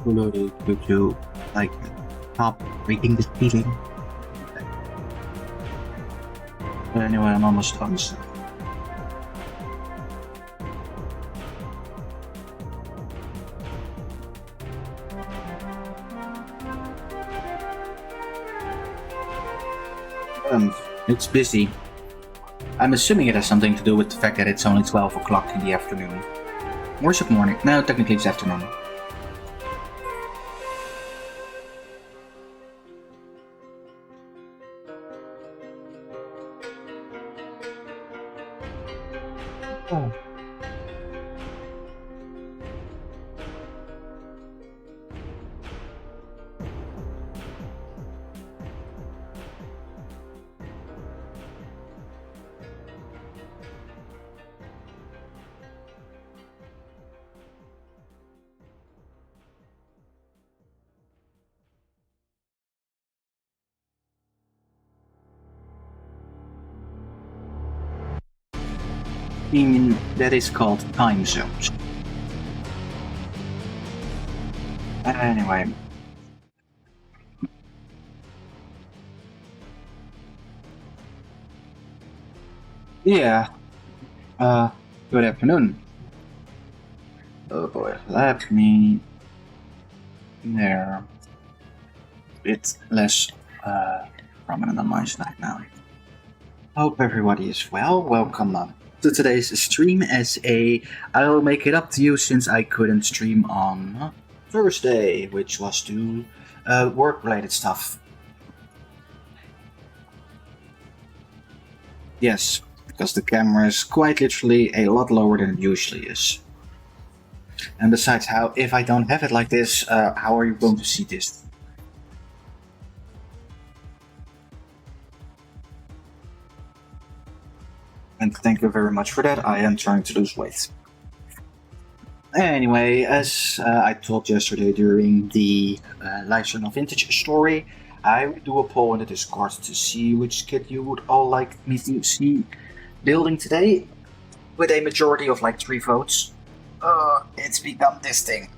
uploaded to like stop reading the feeling. But anyway, I'm almost done. So. It's busy. I'm assuming it has something to do with the fact that it's only 12 o'clock in the afternoon. Or is it morning? No, technically it's afternoon. Oh. That is called time zones. Anyway. Yeah. Good afternoon. Oh boy, let me... There. A bit less prominent on my side now. Hope everybody is well. Welcome to today's stream I'll make it up to you since I couldn't stream on Thursday, which was to work-related stuff. Yes, because the camera is quite literally a lot lower than it usually is. And besides, if I don't have it like this, how are you going to see this? And thank you very much for that. I am trying to lose weight. Anyway, as I told yesterday during the Livestream of Vintage story, I would do a poll in the Discord to see which kit you would all like me to see building today, with a majority of like 3 votes. It's become this thing.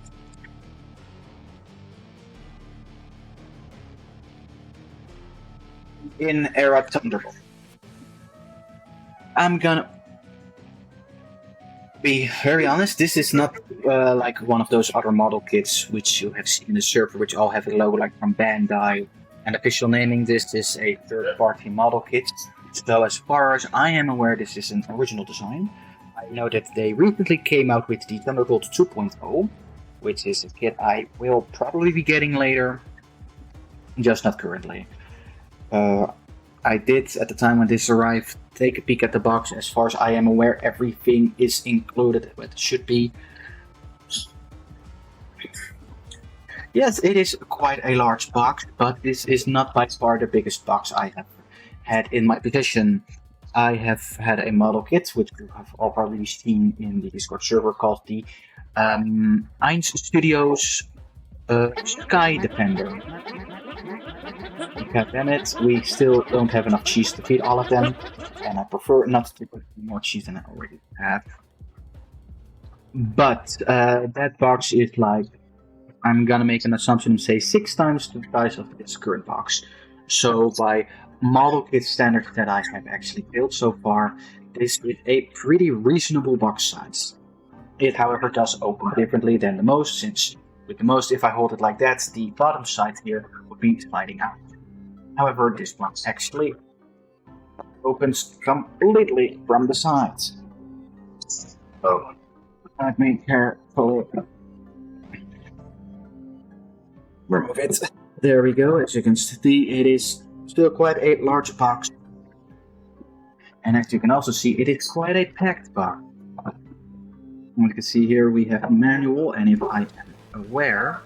In era Thunderbolt. I'm gonna be very honest, this is not like one of those other model kits which you have seen in the server, which all have a logo like from Bandai and official naming. This is a third-party model kit. So as far as I am aware, this is an original design. I know that they recently came out with the Thunderbolt 2.0, which is a kit I will probably be getting later, just not currently. I did, at the time when this arrived, take a peek at the box. As far as I am aware, everything is included, but it should be. Yes, it is quite a large box, but this is not by far the biggest box I have had in my possession. I have had a model kit, which you have all probably seen in the Discord server, called the Eins Studios Sky Defender. Damn it, we still don't have enough cheese to feed all of them, and I prefer not to put more cheese than I already have. But that box is like, I'm gonna make an assumption and say 6 times the size of its current box. So by model kit standards that I have actually built so far, this is a pretty reasonable box size. It, however, does open differently than the most, since with the most, if I hold it like that, the bottom side here would be sliding out. However, this one actually opens completely from the sides. So, let me carefully remove it. There we go. As you can see, it is still quite a large box. And as you can also see, it is quite a packed box. You can see here we have a manual, and if I am aware,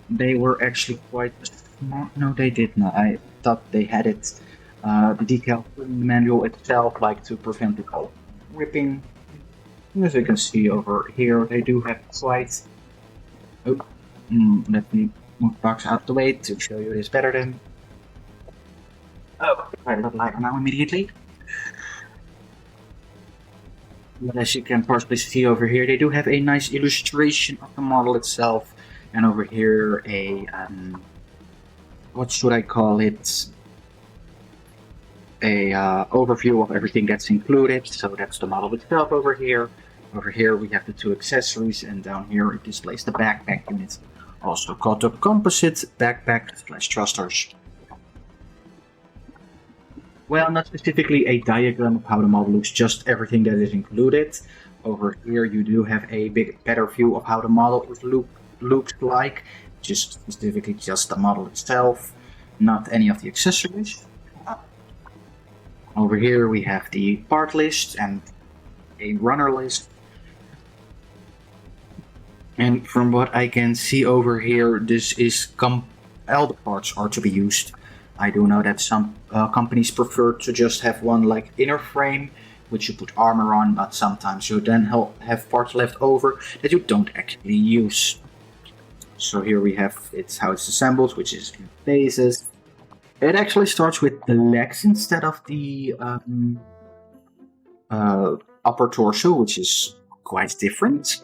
they were actually quite small. No, they did not. I thought they had it, the decal in the manual itself, like to prevent it all ripping. As you can see over here, they do have quite... Oh, let me move the box out of the way to show you this better then. Oh, quite a lot lighter now immediately. But as you can possibly see over here, they do have a nice illustration of the model itself. And over here a what should I call it? A overview of everything that's included. So that's the model itself over here. Over here we have the two accessories, and down here it displays the backpack unit, also called the composite backpack / thrusters. Well, not specifically a diagram of how the model looks, just everything that is included. Over here you do have a better view of how the model looks like, just specifically just the model itself, not any of the accessories. Over here we have the part list and a runner list. And from what I can see over here, this is all the parts are to be used. I do know that some companies prefer to just have one like inner frame, which you put armor on, but sometimes you then have parts left over that you don't actually use. So here we have how it's assembled, which is in phases. It actually starts with the legs instead of the upper torso, which is quite different.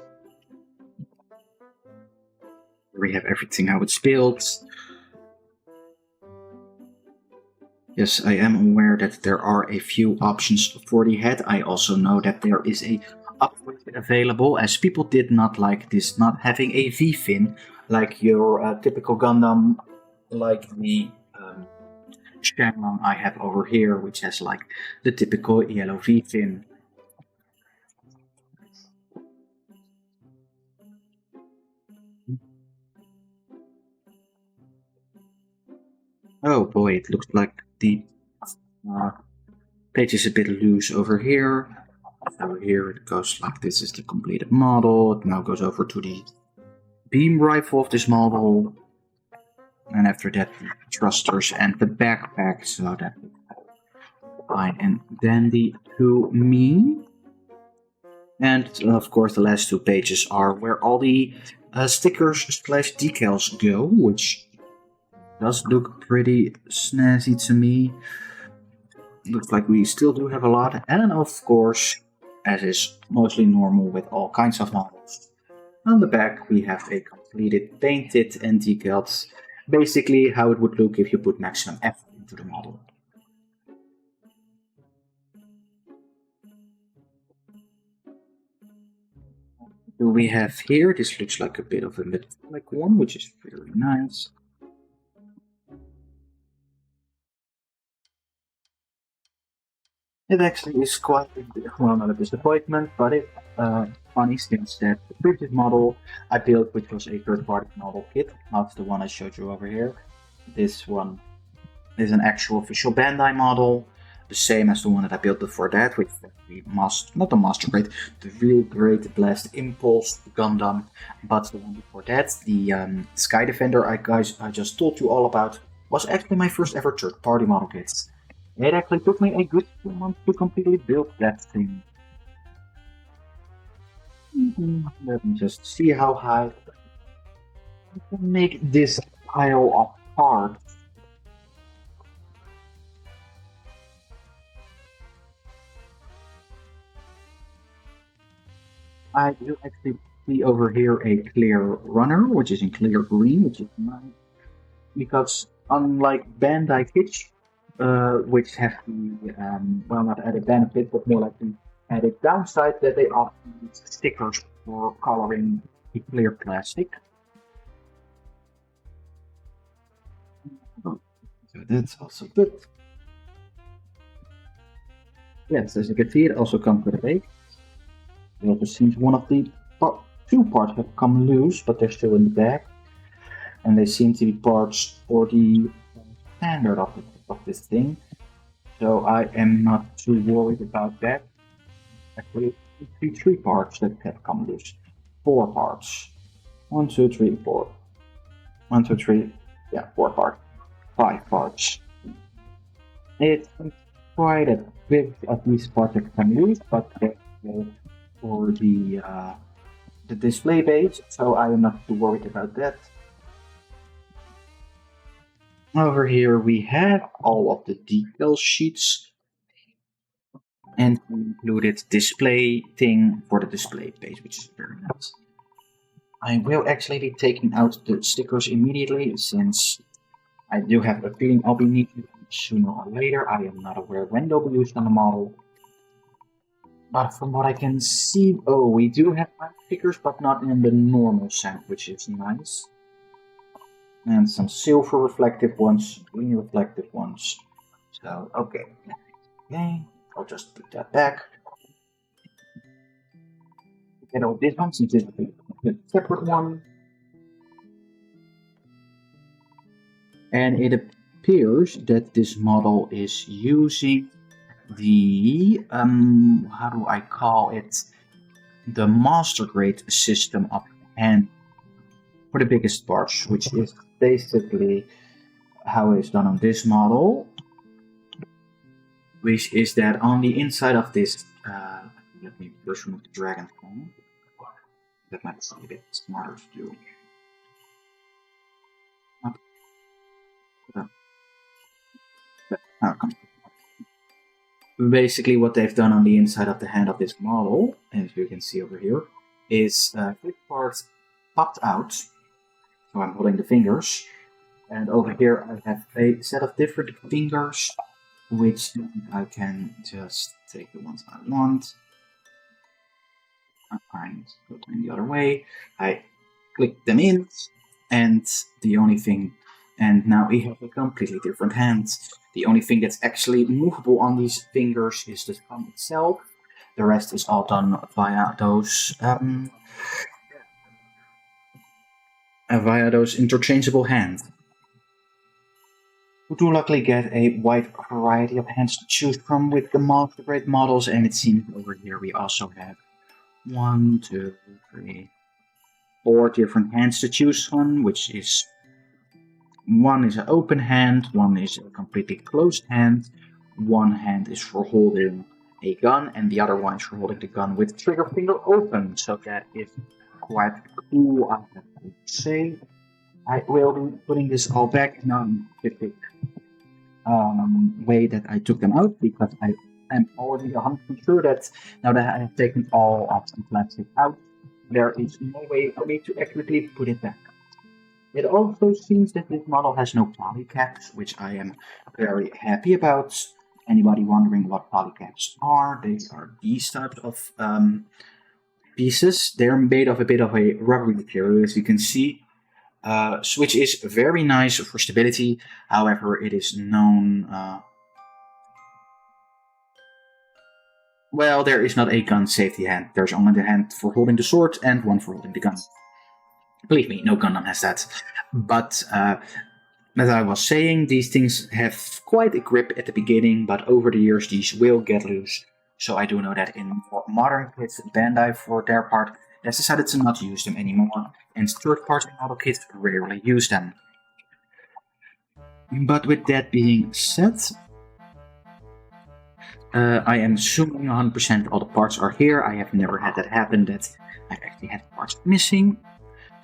We have everything how it's built. Yes, I am aware that there are a few options for the head. I also know that there is a upgrade available, as people did not like this not having a V-fin like your typical Gundam, like the Shenlong I have over here, which has like the typical yellow V-fin. Oh boy, it looks like the page is a bit loose over here. So here it goes like this is the completed model. It now goes over to the beam rifle of this model. And after that, the thrusters and the backpack. So that fine and dandy to me. And of course, the last two pages are where all the stickers / decals go, which does look pretty snazzy to me. Looks like we still do have a lot, and of course, as is mostly normal with all kinds of models, on the back we have a completed painted and decals, basically how it would look if you put maximum effort into the model. Do we have here? This looks like a bit of a metallic one, which is very nice. It actually is quite, well, not a disappointment, but it's funny since that the previous model I built, which was a third-party model kit, not the one I showed you over here. This one is an actual official Bandai model, the same as the one that I built before that, with the not the Master Grade, the real Great Blast Impulse Gundam, but the one before that, the Sky Defender I just told you all about, was actually my first ever third-party model kit. It actually took me a good 2 months to completely build that thing. Let me just see how high I can make this pile of parts. I do actually see over here a clear runner, which is in clear green, which is nice. Because unlike Bandai kits, which have the, well, not added benefit, but more like the added downside that they often use stickers for coloring the clear plastic. So that's also good. Yes, as you can see, it also comes with a bag. It also seems one of the two parts have come loose, but they're still in the bag. And they seem to be parts for the standard of this thing. So I am not too worried about that. Actually, three parts that have come loose. 4 parts. 1, 2, 3, 4. 1, 2, 3. Yeah, 4 parts. 5 parts. It's quite a bit of these parts that can use, but for the display base, so I am not too worried about that. Over here we have all of the detail sheets and included display thing for the display page, which is very nice. I will actually be taking out the stickers immediately, since I do have a feeling I'll be needing them sooner or later. I am not aware when they'll be used on the model. But from what I can see, oh, we do have stickers, but not in the normal scent, which is nice. And some silver reflective ones, green reflective ones. So, okay. Okay, I'll just put that back. Get all this one, since this is a separate one. And it appears that this model is using the, how do I call it? The master grade system of hand for the biggest parts, which is basically how it's done on this model. Which is that on the inside of this, let me first remove the dragon form. That might be a bit smarter to do. Basically, what they've done on the inside of the hand of this model, as you can see over here, is this part popped out. So I'm holding the fingers, and over here I have a set of different fingers, which I can just take the ones I want. I'm going the other way. I click them in, and the only thing, and now we have a completely different hand. The only thing that's actually movable on these fingers is the thumb itself. The rest is all done via those interchangeable hands. We do luckily get a wide variety of hands to choose from with the master grade models, and it seems over here we also have 1, 2, 3, 4 different hands to choose from, which is one is an open hand, one is a completely closed hand, one hand is for holding a gun, and the other one is for holding the gun with trigger finger open. So that is quite cool, I have to say. I will be putting this all back in a specific way that I took them out, because I am already 100% sure that now that I have taken all of the plastic out, there is no way for me to accurately put it back. It also seems that this model has no polycaps, which I am very happy about. Anybody wondering what polycaps are? They are these types of pieces. They're made of a bit of a rubbery material, as you can see, which is very nice for stability. However, it is known... well, there is not a gun safety hand. There's only the hand for holding the sword and one for holding the gun. Believe me, no Gundam has that. But as I was saying, these things have quite a grip at the beginning, but over the years these will get loose. So I do know that in modern kits, Bandai, for their part, has decided to not use them anymore, and third-party model kits rarely use them. But with that being said, I am assuming 100% all the parts are here. I have never had that happen, that I've actually had parts missing.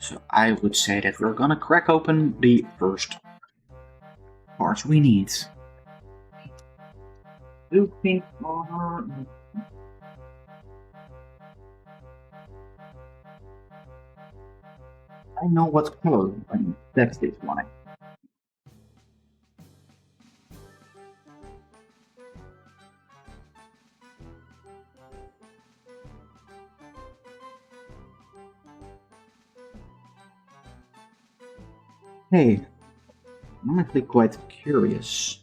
So I would say that we're gonna crack open the first parts we need. Blue, pink, I know what color, and that's this one. Hey, I'm actually quite curious.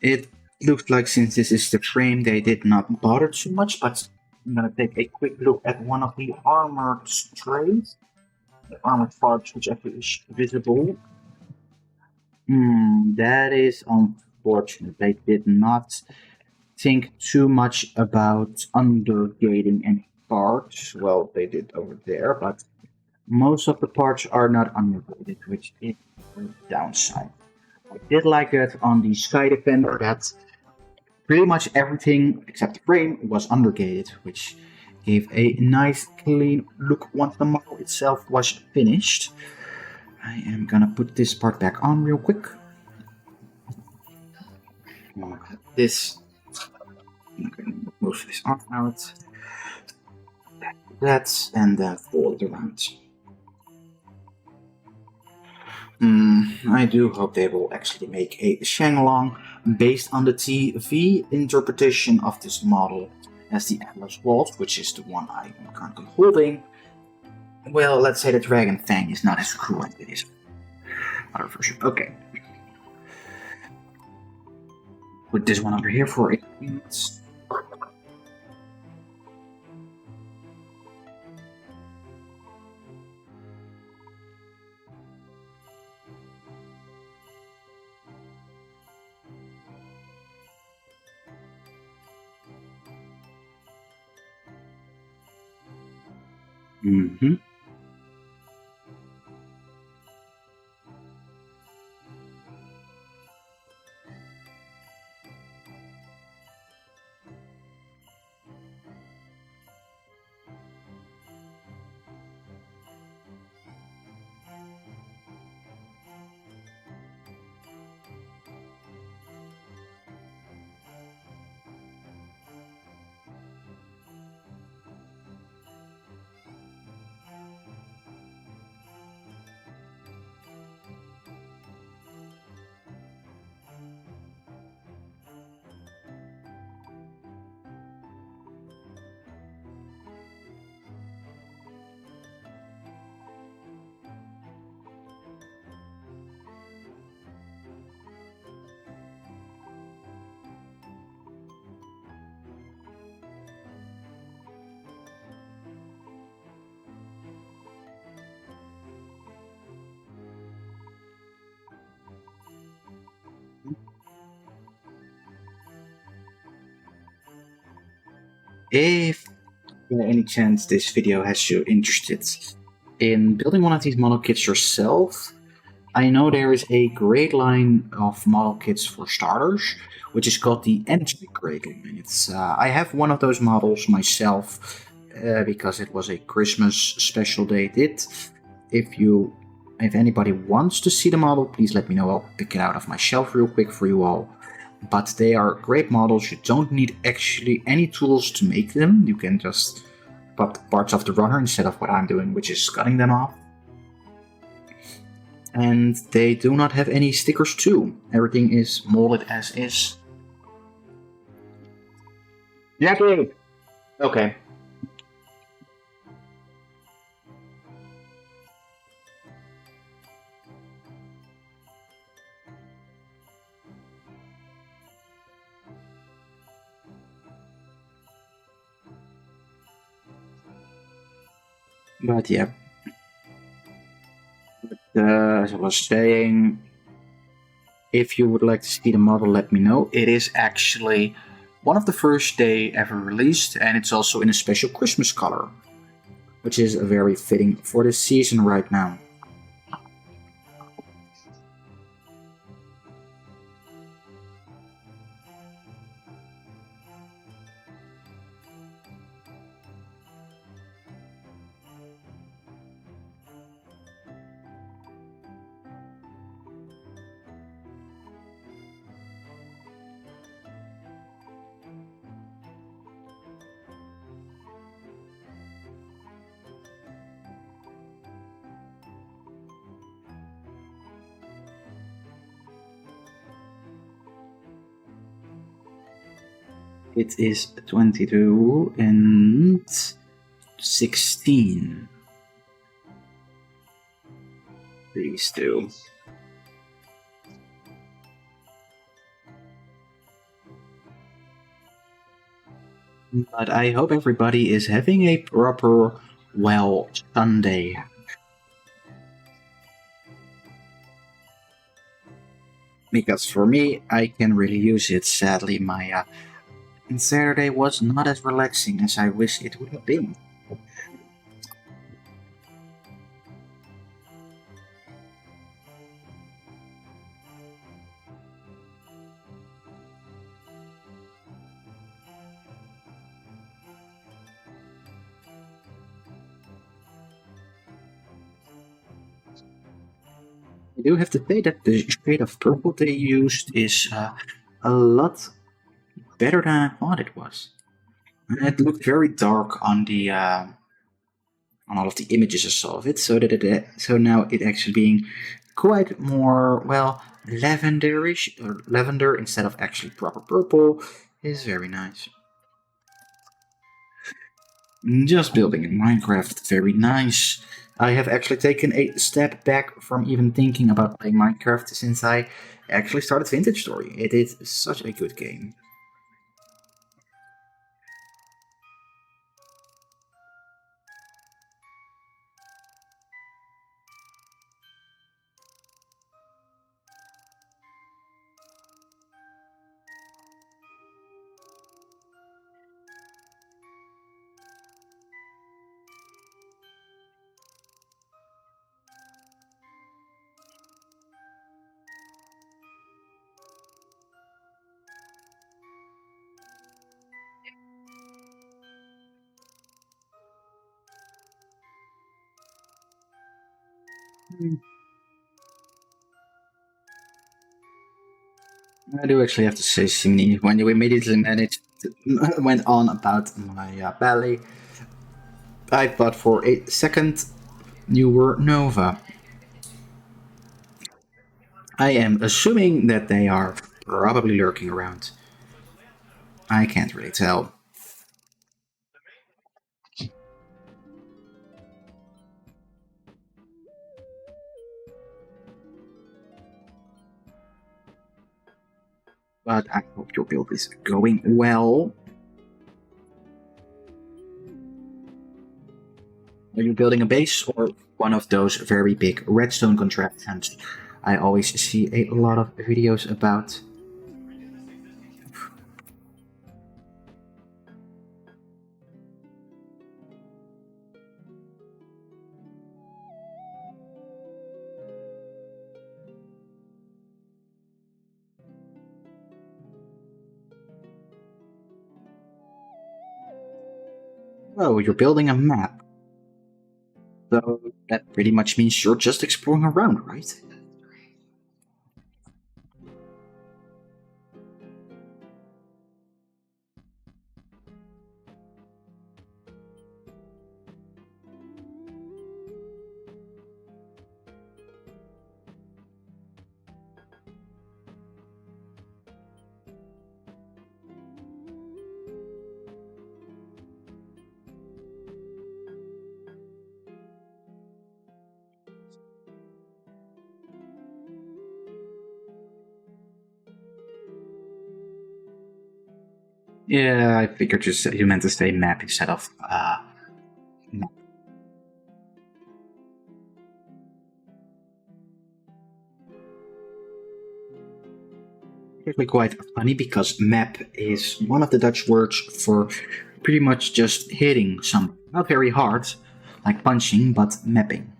It looks like since this is the frame, they did not bother too much, but I'm gonna take a quick look at one of the armored trays. The armored parts, which actually is visible. That is unfortunate. They did not think too much about undergating any parts. Well, they did over there, but most of the parts are not undergated, which is a downside. I did like that on the Sky Defender, that pretty much everything except the frame was undergated, which gave a nice clean look once the model itself was finished. I am gonna put this part back on real quick. This, I'm gonna move this arm out. that and then fold it around. I do hope they will actually make a Shenlong based on the TV interpretation of this model as the Atlas Wolf, which is the one I am currently holding. Well, let's say the Dragon Fang is not as cool as it is. Other version. Okay. Put this one under here for 8 minutes. Mm-hmm. If by any chance this video has you interested in building one of these model kits yourself, I know there is a great line of model kits for starters, which is called the entry grade line. I have one of those models myself because it was a Christmas special they did. If anybody wants to see the model, please let me know. I'll pick it out of my shelf real quick for you all. But they are great models. You don't need actually any tools to make them. You can just pop the parts off the runner instead of what I'm doing, which is cutting them off. And they do not have any stickers too. Everything is molded as is. Jackie! Okay. But yeah. As I was saying, if you would like to see the model, let me know. It is actually one of the first day ever released, and it's also in a special Christmas color, which is very fitting for this season right now. It is 22 and 16. These two. But I hope everybody is having a proper, well, Sunday. Because for me, I can really use it. Sadly, my Saturday was not as relaxing as I wish it would have been. I do have to say that the shade of purple they used is a lot better than I thought it was. It looked very dark on the on all of the images I saw of it, so that so now it actually being quite more, well, lavenderish, or lavender instead of actually proper purple, is very nice. Just building in Minecraft, very nice. I have actually taken a step back from even thinking about playing Minecraft since I actually started Vintage Story. It is such a good game. I do actually have to say, Simini, when you immediately went on about my ballet, I thought for a second you were Nova. I am assuming that they are probably lurking around. I can't really tell. But I hope your build is going well. Are you building a base or one of those very big redstone contraptions I always see a lot of videos about? Oh, you're building a map. So that pretty much means you're just exploring around, right? Yeah, I figured you meant to say map instead of map. It's actually quite funny because map is one of the Dutch words for pretty much just hitting something. Not very hard, like punching, but mapping.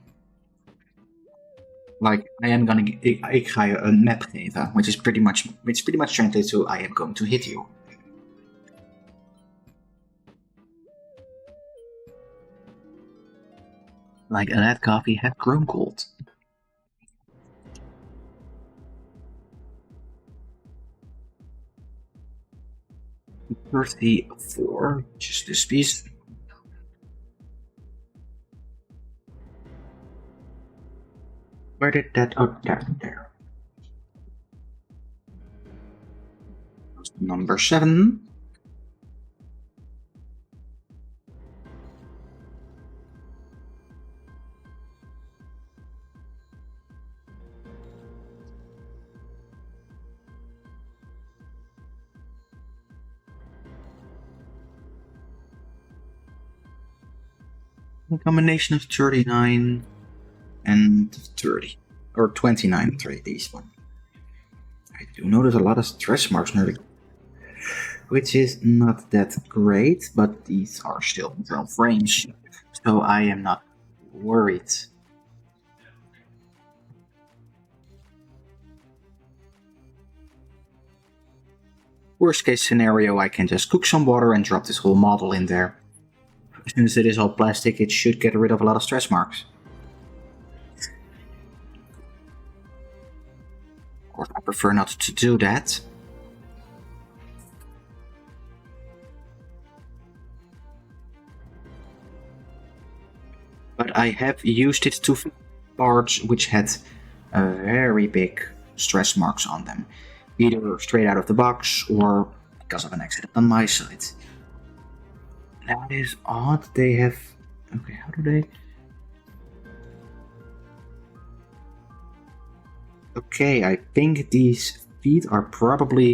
Like I am gonna ik ga je een map geven, which pretty much translates to I am going to hit you. Like that coffee had grown cold. $34, just this piece. Where did that? Oh, there. Number 7. A combination of 39 and 30. Or 29, 30, these one. I do notice a lot of stretch marks nearly, which is not that great, but these are still in 12 range, so I am not worried. Worst case scenario, I can just cook some water and drop this whole model in there. Since it is all plastic, it should get rid of a lot of stretch marks. Of course, I prefer not to do that. I have used it to fix parts which had very big stress marks on them, either straight out of the box or because of an accident on my side. That is odd. They have. Okay, how do they? Okay, I think these feet are probably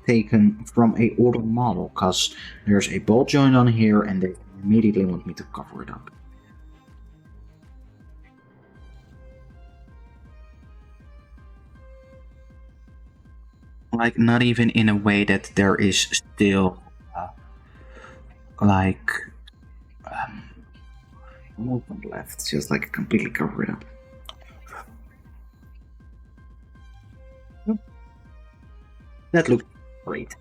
taken from a older model, because there's a ball joint on here and they immediately want me to cover it up. Like, not even in a way that there is still movement left, just like completely cover it up. That looks great.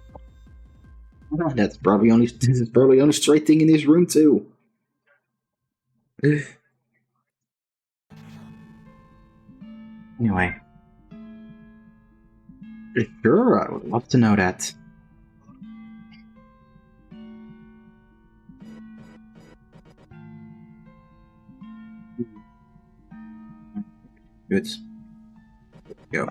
This is probably only straight thing in this room too. Anyway. Sure, I would love to know that. Good. Go.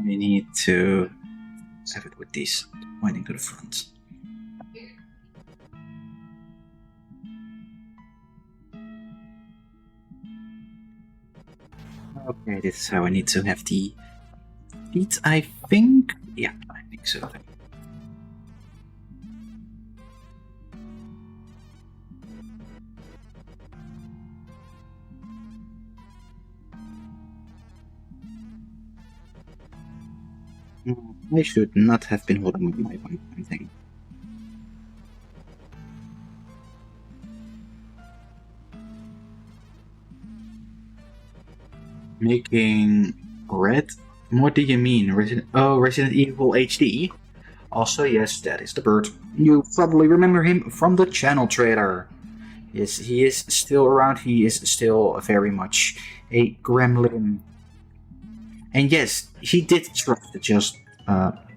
We need to have it with these pointing to the front. Okay, this is how I need to have the feet, I think. Yeah, I think so. I should not have been holding my one thing. Making red? What do you mean? Resident Evil HD? Also, yes, that is the bird. You probably remember him from the channel trailer. Yes, he is still around. He is still very much a gremlin. And yes, he did try to just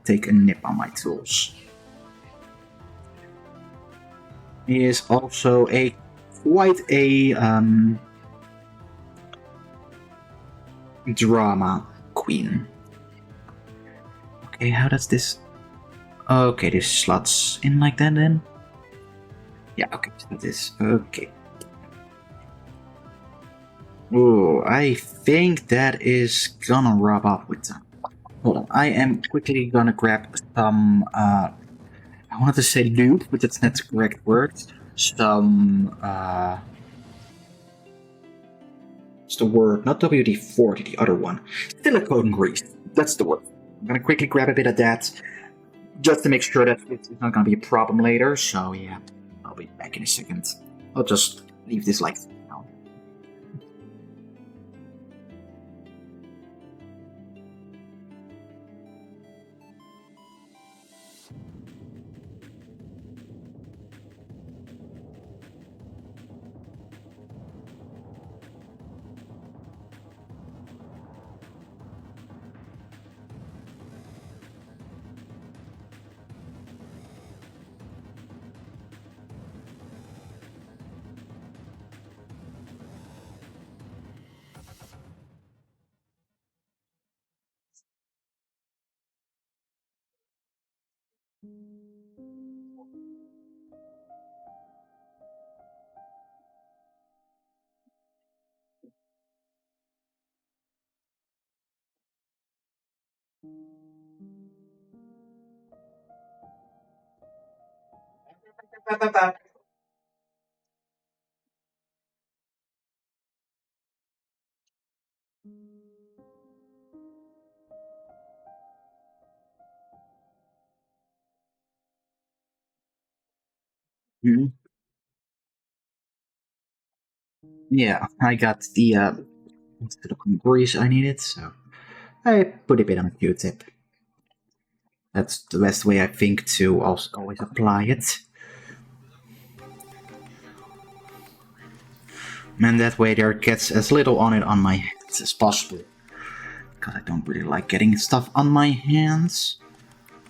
take a nip on my tools. He is also quite a drama queen. Okay, how does this? Okay, this slots in like that then. Yeah, okay, so this. Okay. Oh, I think that is gonna rub up with them. Hold on, I am quickly gonna grab some, I wanted to say lube, but that's not the correct word. Some, it's the word, not WD-40, the other one. Silicone grease, that's the word. I'm gonna quickly grab a bit of that, just to make sure that it's not gonna be a problem later, so yeah, I'll be back in a second. I'll just leave this like now. Mhm. Yeah, I got the silicone grease I needed, so I put a bit on a Q-tip. That's the best way I think to also always apply it. And that way there gets as little on it on my hands as possible. Because I don't really like getting stuff on my hands.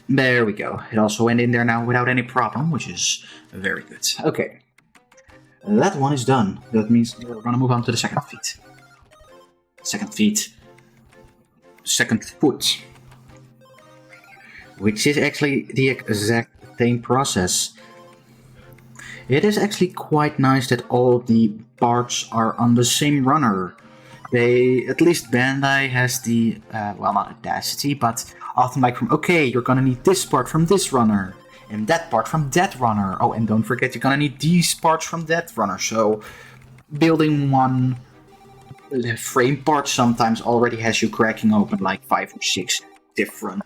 There we go. It also went in there now without any problem, which is very good. Okay. That one is done. That means we're gonna move on to the second feet. Second feet. Second foot. Which is actually the exact same process. It is actually quite nice that all the parts are on the same runner. They, at least Bandai has the, well, not audacity, but often like from, okay, you're gonna need this part from this runner, and that part from that runner. Oh, and don't forget, you're gonna need these parts from that runner. So, building one frame part sometimes already has you cracking open like 5 or 6 different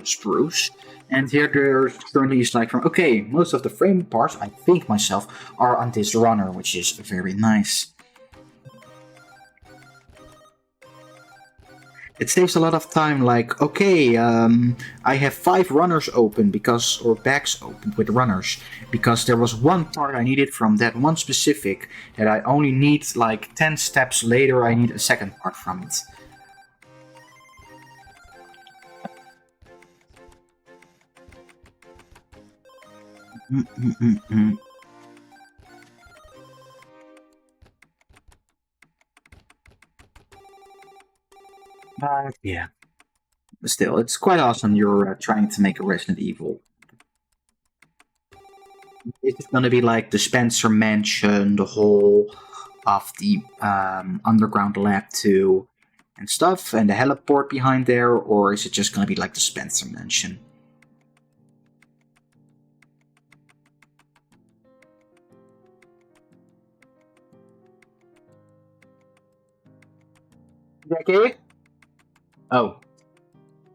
sprues. And here there's currently is like from, okay, most of the frame parts, I think myself, are on this runner, which is very nice. It saves a lot of time, like, okay, I have 5 runners open because, or bags open with runners, because there was one part I needed from that one specific that I only need like 10 steps later, I need a second part from it. But yeah, still, it's quite awesome you're trying to make a Resident Evil. It's gonna be like the Spencer Mansion, the whole of the underground lab too, and stuff, and the heliport behind there, or is it just gonna be like the Spencer Mansion? Okay. Oh.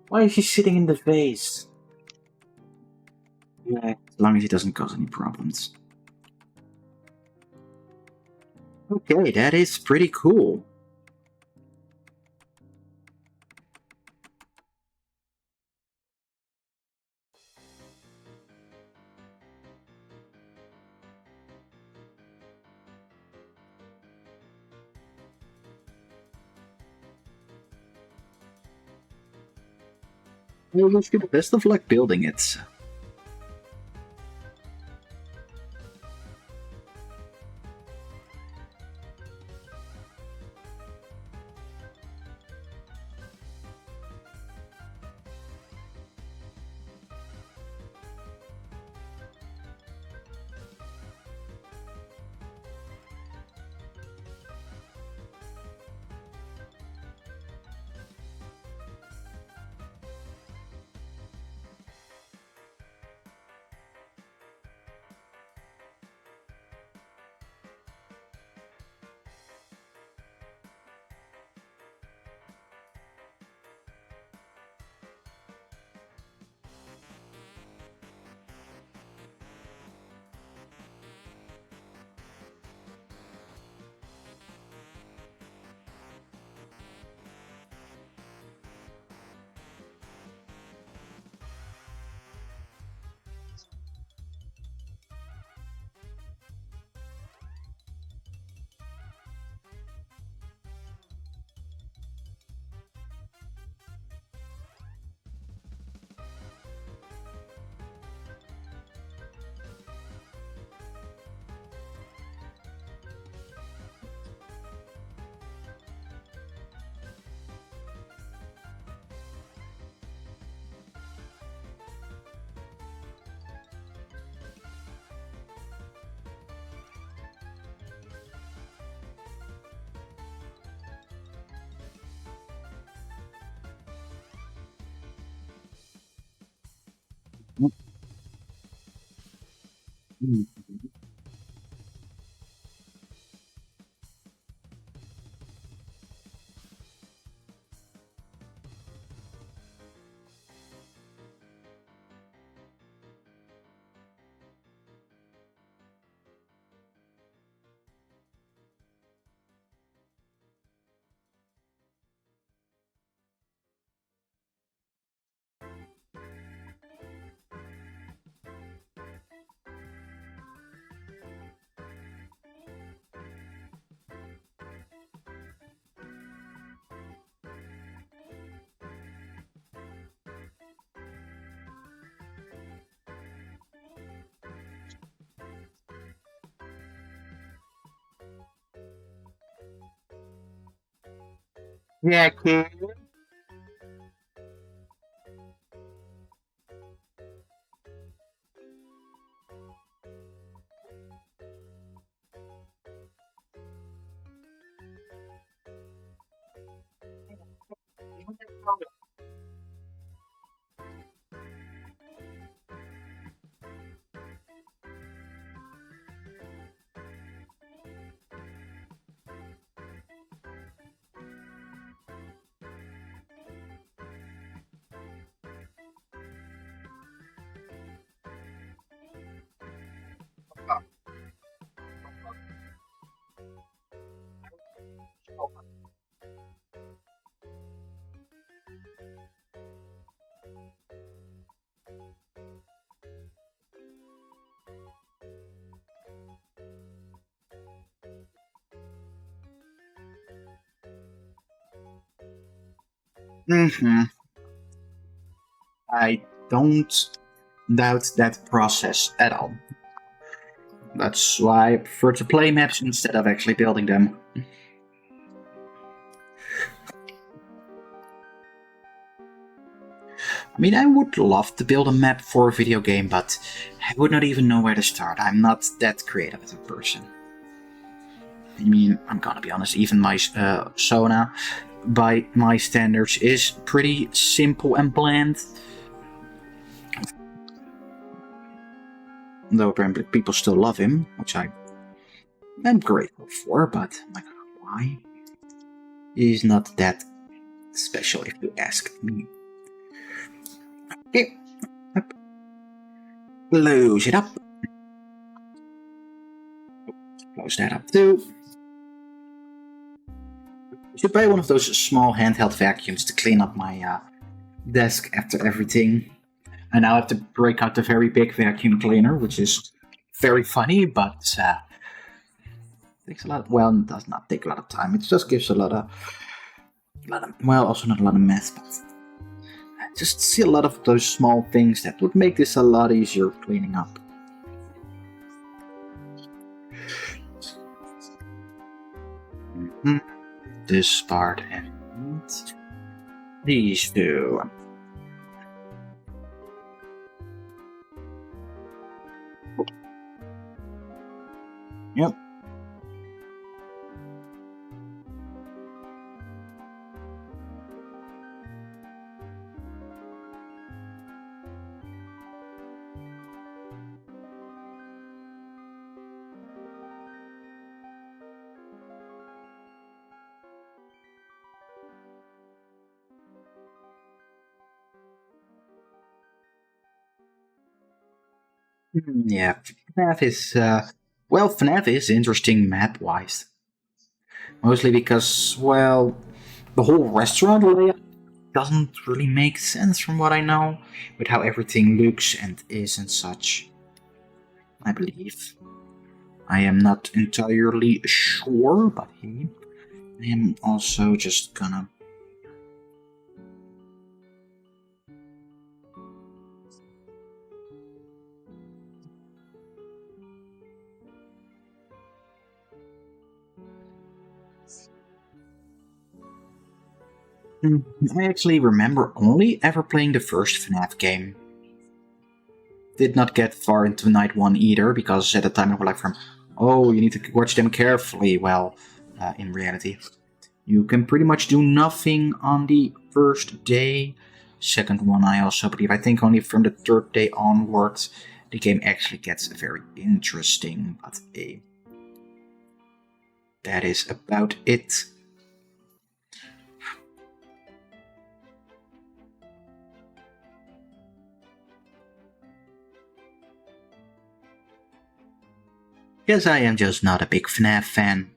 Why is he sitting in the vase? Yeah, as long as he doesn't cause any problems. Okay, that is pretty cool. Well, wish you the best of luck building it. Yeah, kid. Mm-hmm. I don't doubt that process at all. That's why I prefer to play maps instead of actually building them. I mean, I would love to build a map for a video game, but I would not even know where to start. I'm not that creative as a person. I mean, I'm gonna be honest, even my Sona, by my standards, is pretty simple and bland. Though apparently people still love him, which I am grateful for, but like, why? He's not that special if you ask me. Okay. Yep. Close it up. Close that up too. I should buy one of those small handheld vacuums to clean up my desk after everything. I now have to break out the very big vacuum cleaner, which is very funny, but takes a lot. Well, it does not take a lot of time. It just gives a lot of well, also not a lot of mess, but I just see a lot of those small things that would make this a lot easier cleaning up. This part and these two. Yep. Yeah, FNAF is well, FNAF is interesting map-wise. Mostly because, well, the whole restaurant layout doesn't really make sense from what I know, with how everything looks and is and such. I believe. I am not entirely sure, but hey, I am also just gonna. I actually remember only ever playing the first FNAF game. Did not get far into night one either, because at the time they were like, oh, you need to watch them carefully. Well, in reality, you can pretty much do nothing on the first day. Second one, I also believe. I think only from the third day onwards, the game actually gets very interesting. But that is about it. Yes, I am just not a big FNAF fan.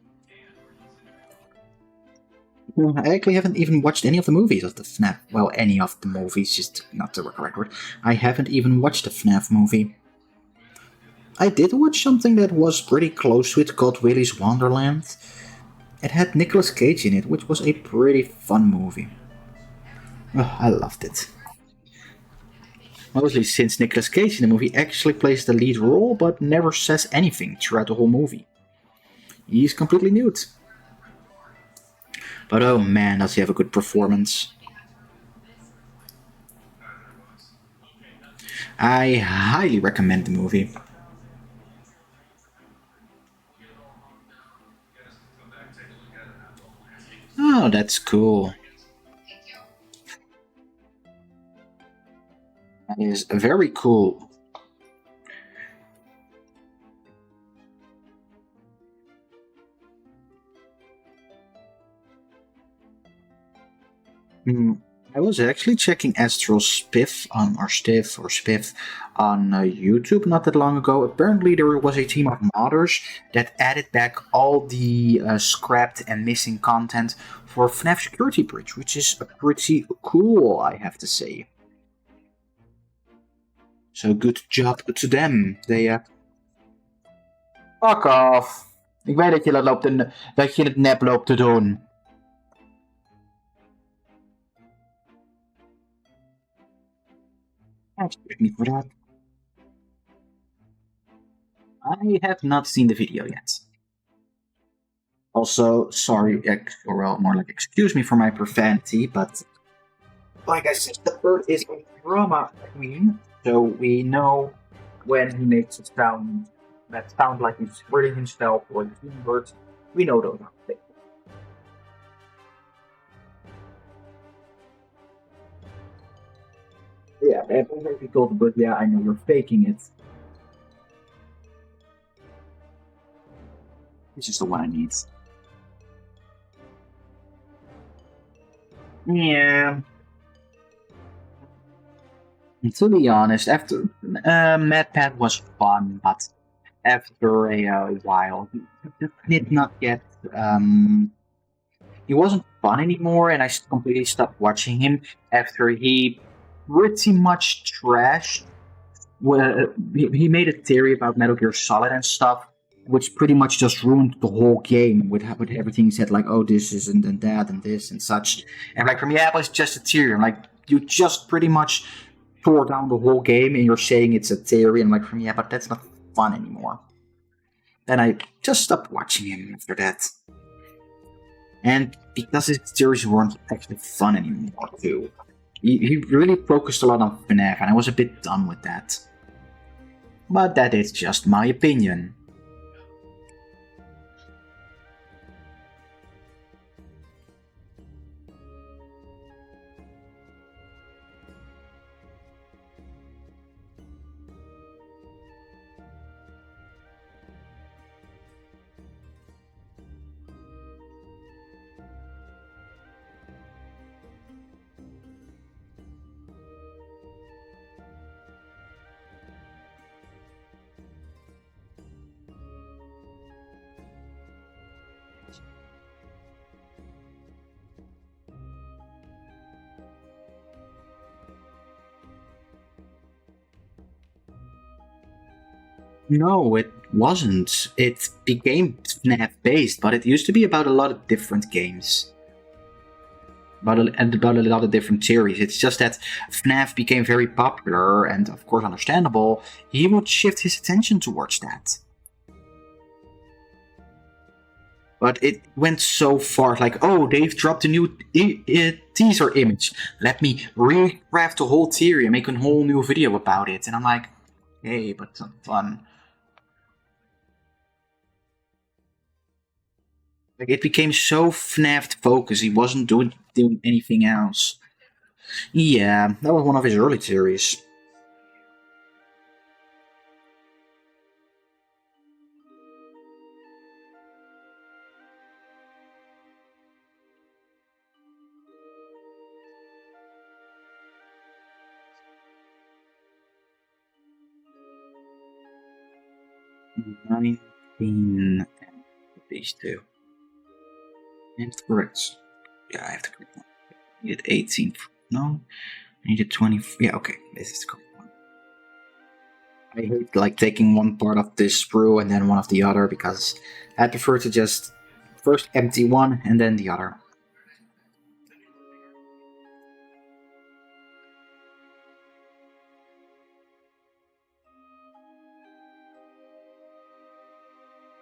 I actually haven't even watched any of the movies of the FNAF. Well, any of the movies, just not the correct word. I haven't even watched the FNAF movie. I did watch something that was pretty close to it called Willy's Wonderland. It had Nicolas Cage in it, which was a pretty fun movie. Oh, I loved it. Mostly since Nicolas Cage in the movie actually plays the lead role but never says anything throughout the whole movie. He's completely nude. But oh man, does he have a good performance. I highly recommend the movie. Oh, that's cool. That is very cool. Hmm. I was actually checking Astral Spiff on or Stiff or Spiff on YouTube not that long ago. Apparently, there was a team of modders that added back all the scrapped and missing content for FNAF Security Breach, which is pretty cool, I have to say. So good job to them. They Fuck off. Ik weet dat dat je het nep loopt te doen. Excuse me for that. I have not seen the video yet. Also, sorry, or well, more like excuse me for my profanity, but like I said, the bird is a drama queen, so we know when he makes a sound that sounds like he's hurting himself or the human birds. We know those are things. Yeah, I've already told the bird, yeah, I know you're faking it. This is the one I need. Yeah. To be honest, after Mad Pat was fun, but after a while, he did not get. He wasn't fun anymore, and I completely stopped watching him after he pretty much trashed. Well, he made a theory about Metal Gear Solid and stuff, which pretty much just ruined the whole game with everything he said, like, oh, this isn't and that and this and such. And like, from yeah, it's just a theory. I'm like, you just pretty much tore down the whole game and you're saying it's a theory. And I'm like, from yeah, but that's not fun anymore. Then I just stopped watching him after that. And because his theories weren't actually fun anymore, too. He really focused a lot on FNAF, and I was a bit done with that. But that is just my opinion. No, it wasn't. It became FNAF based, but it used to be about a lot of different games. About a lot of different series. It's just that FNAF became very popular and, of course, understandable. He would shift his attention towards that. But it went so far, like, oh, they've dropped a new teaser image. Let me recraft the whole theory and make a whole new video about it. And I'm like, hey, but it's not fun. Like, it became so FNAF focused, he wasn't doing anything else. Yeah, that was one of his early theories. $19 these two. And correct. Yeah, I have to correct one. I needed 18. No, I needed 20. Yeah, okay, this is the correct one. I hate like taking one part of this sprue and then one of the other because I prefer to just first empty one and then the other.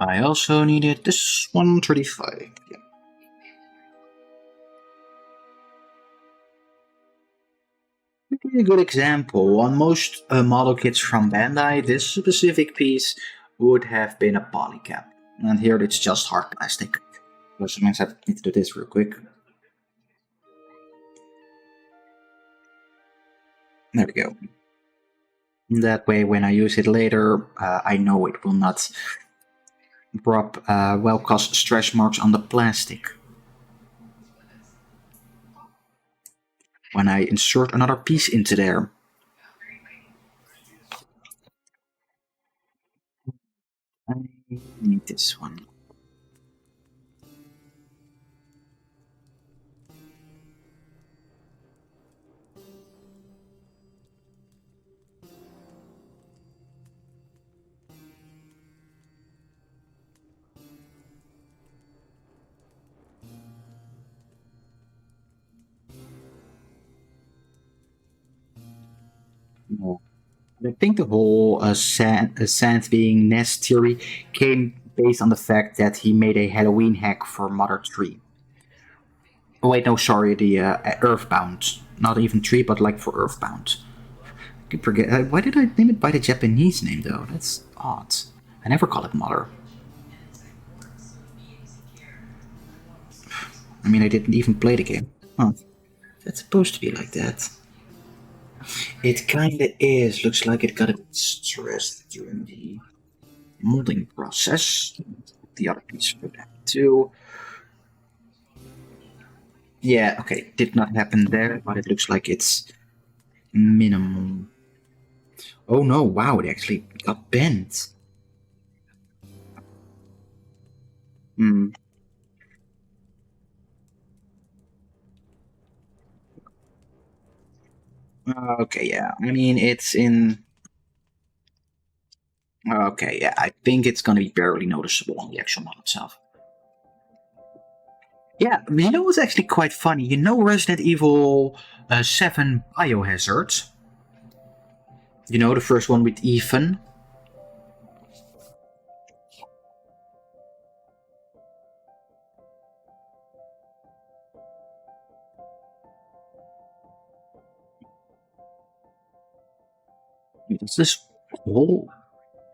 I also needed this 135. Yeah. a good example. On most model kits from Bandai, this specific piece would have been a polycap. And here it's just hard plastic. Which means I need to do this real quick. There we go. That way, when I use it later, I know it will not drop well-cast stretch marks on the plastic. When I insert another piece into there. I need this one. No. I think the whole sand being Nest theory came based on the fact that he made a Halloween hack for Mother 3. Oh wait, no, sorry, the Earthbound. Not even 3, but like for Earthbound. I can forget. Why did I name it by the Japanese name though? That's odd. I never call it Mother. I mean, I didn't even play the game. Huh. That's supposed to be like that. It kinda is. Looks like it got a bit stressed during the molding process. The other piece for that too. Yeah, okay, did not happen there, but it looks like it's minimal. Oh no, wow, it actually got bent. Hmm. Okay, yeah, I mean, it's in... Okay, yeah, I think it's gonna be barely noticeable on the actual model itself. Yeah, you know what's actually quite funny? You know Resident Evil 7 Biohazard? You know, the first one with Ethan? Does this whole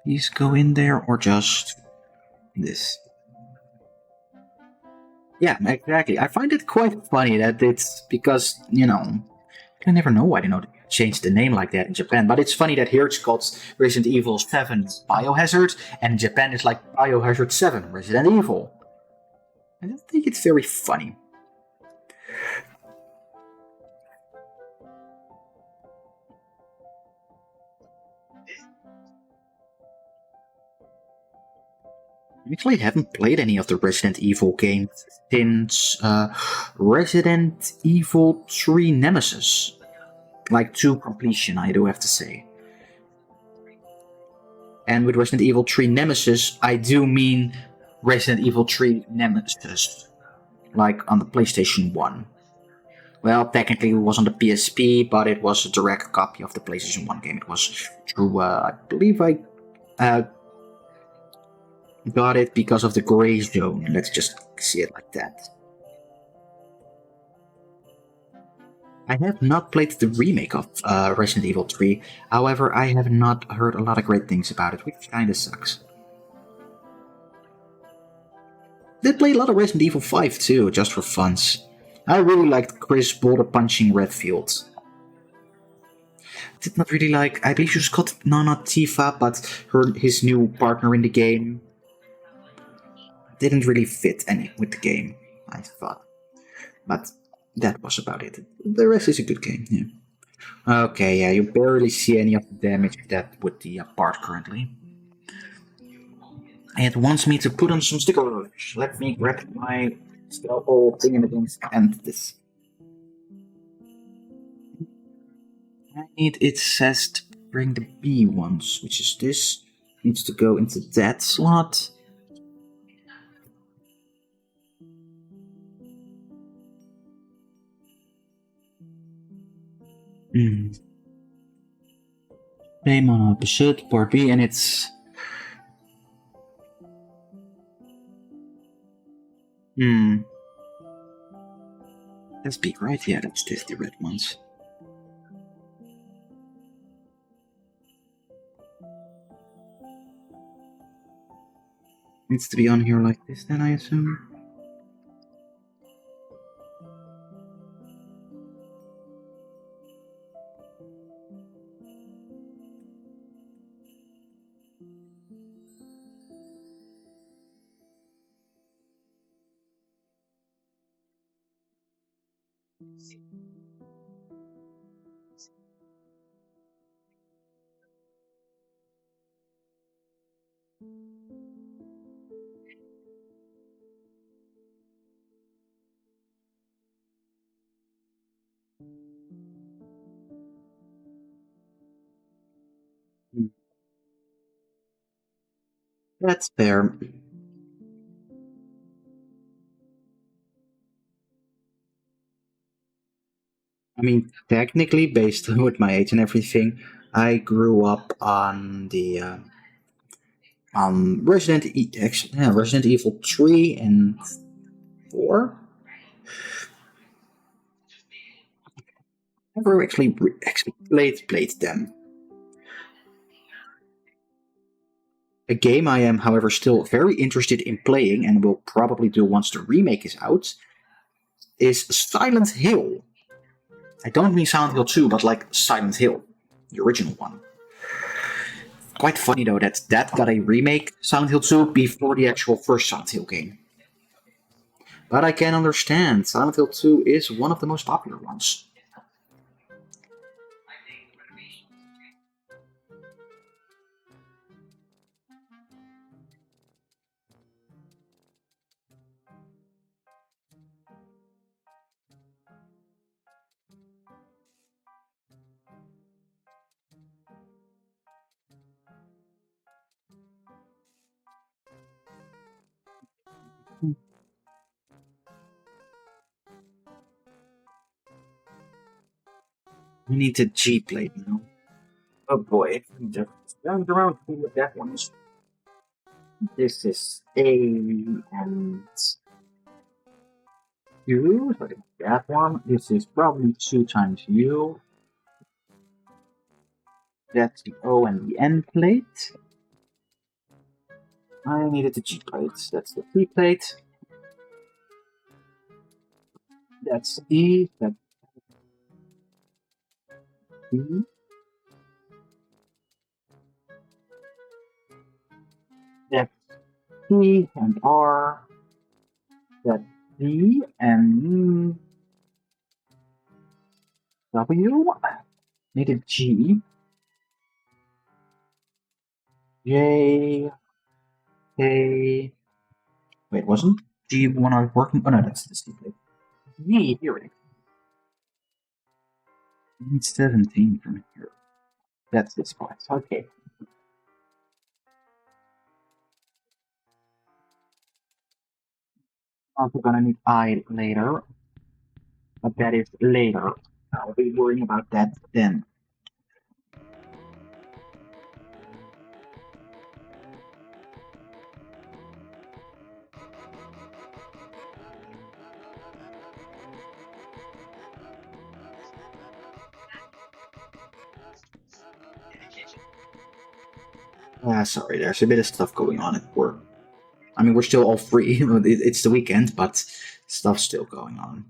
piece go in there, or just this? Yeah, exactly. I find it quite funny that it's because, you know, I never know why they don't change the name like that in Japan. But it's funny that here it's called Resident Evil 7 Biohazard, and in Japan it's like Biohazard 7 Resident Evil. I just think it's very funny. I actually haven't played any of the Resident Evil games since Resident Evil 3 Nemesis. Like, to completion, I do have to say. And with Resident Evil 3 Nemesis, I do mean Resident Evil 3 Nemesis. Like on the PlayStation 1. Well, technically it was on the PSP, but it was a direct copy of the PlayStation 1 game. It was through, I believe I got it because of the Gray Zone. Let's just see it like that. I have not played the remake of Resident Evil 3, however, I have not heard a lot of great things about it, which kinda sucks. Did play a lot of Resident Evil 5 too, just for funs. I really liked Chris Boulder punching Redfield. Did not really like. I believe she was called Nana Tifa, but his new partner in the game didn't really fit any with the game, I thought. But that was about it. The rest is a good game, yeah. Okay, yeah, you barely see any of the damage that with the part currently. It wants me to put on some stickers. Let me grab my scalpel thing against and this. It says to bring the B ones, which is this. Needs to go into that slot. Paymon opposite, part B, and it's... That's B, right? Yeah, that's this, the red ones. Needs to be on here like this then, I assume. That's fair. I mean, technically, based on with my age and everything, I grew up on the Resident Evil 3 and 4. Never actually played them. A game I am, however, still very interested in playing and will probably do once the remake is out is Silent Hill. I don't mean Silent Hill 2, but like Silent Hill, the original one. Quite funny though that got a remake, Silent Hill 2, before the actual first Silent Hill game. But I can understand, Silent Hill 2 is one of the most popular ones. We need the G plate now. Oh boy, round around what that one is. This is A and U, so that one. This is probably 2 times U. That's the O and the N plate. I needed the G plate. That's the P plate. That's E. That's B. That's P and R. That's D and W. Needed G. J. K. Wait, wasn't G one I was working? Oh no, that's the C plate. G, here it is. I need 17 from here. That's this part. Okay. Also gonna need I later. But that is later. I'll be worrying about that then. Sorry, there's a bit of stuff going on at work. I mean, we're still all free. It's the weekend, but stuff's still going on.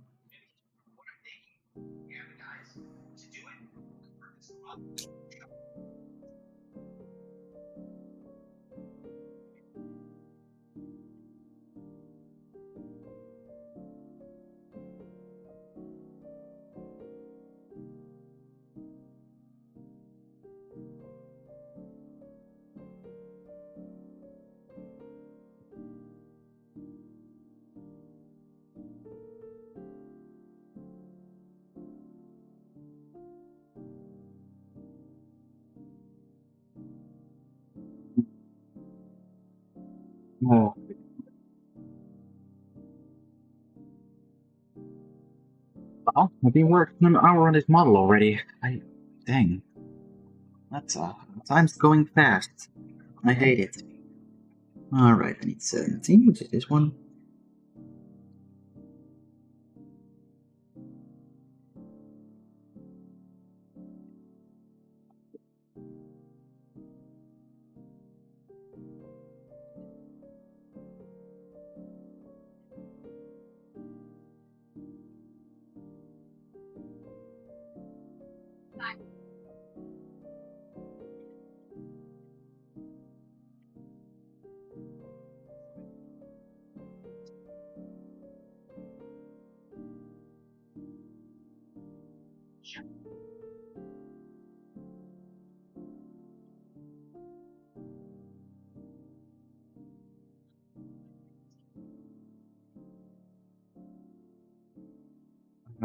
Oh. Well, I've been working an hour on this model already. Dang. That's time's going fast. I hate it. Alright, I need 17, which is this one.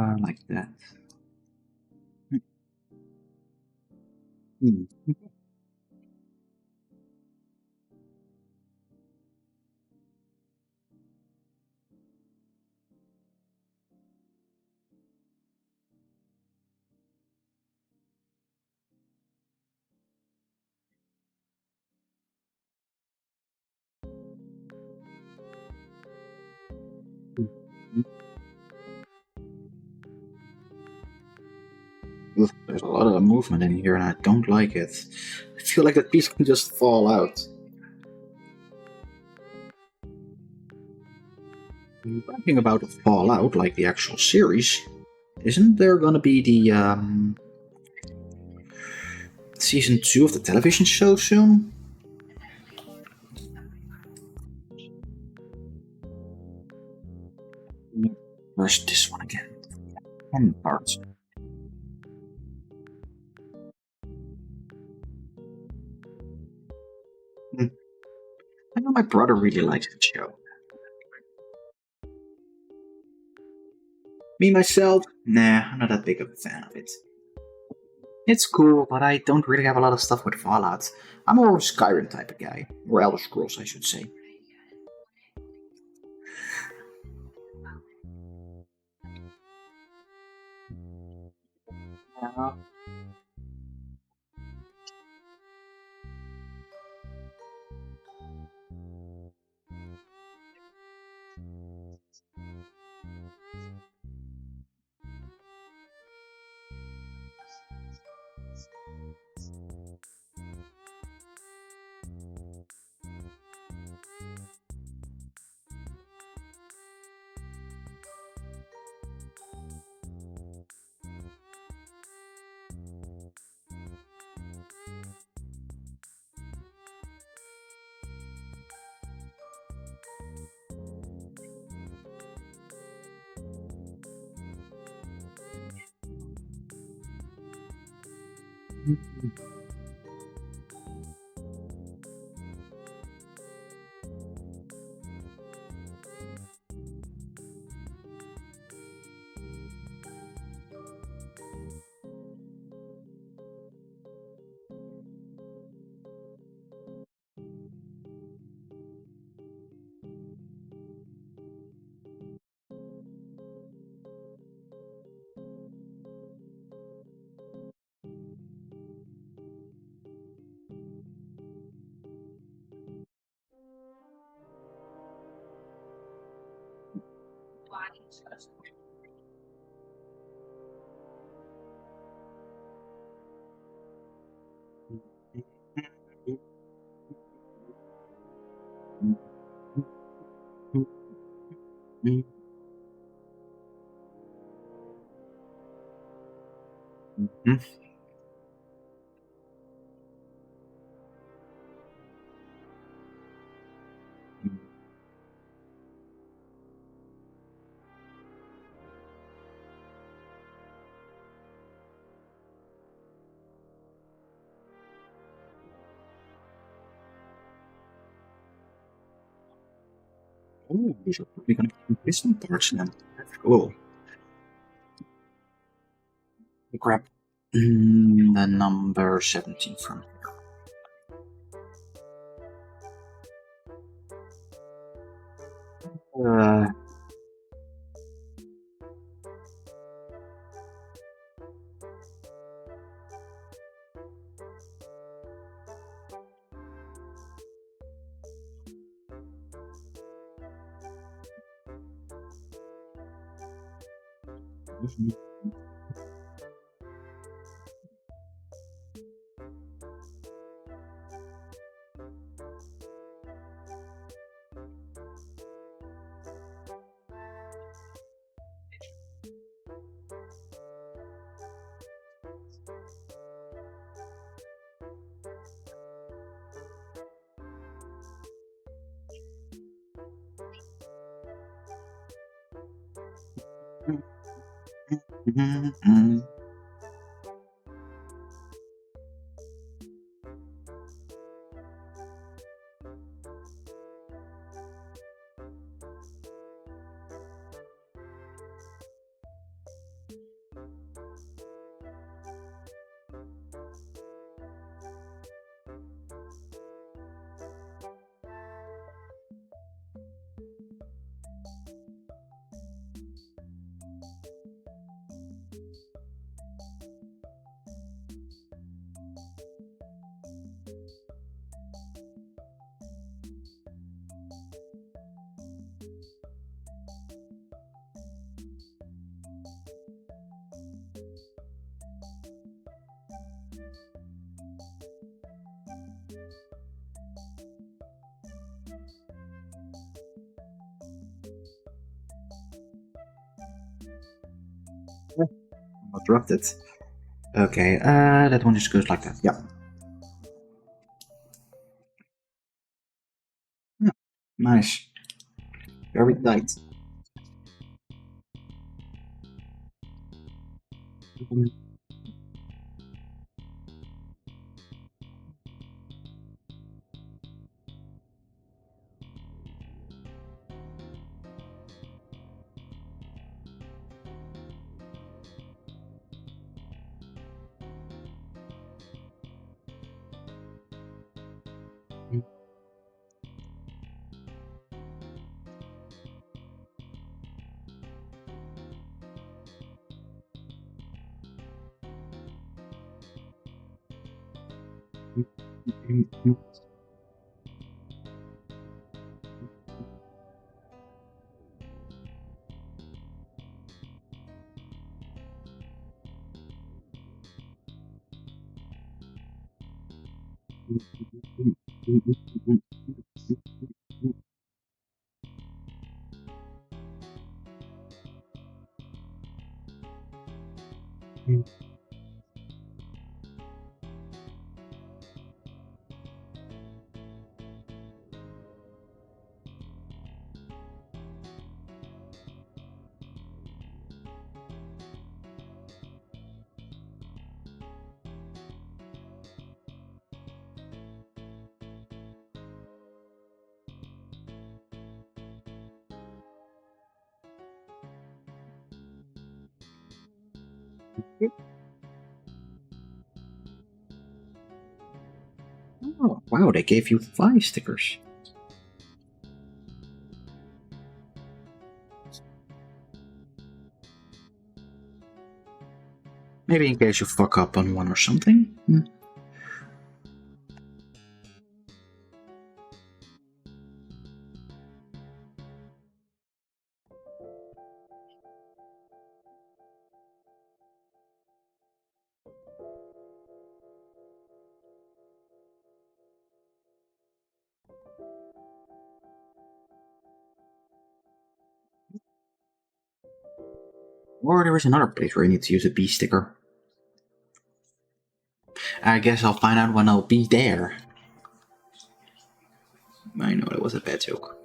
Like that. Hmm. Ugh, there's a lot of movement in here and I don't like it. I feel like that piece can just fall out. Talking about Fallout, like the actual series, isn't there gonna be the season 2 of the television show soon? Where's this one again? 10 parts. I know my brother really likes the show. Me myself, nah, I'm not that big of a fan of it. It's cool, but I don't really have a lot of stuff with Fallout. I'm more of a Skyrim type of guy, or Elder Scrolls, I should say. Yeah. Oh, these are probably gonna be piston parts then. That's cool. Grab the number 17 from here. I dropped it. Okay, that one just goes like that. Yeah. Nice. Very tight. Oh, wow, they gave you 5 stickers. Maybe in case you fuck up on one or something. Or there is another place where you need to use a B sticker. I guess I'll find out when I'll be there. I know that was a bad joke.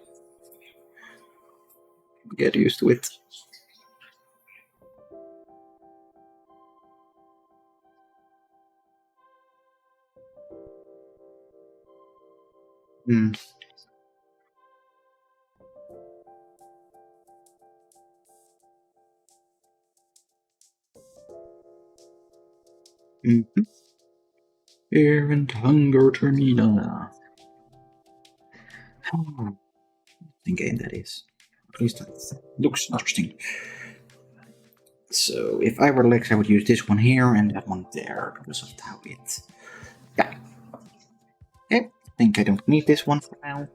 Get used to it. Hmm. Mm-hmm. Here in Hunger Terminal. What game that is? At least that looks interesting. So if I were Lex, I would use this one here and that one there because of how it. Yeah. Okay. I think I don't need this one for now.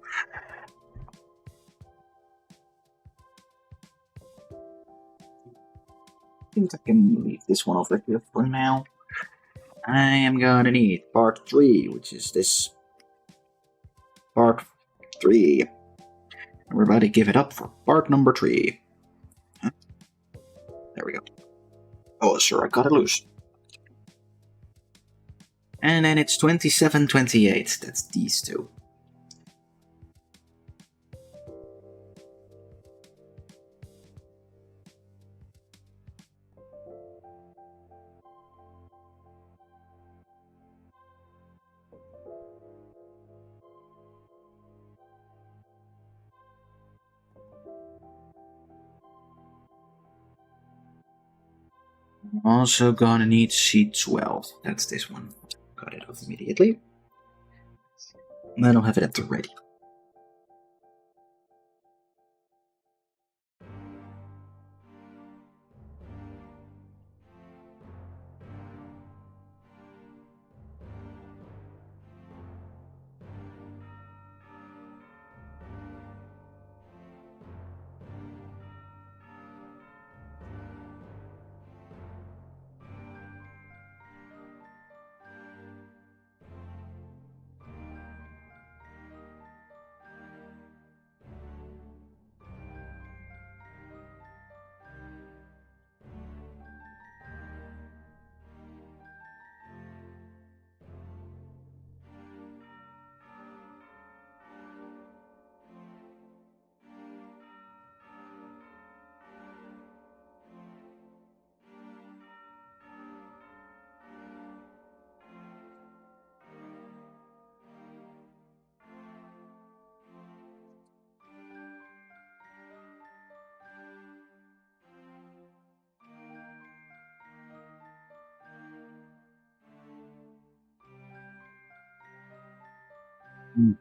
I think I can leave this one over here for now. I am gonna need part 3, which is this part 3. We're about to give it up for part number 3. Huh? There we go. Oh, sure, I got it loose. And then it's 2728. That's these two. Also gonna need C12. That's this one. Got it off immediately. And then I'll have it at the ready. Mhm.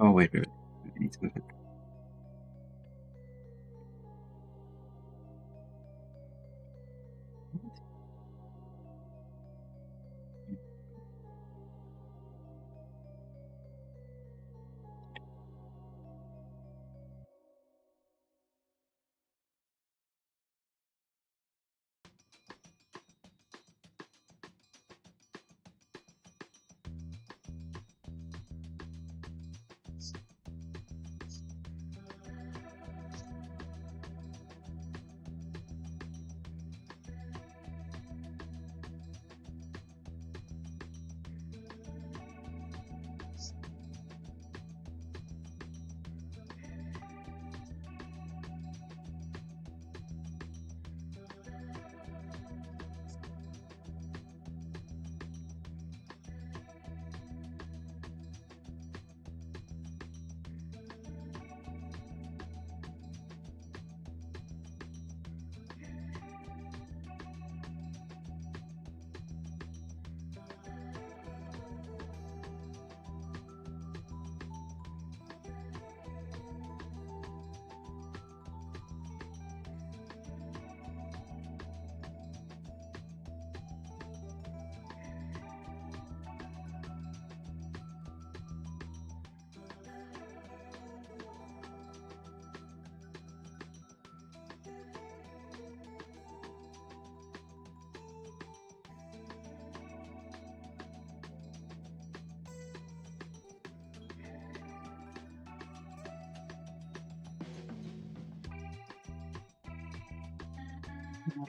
Oh, wait. I need to move it.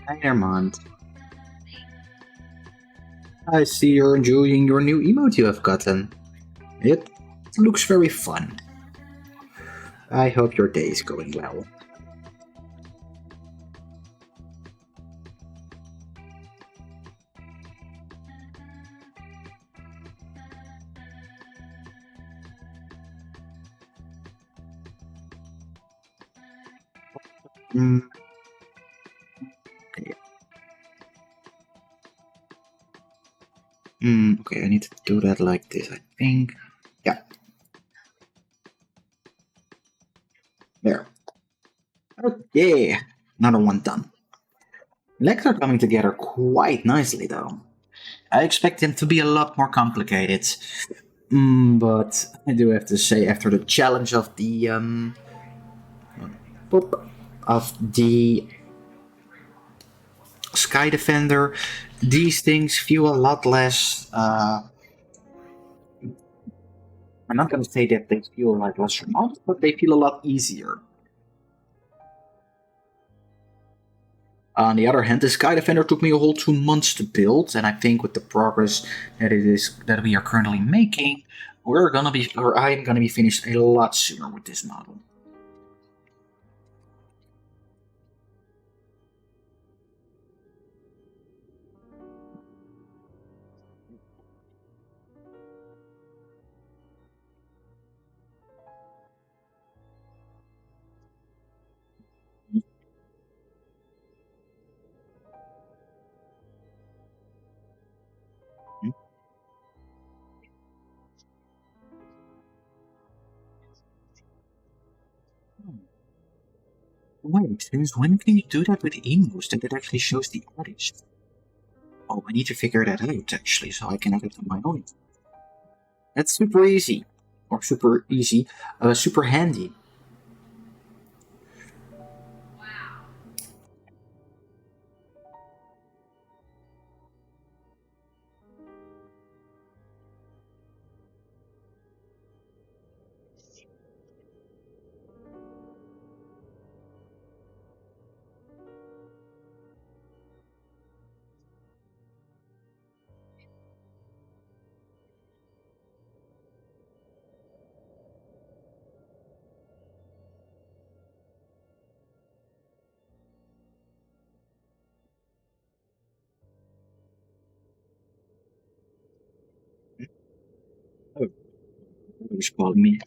Hi, Armand. I see you're enjoying your new emote you have gotten. It looks very fun. I hope your day is going well. Mm, okay. Okay, I need to do that like this, I think. Yeah, there. Okay, another one done. Legs are coming together quite nicely, though. I expect them to be a lot more complicated. But I do have to say, after the challenge of boop, of the Sky Defender, these things feel a lot less. I'm not going to say that they feel like less remote, but they feel a lot easier. On the other hand, the Sky Defender took me a whole 2 months to build, and I think with the progress that we are currently making, I'm gonna be finished a lot sooner with this model. Wait, since when can you do that with emus that it actually shows the artist? Oh, I need to figure that out actually, so I can have it on my own. That's super easy. Or super easy. Super handy. Oh, who's calling me?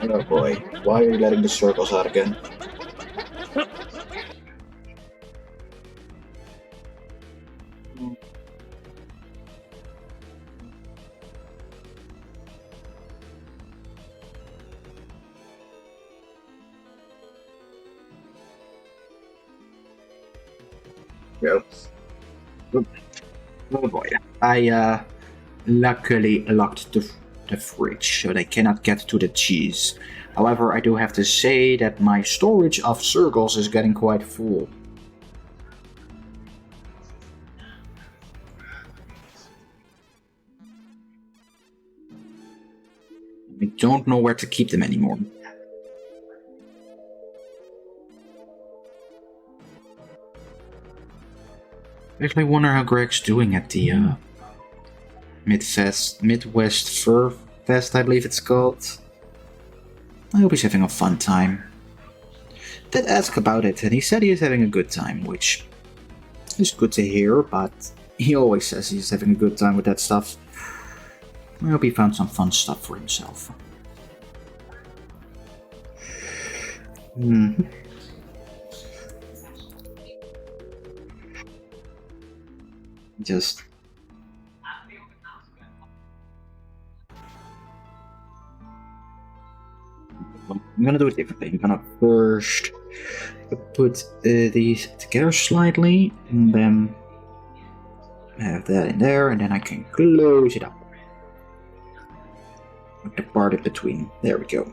Oh boy, why are you letting the circles out again? Go. Oh boy. I luckily locked the fridge so they cannot get to the cheese. However, I do have to say that my storage of circles is getting quite full. I don't know where to keep them anymore. I actually wonder how Greg's doing at the Midwest Fur Fest, I believe it's called. I hope he's having a fun time. Did ask about it, and he said he is having a good time, which is good to hear, but he always says he's having a good time with that stuff. I hope he found some fun stuff for himself. Just... I'm gonna do it differently. I'm gonna first put these together slightly, and then have that in there, and then I can close it up with the part in between. There we go.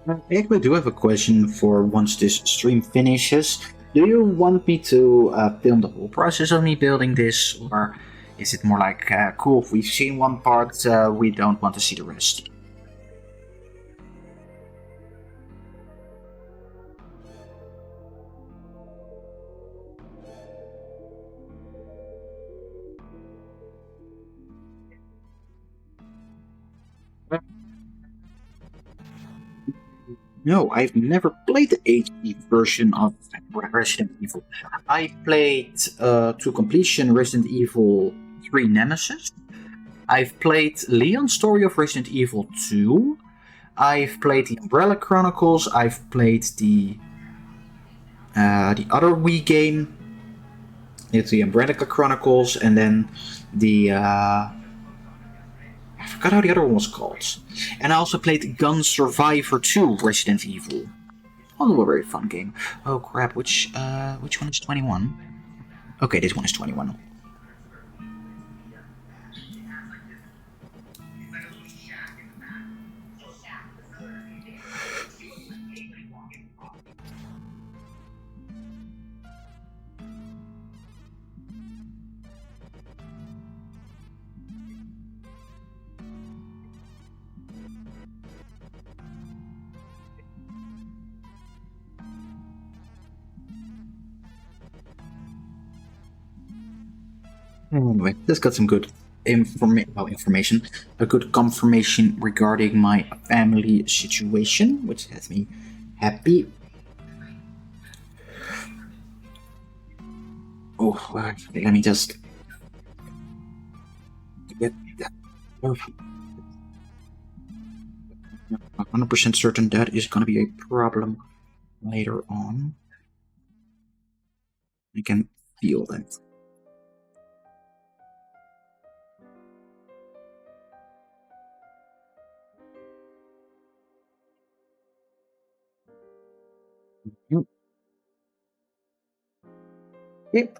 I actually do have a question for once this stream finishes. Do you want me to film the whole process of me building this, or is it more like, cool, if we've seen one part, we don't want to see the rest? No, I've never played the HD version of Resident Evil. I played to completion Resident Evil 3 Nemesis. I've played Leon's Story of Resident Evil 2. I've played the Umbrella Chronicles. I've played the other Wii game. It's the Umbrella Chronicles, and then the I forgot how the other one was called. And I also played Gun Survivor 2 Resident Evil. Also a very fun game. Oh crap, which one is 21? Okay, this one is 21. Anyway, just got some good information. A good confirmation regarding my family situation, which has me happy. Oh, let me just get that. 100% certain that is going to be a problem later on. I can feel that. Yep.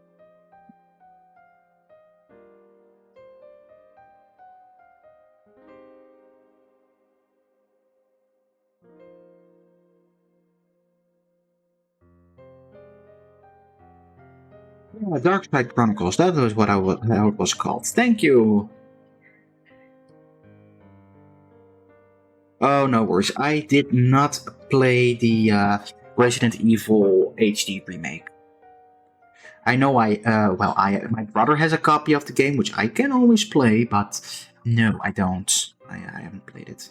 Yeah, Dark Side Chronicles, that was what how it was called. Thank you! Oh, no worries. I did not play the Resident Evil HD remake. I know my brother has a copy of the game, which I can always play, but no, I don't. I haven't played it.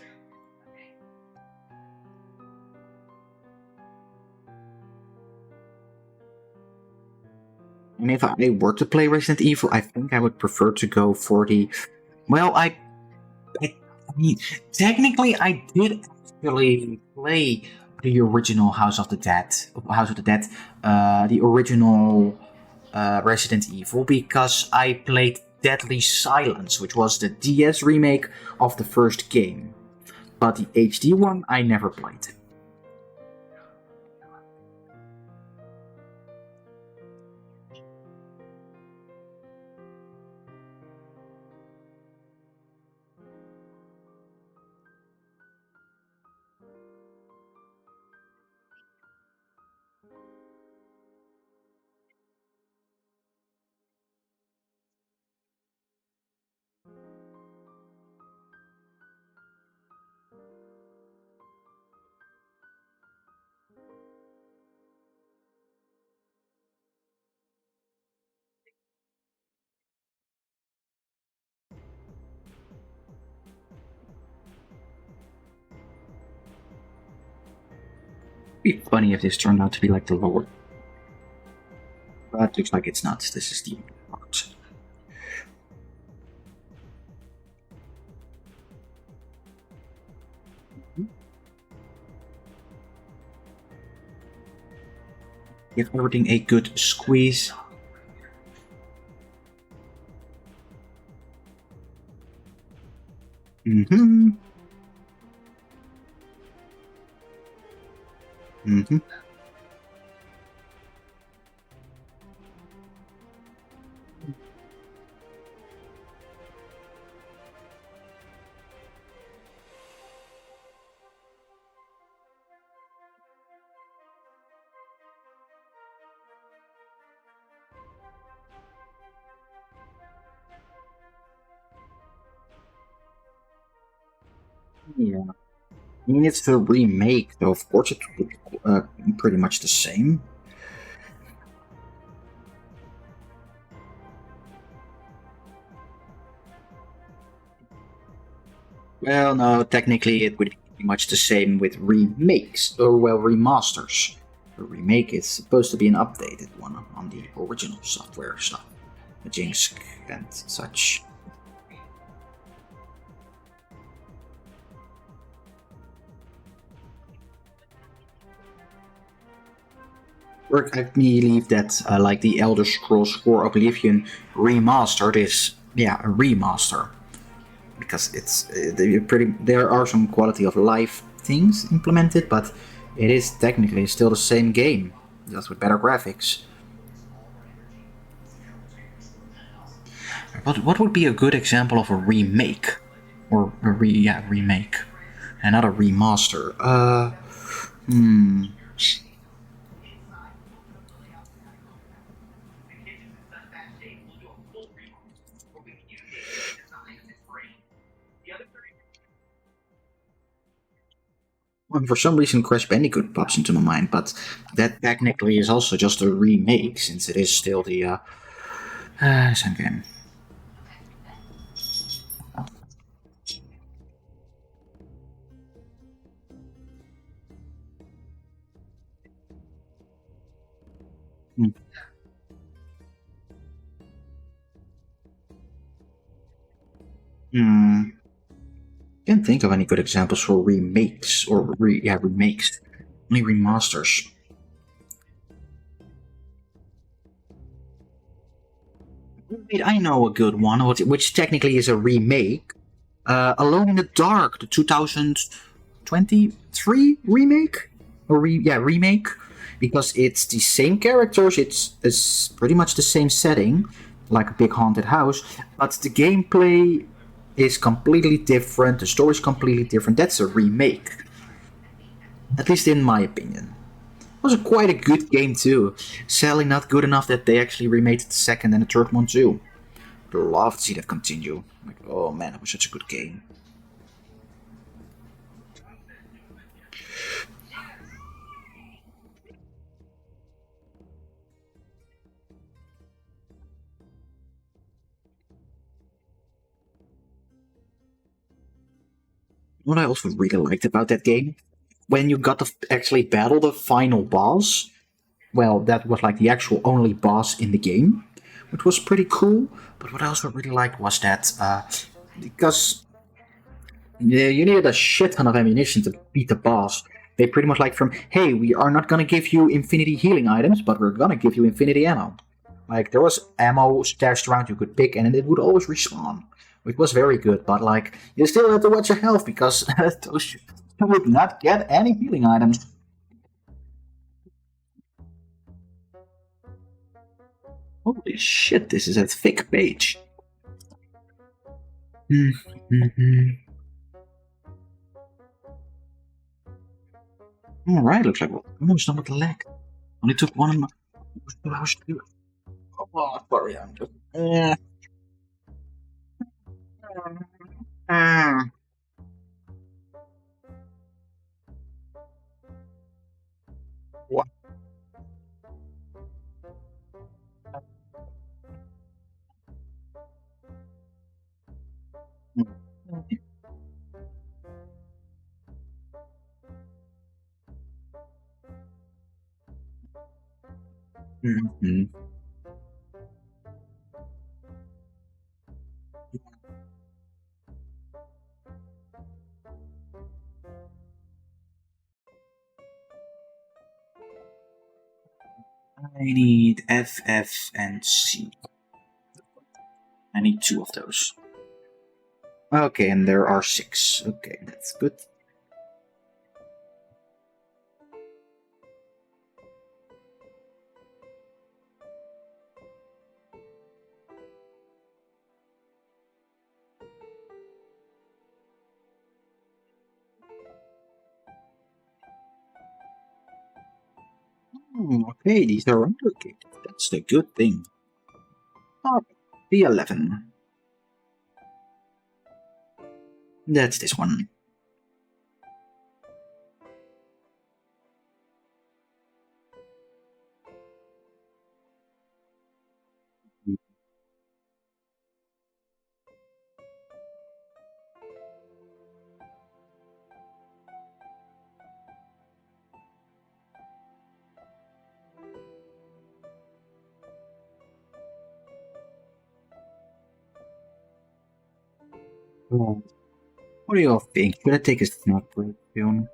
And if I were to play Resident Evil, I think I would prefer to go for the... Well, I mean, technically, I did actually play the original House of the Dead, the original Resident Evil, because I played Deadly Silence, which was the DS remake of the first game. But the HD one, I never played. It'd be funny if this turned out to be like the lower. But it looks like it's not. This is the part. Give everything a good squeeze. Mm-hmm. Mm-hmm. Yeah. I mean, it's a remake, though of course it would be pretty much the same. Well, no, technically it would be pretty much the same with remakes, or well, remasters. A remake is supposed to be an updated one on the original software stuff, the Jinx and such. I believe that, like the Elder Scrolls 4 Oblivion remastered is, yeah, a remaster. Because it's there are some quality of life things implemented, but it is technically still the same game, just with better graphics. But what would be a good example of a remake? Or a remake. And not a remaster. Hmm. Well, for some reason, Crash Bandicoot pops into my mind, but that technically is also just a remake, since it is still the same game. Hmm. Hmm. Can't think of any good examples for remakes or remakes. Only remasters. Wait, I know a good one, which technically is a remake. Alone in the Dark, the 2023 remake, or remake, because it's the same characters. It's pretty much the same setting, like a big haunted house, but the gameplay is completely different. The story is completely different. That's a remake, at least in my opinion. It was quite a good game too. Sadly, not good enough that they actually remade the second and the third one too. I'd love to see that continue. Like, oh man, it was such a good game. What I also really liked about that game, when you got to actually battle the final boss, well, that was like the actual only boss in the game, which was pretty cool. But what I also really liked was that, because you needed a shit ton of ammunition to beat the boss, they pretty much like from, hey, we are not gonna give you infinity healing items, but we're gonna give you infinity ammo. Like, there was ammo stashed around you could pick, and it would always respawn. Which was very good, but like, you still have to watch your health because those you would not get any healing items. Holy shit, this is a thick page. Mm-hmm. Alright, looks like we're almost done with the leg. Only took one of my 2 hours to do it. Oh, sorry, I'm just. Ah. What? Mm-hmm. I need F, F, and C. I need 2 of those. Okay, and there are 6. Okay, that's good. Okay, these are unlocated. That's the good thing. Oh, B11. That's this one. What do you all think? Should I take a snack break soon?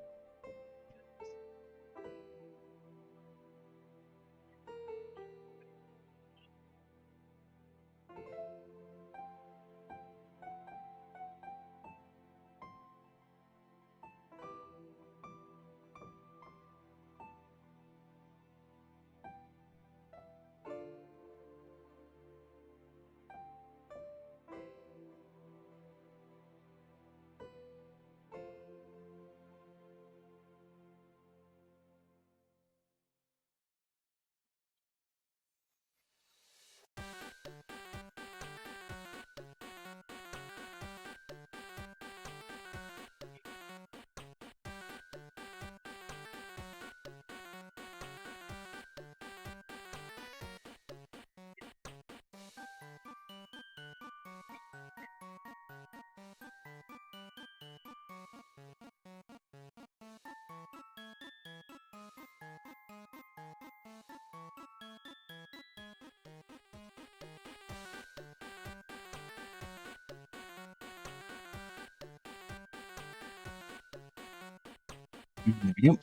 Yep.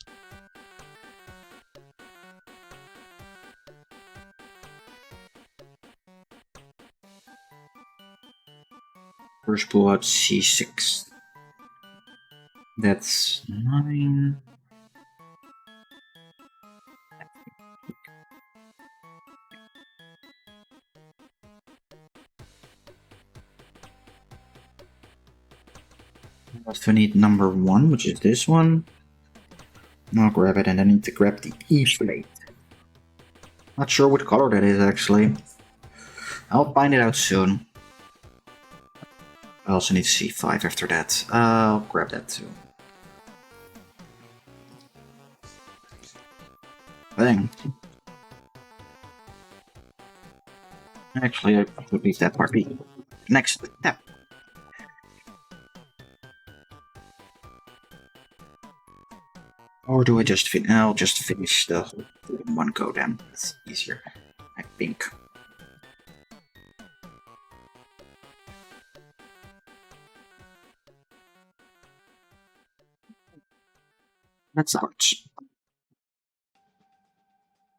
First pull out C6. That's 9. Also need number 1, which is this one. I'll grab it, and I need to grab the E plate. Not sure what color that is actually. I'll find it out soon. I also need C5 after that. I'll grab that too. Bang. Actually, I could leave that part be. Next step. Or do I just finish? I'll just finish the whole thing in one go then. It's easier, I think. That starts.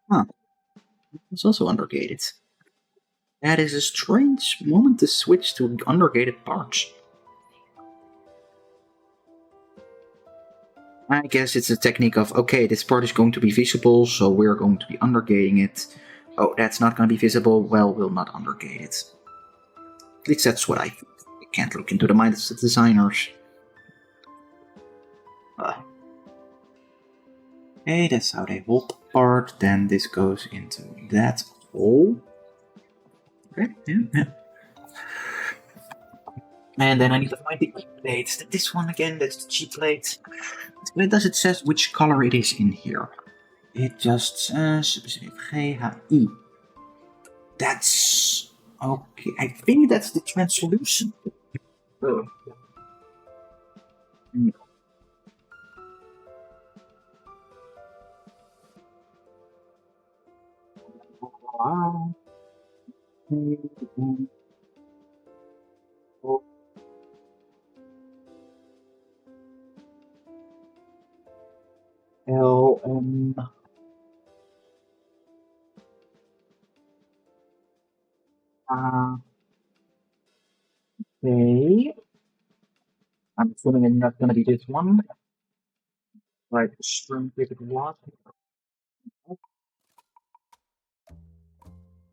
Huh. It's also undergated. That is a strange moment to switch to undergated parts. I guess it's a technique of, okay, this part is going to be visible, so we're going to be undergating it. Oh, that's not going to be visible, well, we'll not undergate it. At least that's what I think. I can't look into the minds of the designers. Okay, that's how they hold the part. Then this goes into that hole. Okay, yeah. And then I need to find the E plate. This one again, that's the G plate. When does it says which color it is in here? It just says GHI. That's okay. I think that's the translucent. Oh. Wow. LM. Okay. I'm assuming it's not gonna be this one. Right, string with what?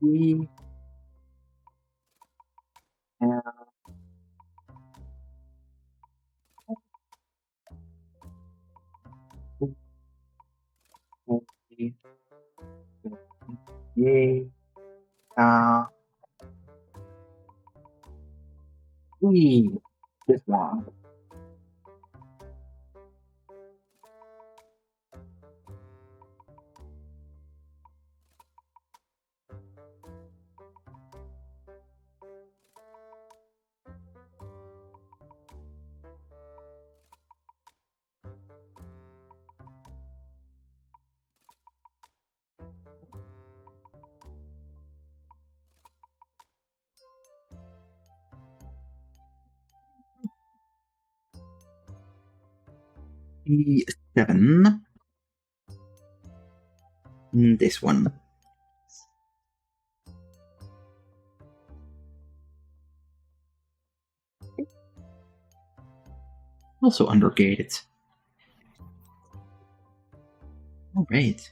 E L E E E. This one. E7. This one. Also undergated. Alright.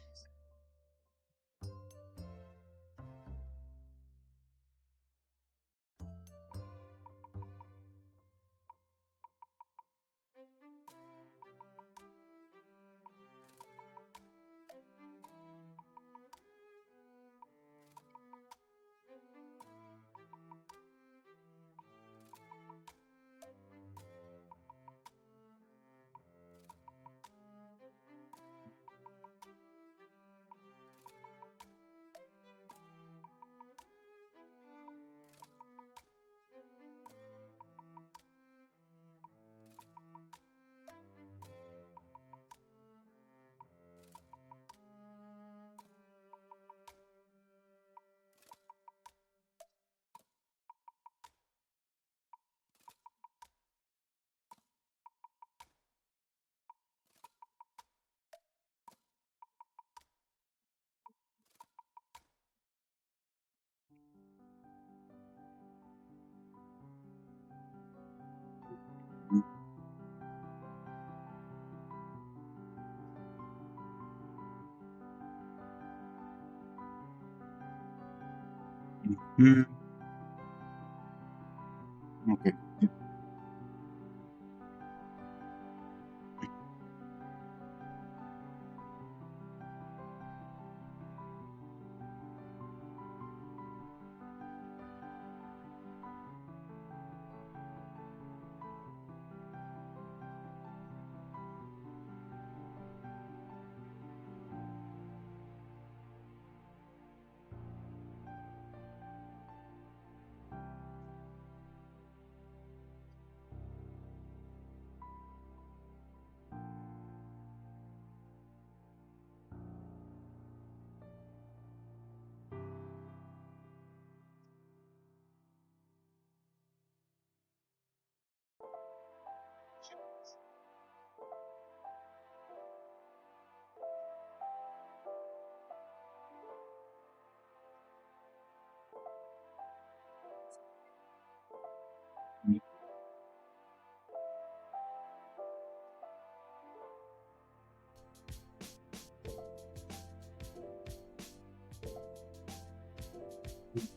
Okay.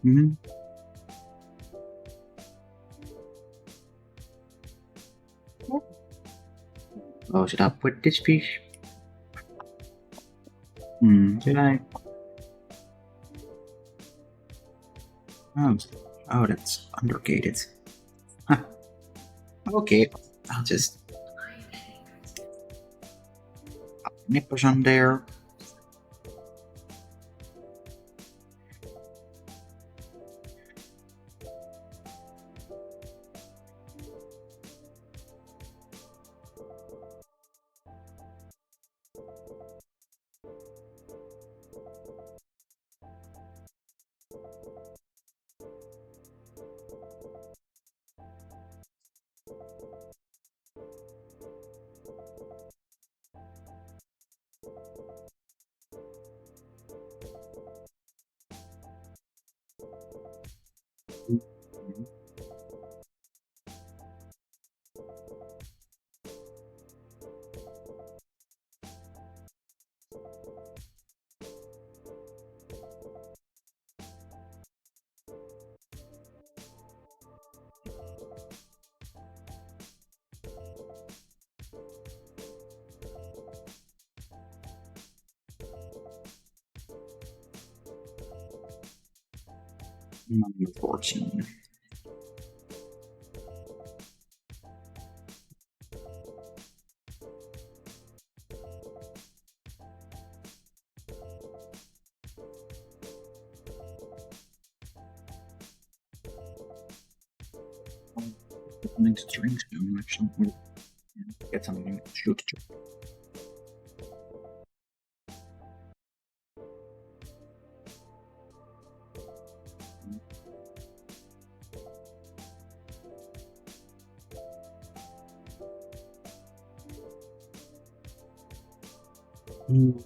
Mm-hmm. Close it up with this piece. Okay. Oh, that's undergated. Huh. Okay, I'll just nippers on there. Number 14. Opening strings going actually. Get something new. Shoot. Mm.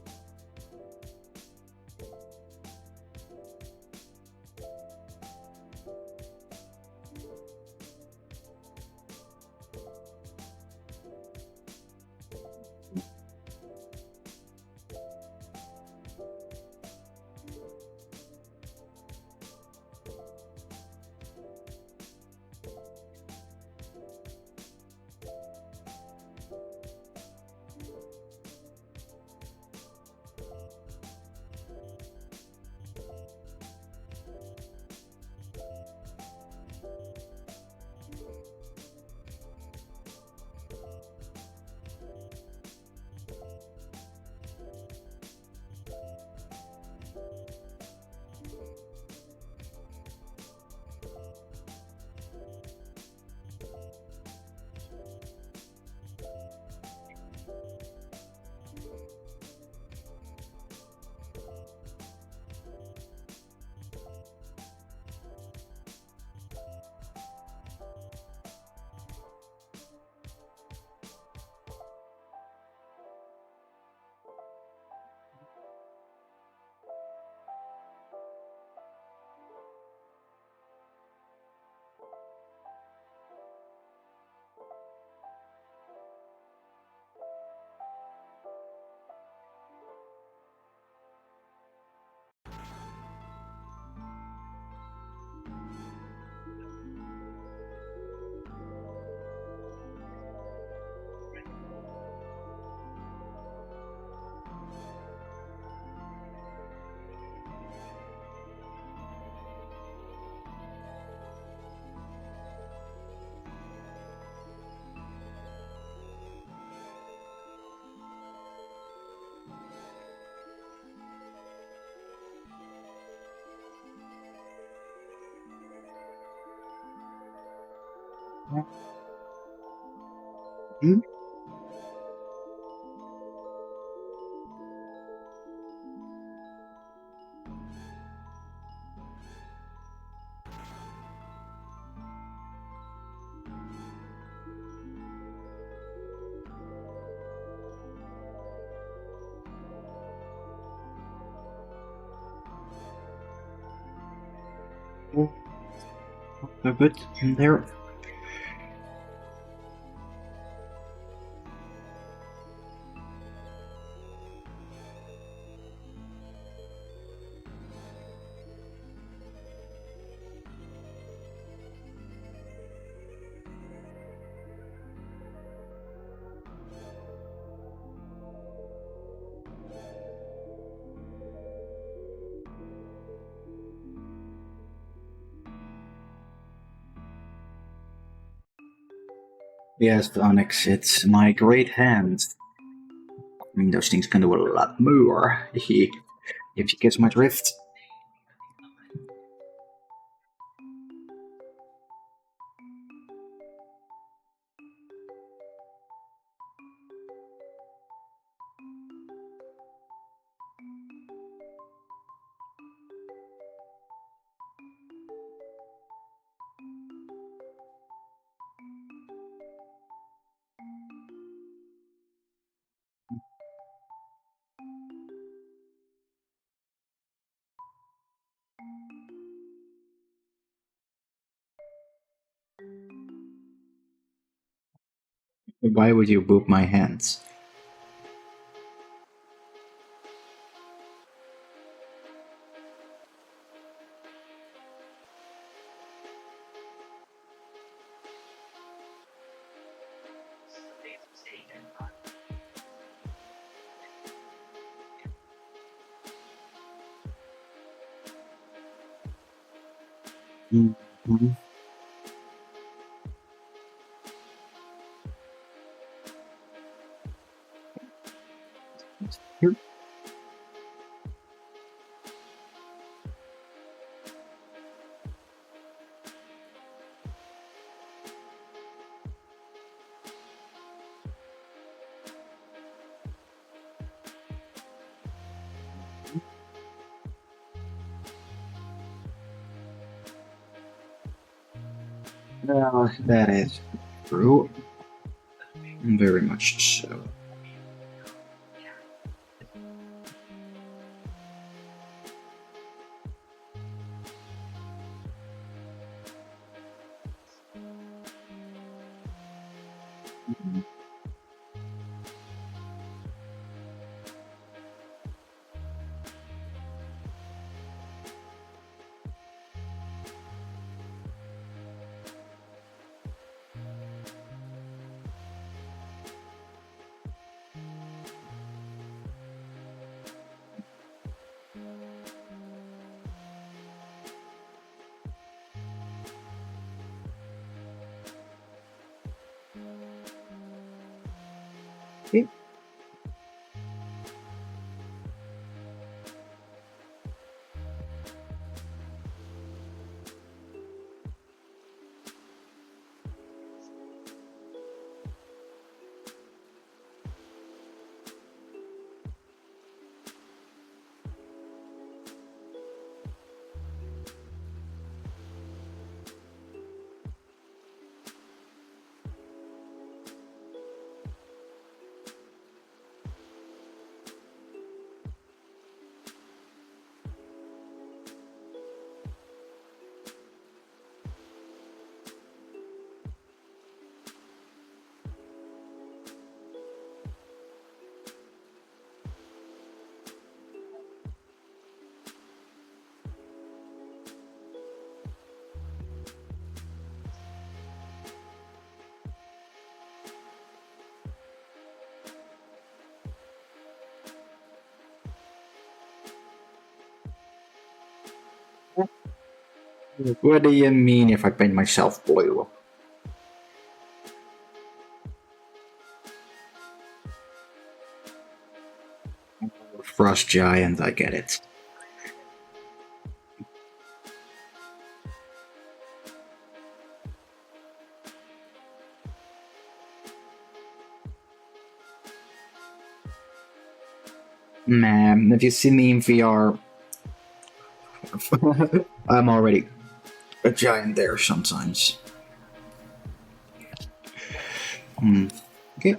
Mm. So good in there. Yes, the Onyx, it's my great hands. I mean, those things can do a lot more. If you catch my drift. Why would you boop my hands? Mm-hmm. Here. Well, that is true. Very much so. Mhm. Okay. What do you mean if I paint myself blue? Frost Giant, I get it. Man, if you see me in VR, I'm already a giant there sometimes. Okay.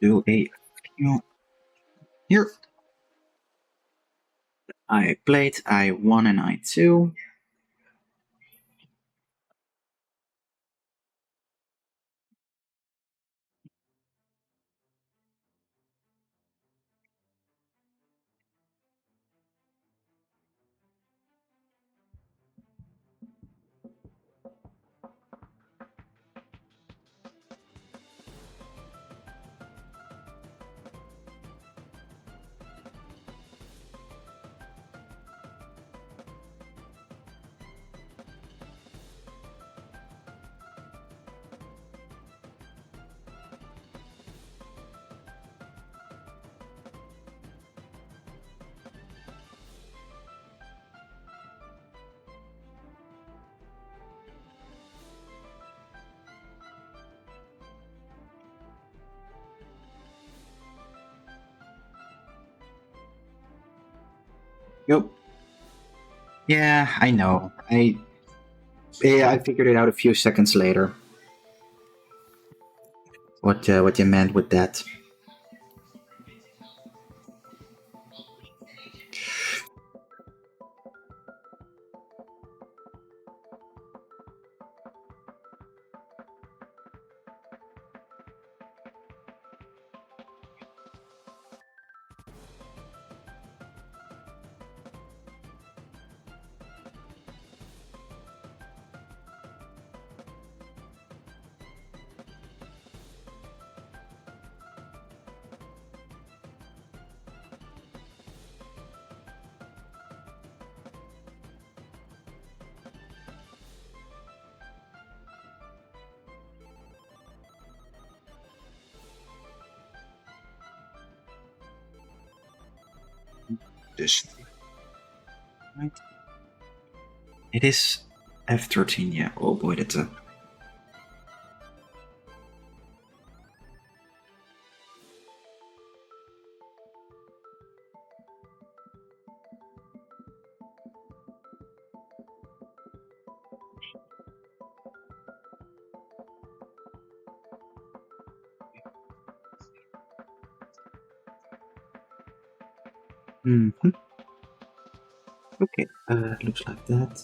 Do a here. I played I1 and I2. Yep. Yeah, I know. I figured it out a few seconds later. What you meant with that? This right? It is F13. Yeah. Oh boy, that's a. Mhm. Okay, looks like that.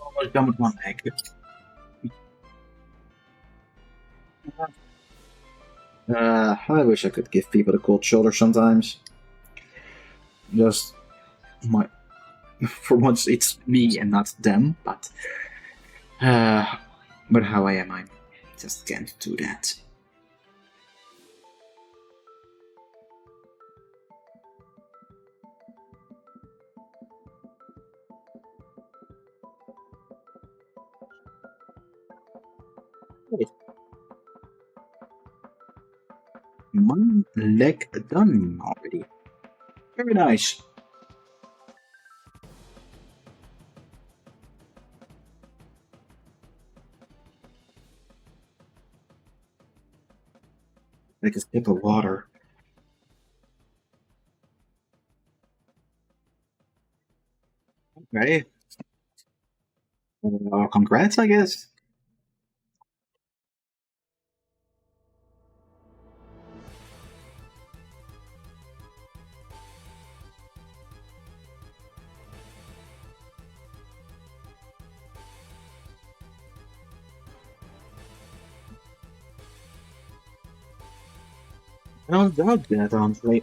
Almost done with one egg. I wish I could give people the cold shoulder sometimes. Just my, for once it's me and not them, but how I am, I just can't do that. Wait. One leg done already. Very nice. Like a sip of water. Okay. Congrats, I guess. I don't doubt that, honestly.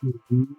Mhm.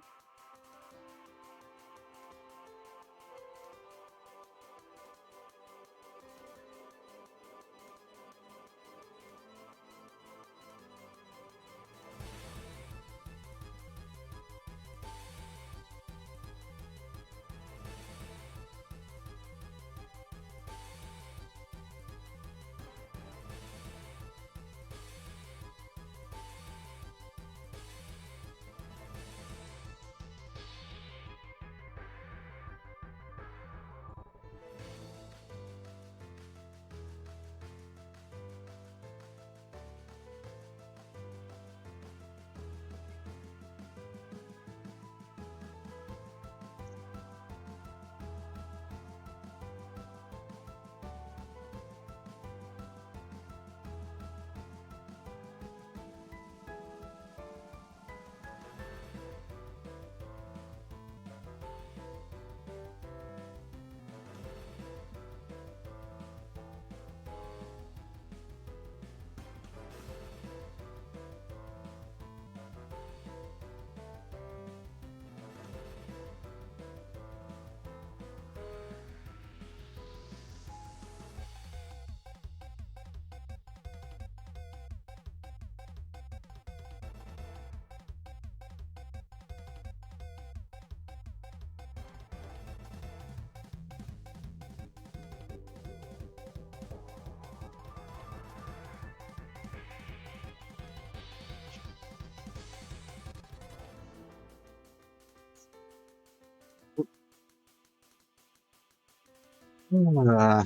Uh,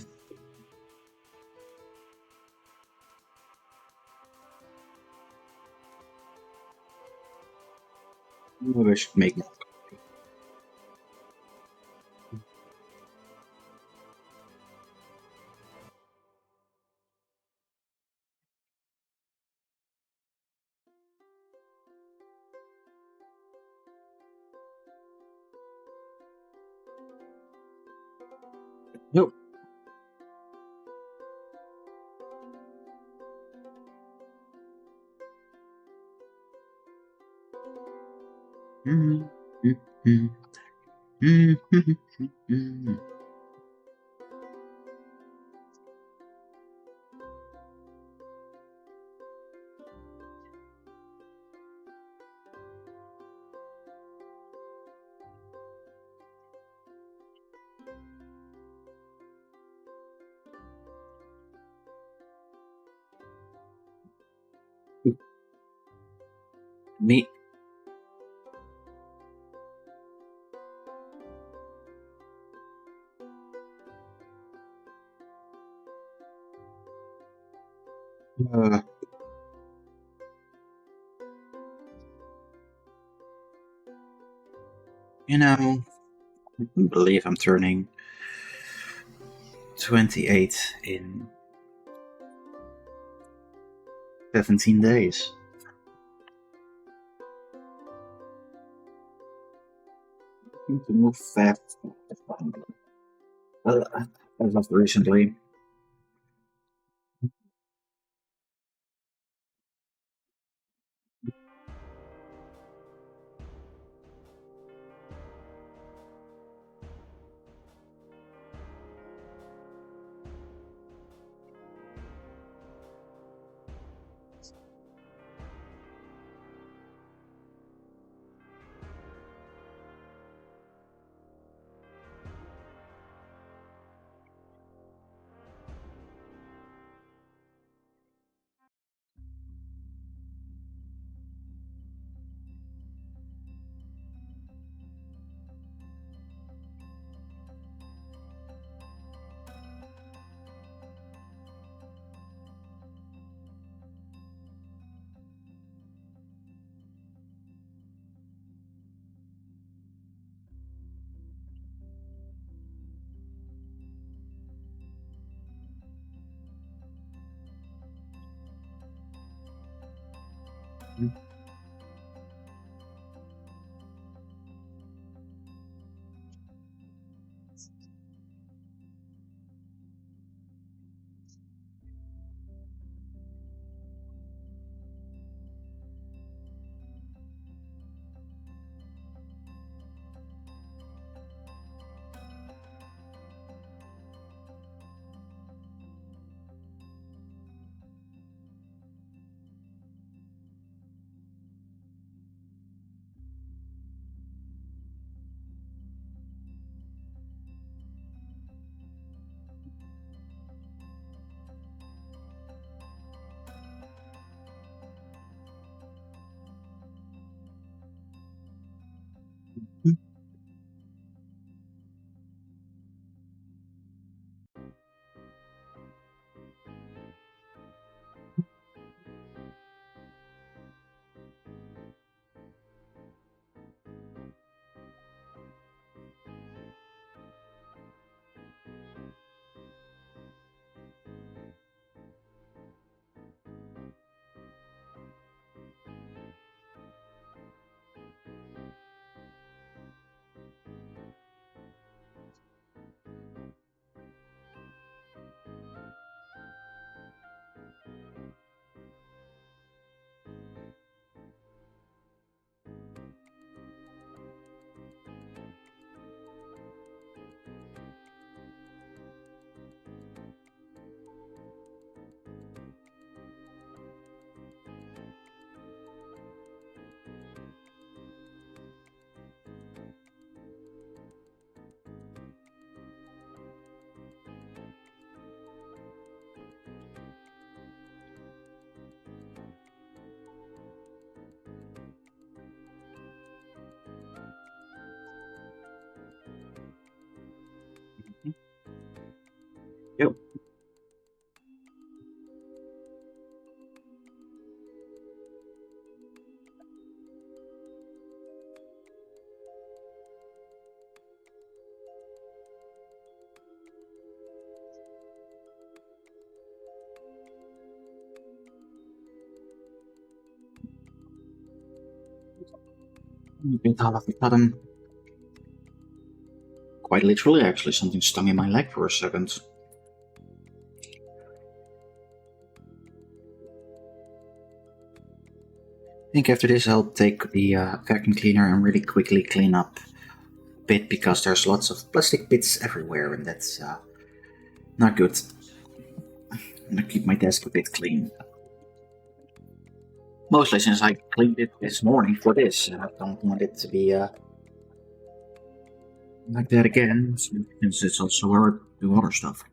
maybe I should make Nope. Me. Uh, I can't believe I'm turning 28 in 17 days. I need to move fast. As of recently. Bit all of a sudden, quite literally actually, something stung in my leg for a second. I think after this I'll take the vacuum cleaner and really quickly clean up a bit because there's lots of plastic bits everywhere and that's not good. I'm gonna keep my desk a bit clean. Mostly since I cleaned it this morning for this and I don't want it to be like that again, since it's also hard to do other stuff.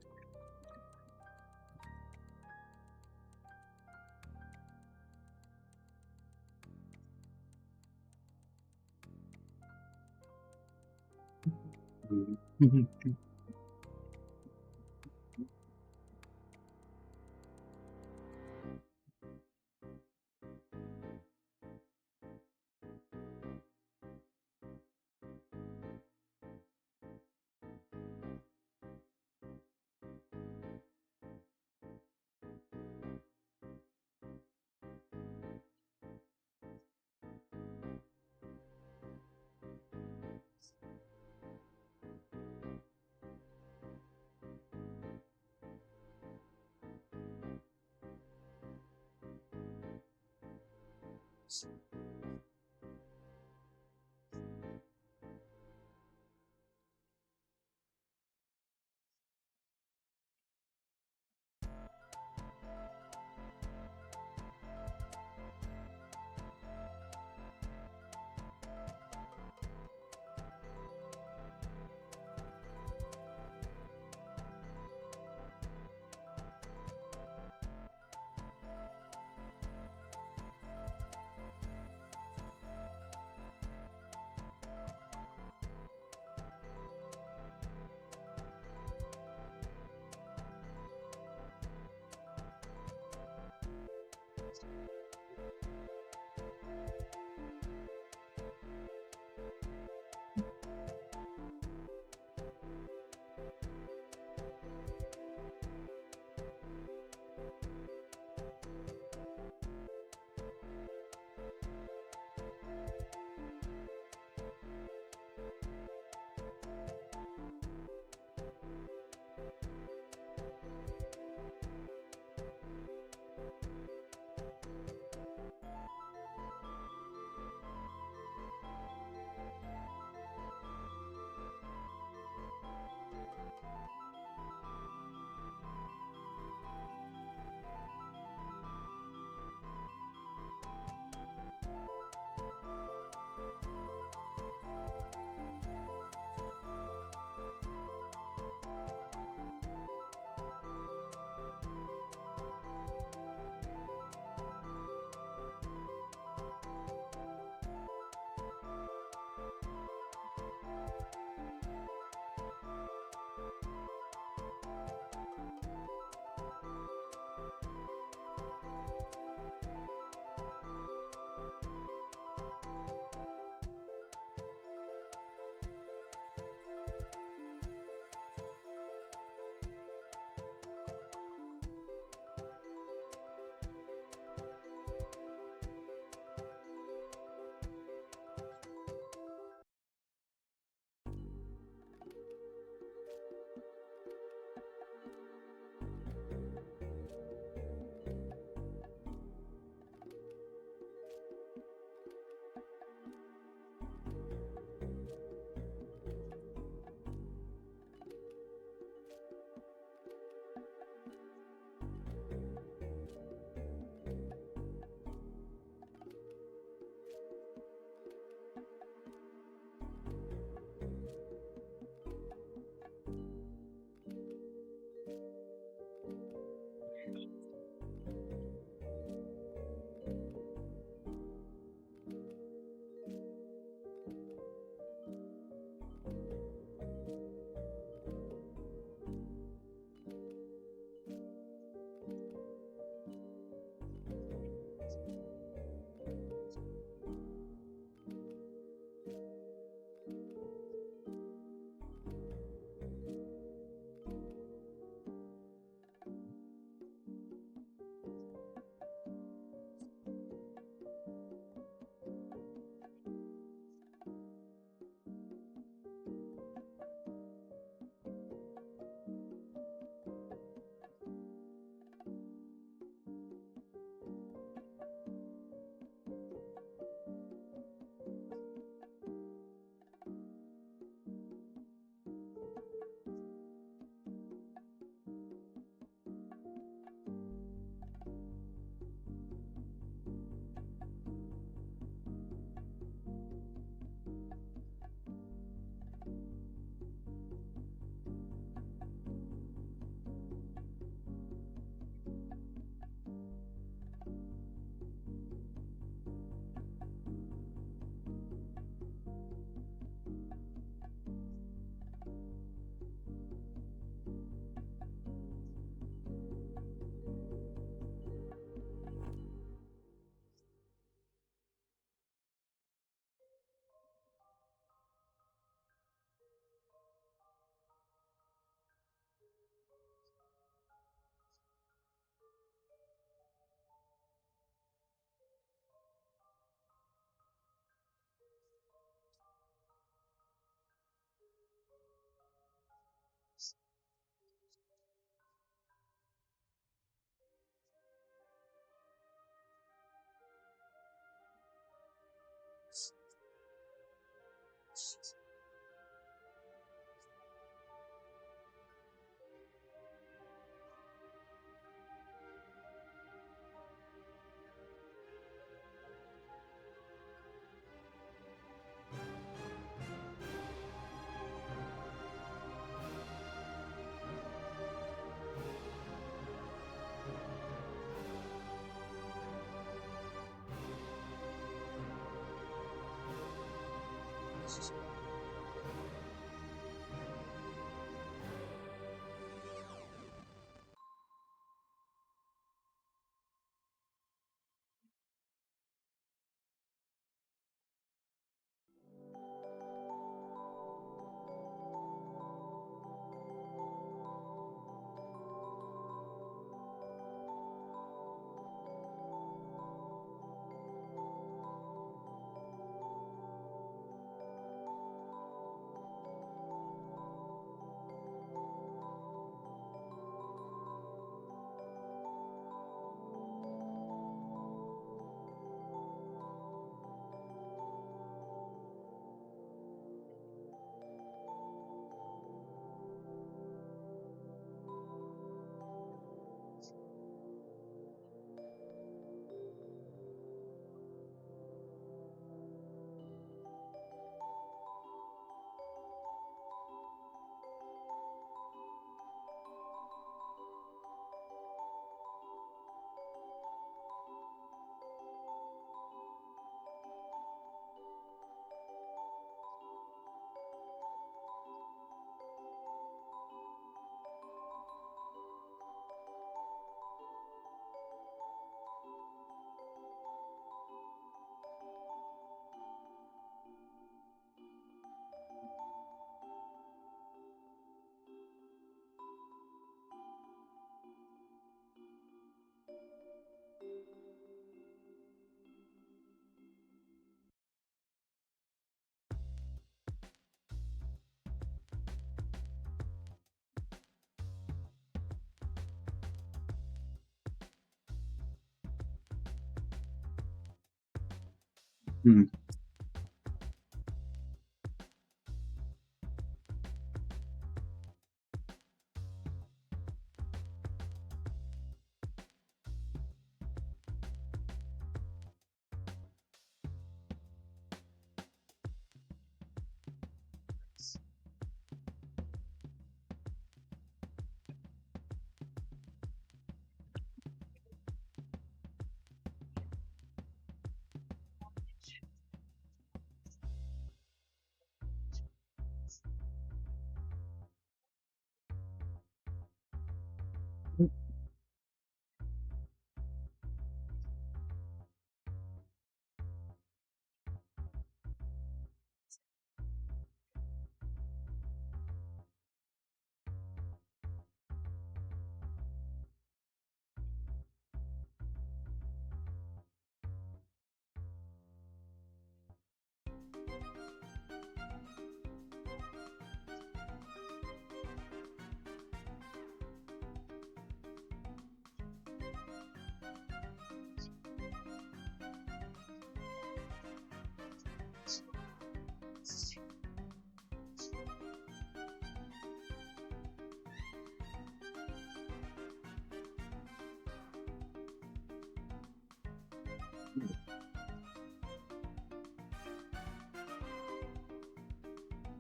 Hmm.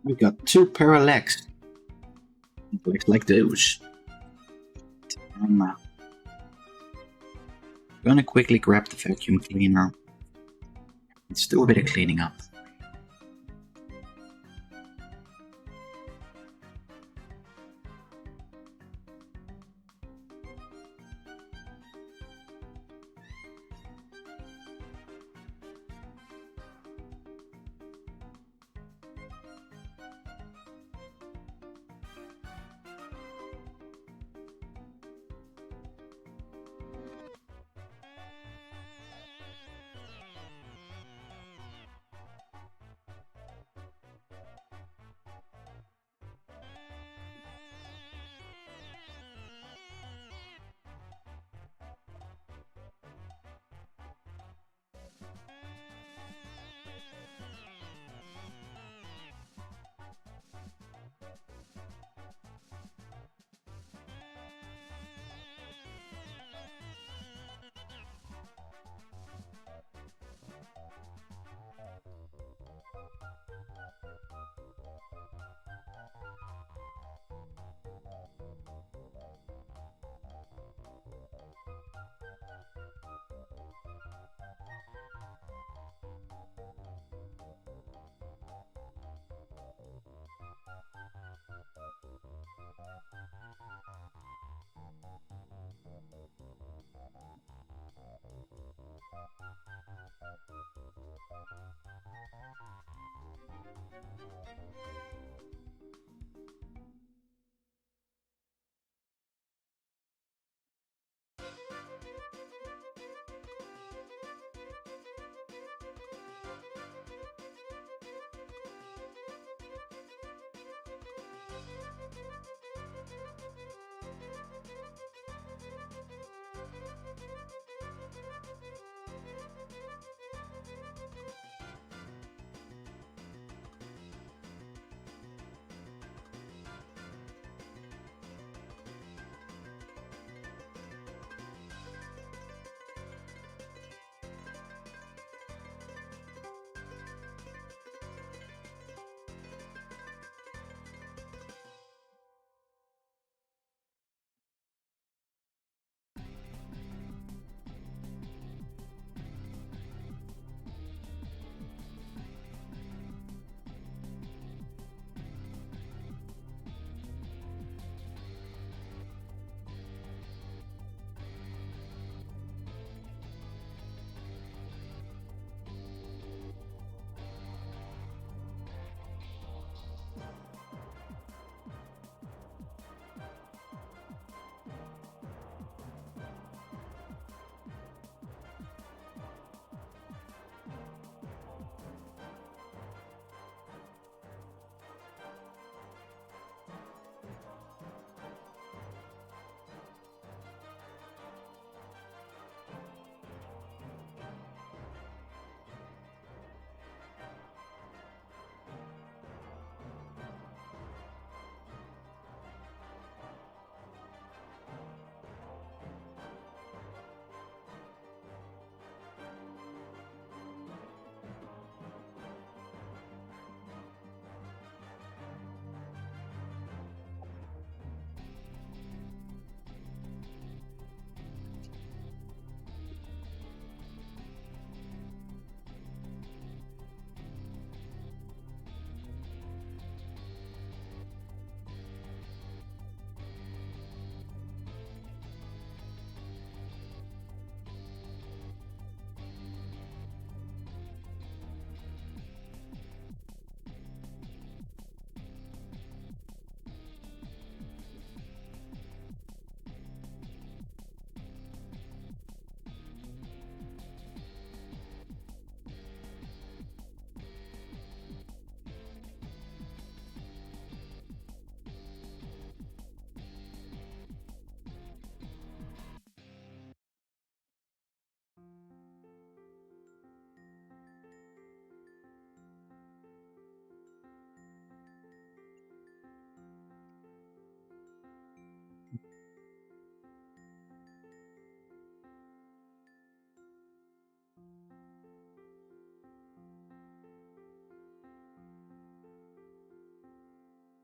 We got 2 pair of legs. Legs like those. I'm gonna quickly grab the vacuum cleaner. Let's do a bit of cleaning up.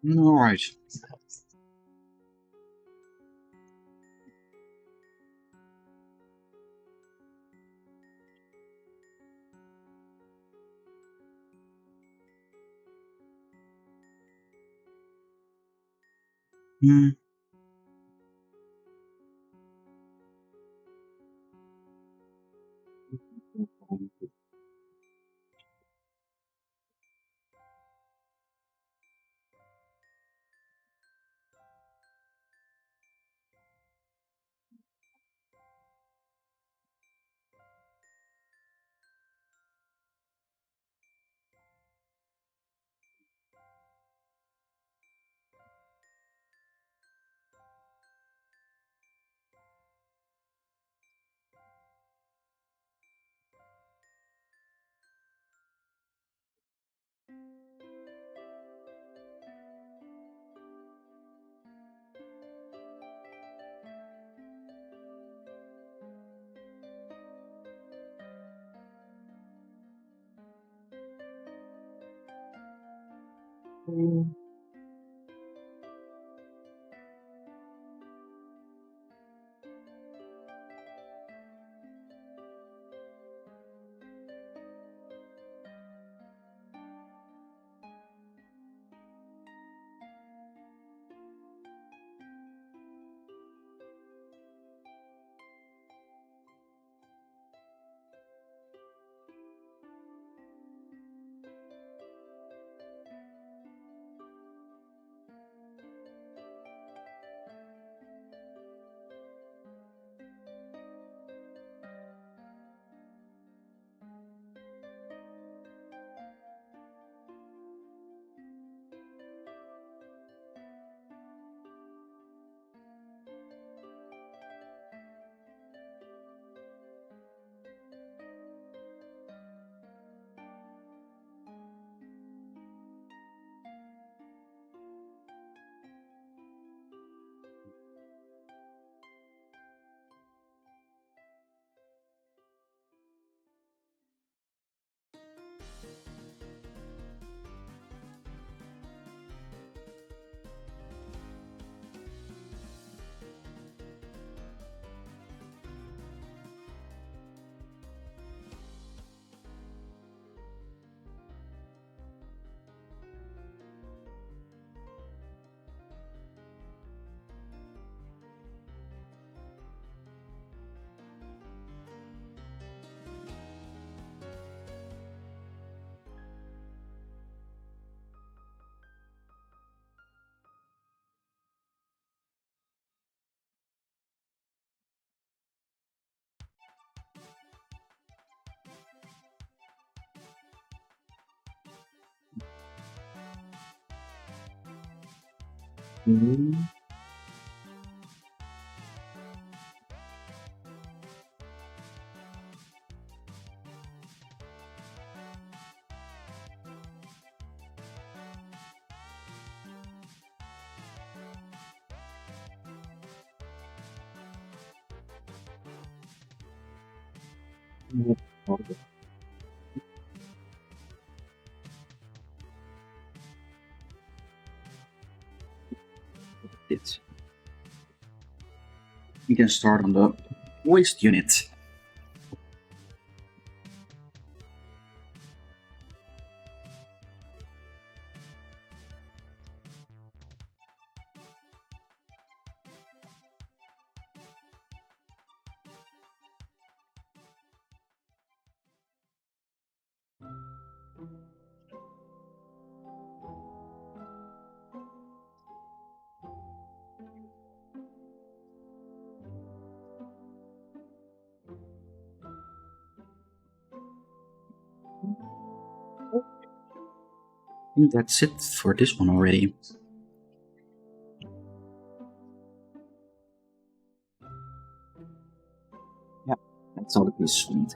Alright. Hmm. It. We can start on the waste unit. I think that's it for this one already. Yeah, that's all the pieces we need.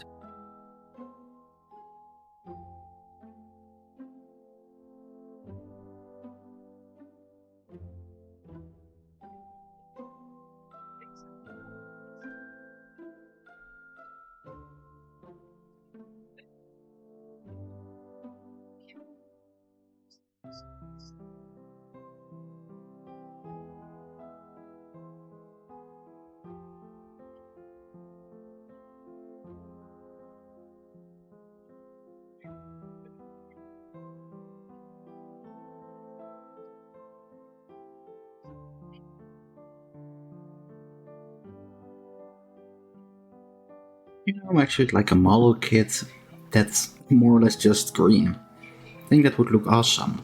You know, actually, like a model kit that's more or less just green. I think that would look awesome.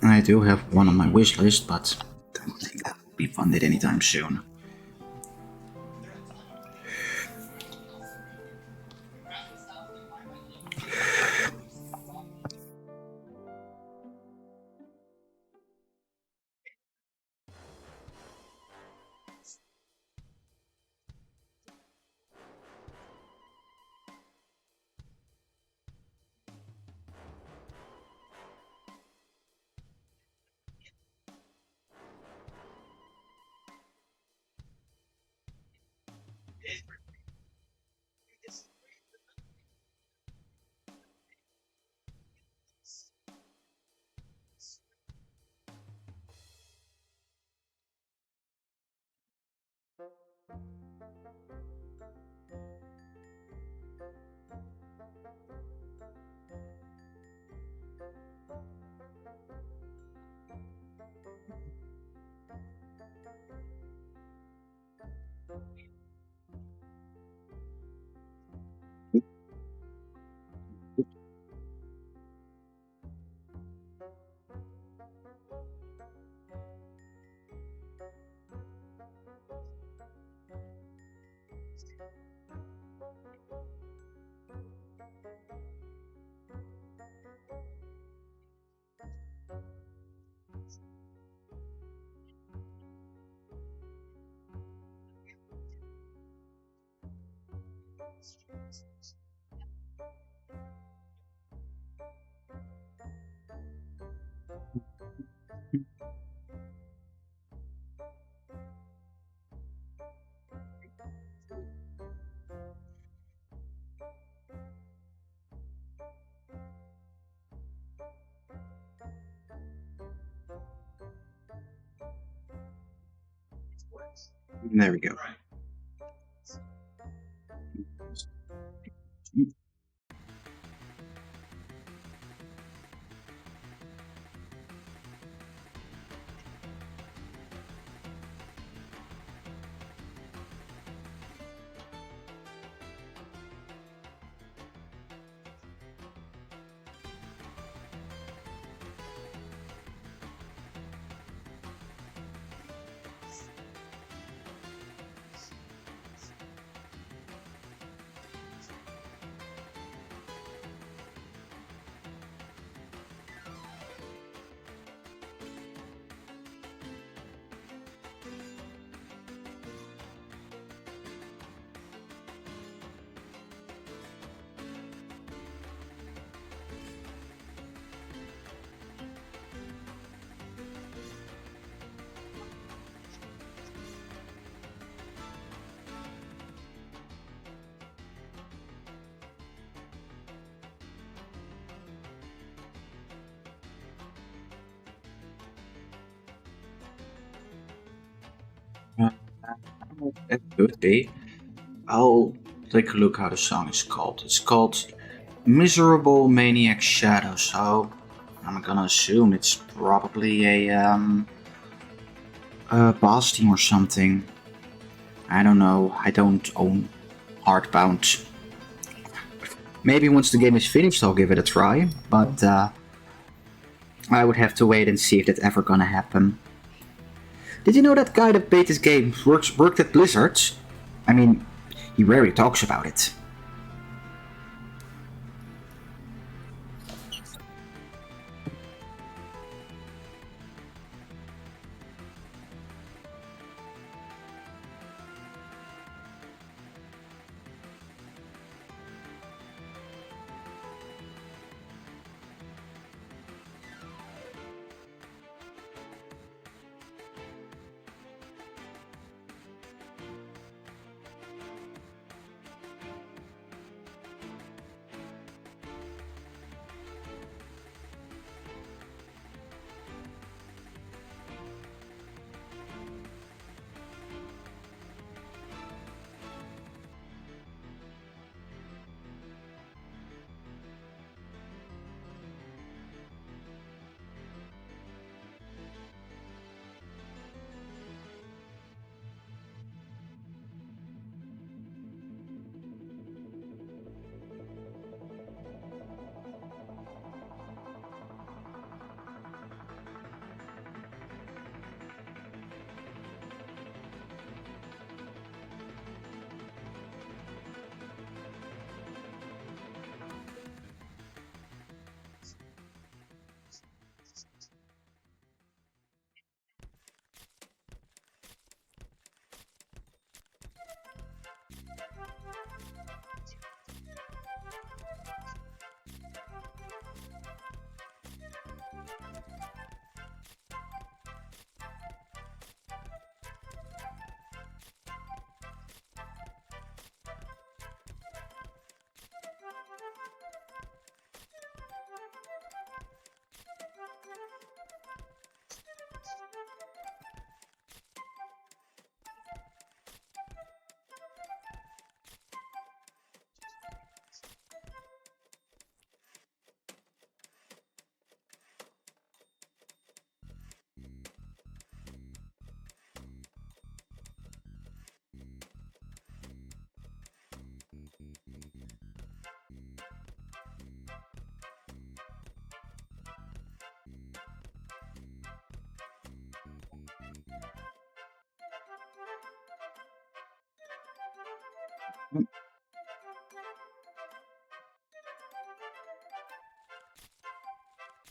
I do have one on my wish list, but I don't think that will be funded anytime soon. There we go. It could be. I'll take a look how the song is called. It's called Miserable Maniac Shadow, so I'm gonna assume it's probably a boss team or something. I don't know. I don't own Hardbound. Maybe once the game is finished, I'll give it a try, but I would have to wait and see if that's ever gonna happen. Did you know that guy that made this game worked at Blizzard? I mean, he rarely talks about it.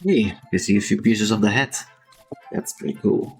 Hey, you see a few pieces of the head. That's pretty cool.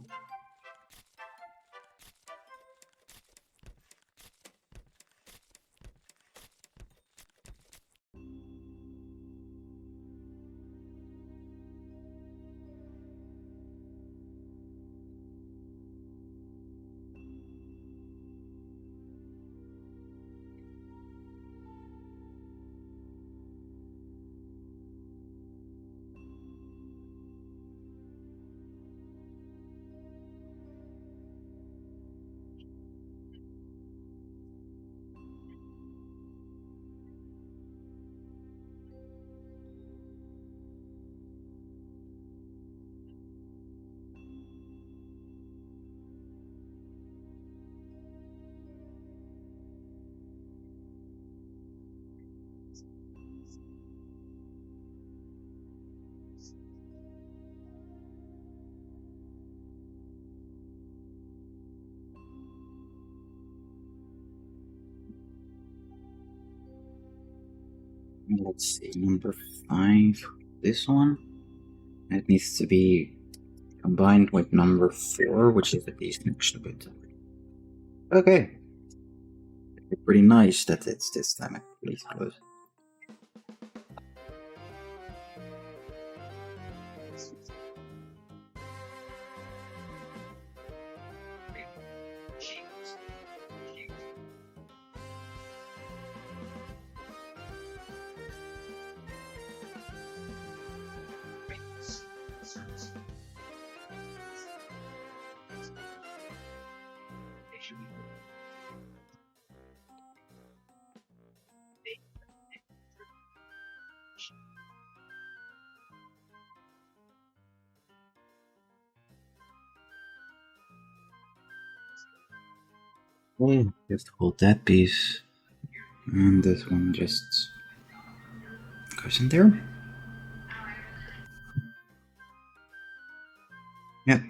Let's see, number 5. This one. It needs to be combined with number 4, which is the piece next to it. Okay. Pretty nice that it's this time at least close. Okay, just hold that piece, and this one just goes in there. Yep.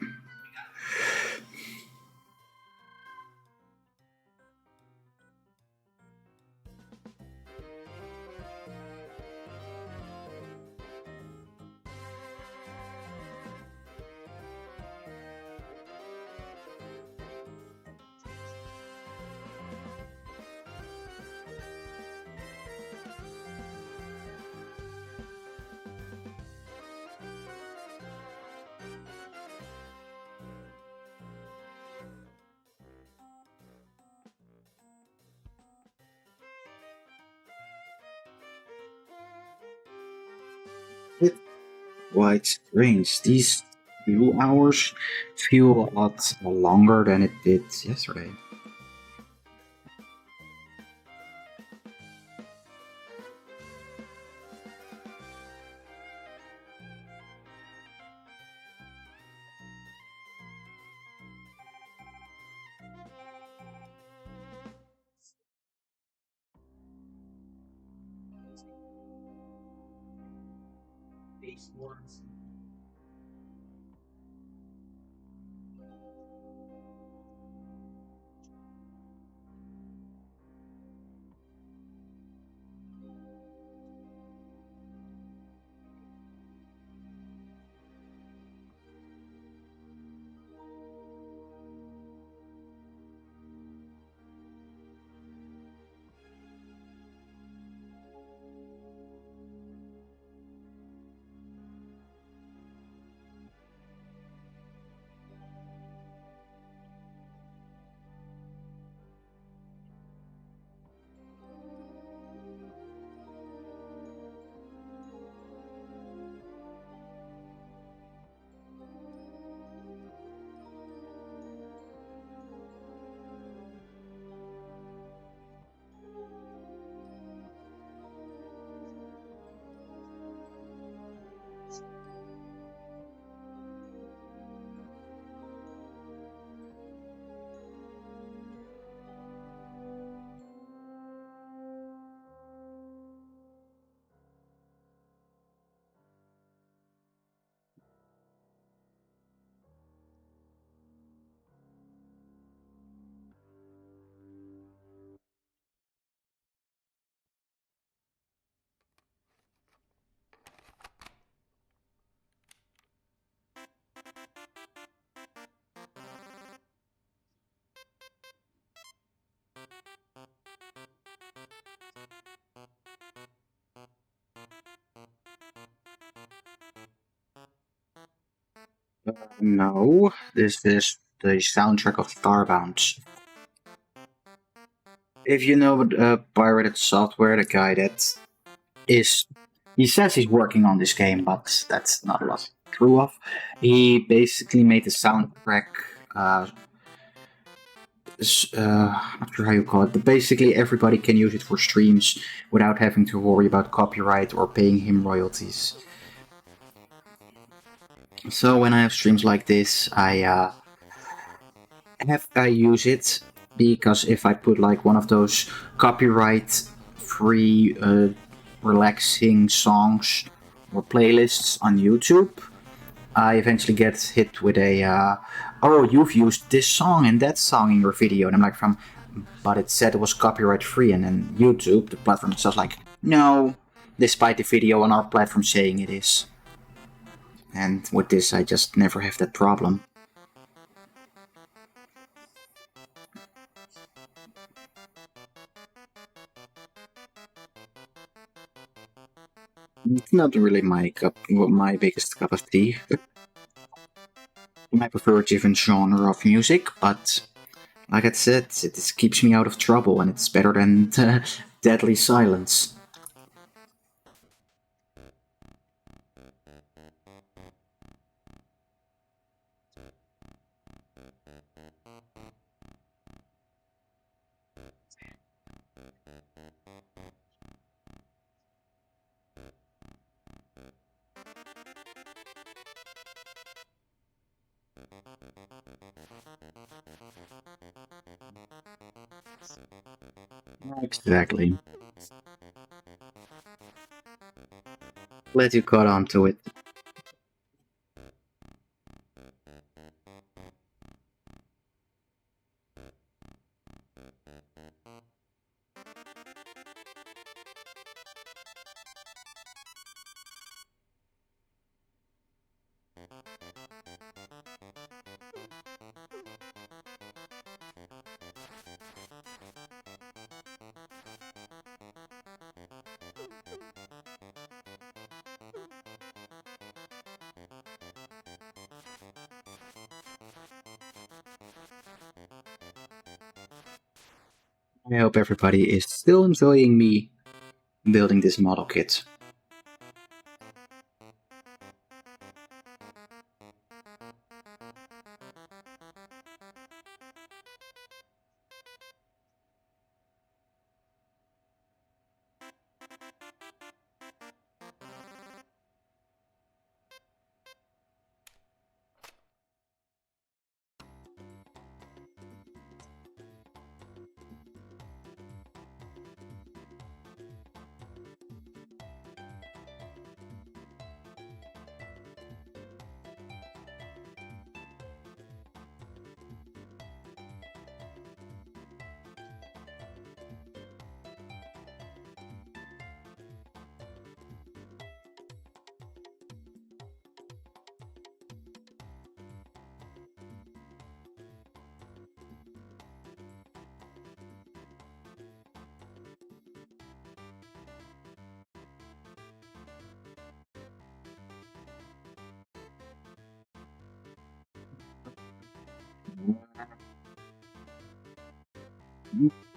It's quite strange. These 2 hours feel a lot longer than it did yesterday. No, this is the soundtrack of Starbound. If you know pirated software, the guy that is, he says he's working on this game, but that's not a lot true of. He basically made the soundtrack. Uh, not sure how you call it, but basically everybody can use it for streams without having to worry about copyright or paying him royalties. So when I have streams like this, I use it because if I put like one of those copyright-free, relaxing songs or playlists on YouTube, I eventually get hit with oh, you've used this song and that song in your video, and I'm like, but it said it was copyright-free, and then YouTube, the platform itself, like, no, despite the video on our platform saying it is. And with this, I just never have that problem. It's not really my biggest cup of tea. I prefer a different genre of music, but like I said, it keeps me out of trouble, and it's better than Deadly Silence. Exactly. Glad you caught on to it. I hope everybody is still enjoying me building this model kit.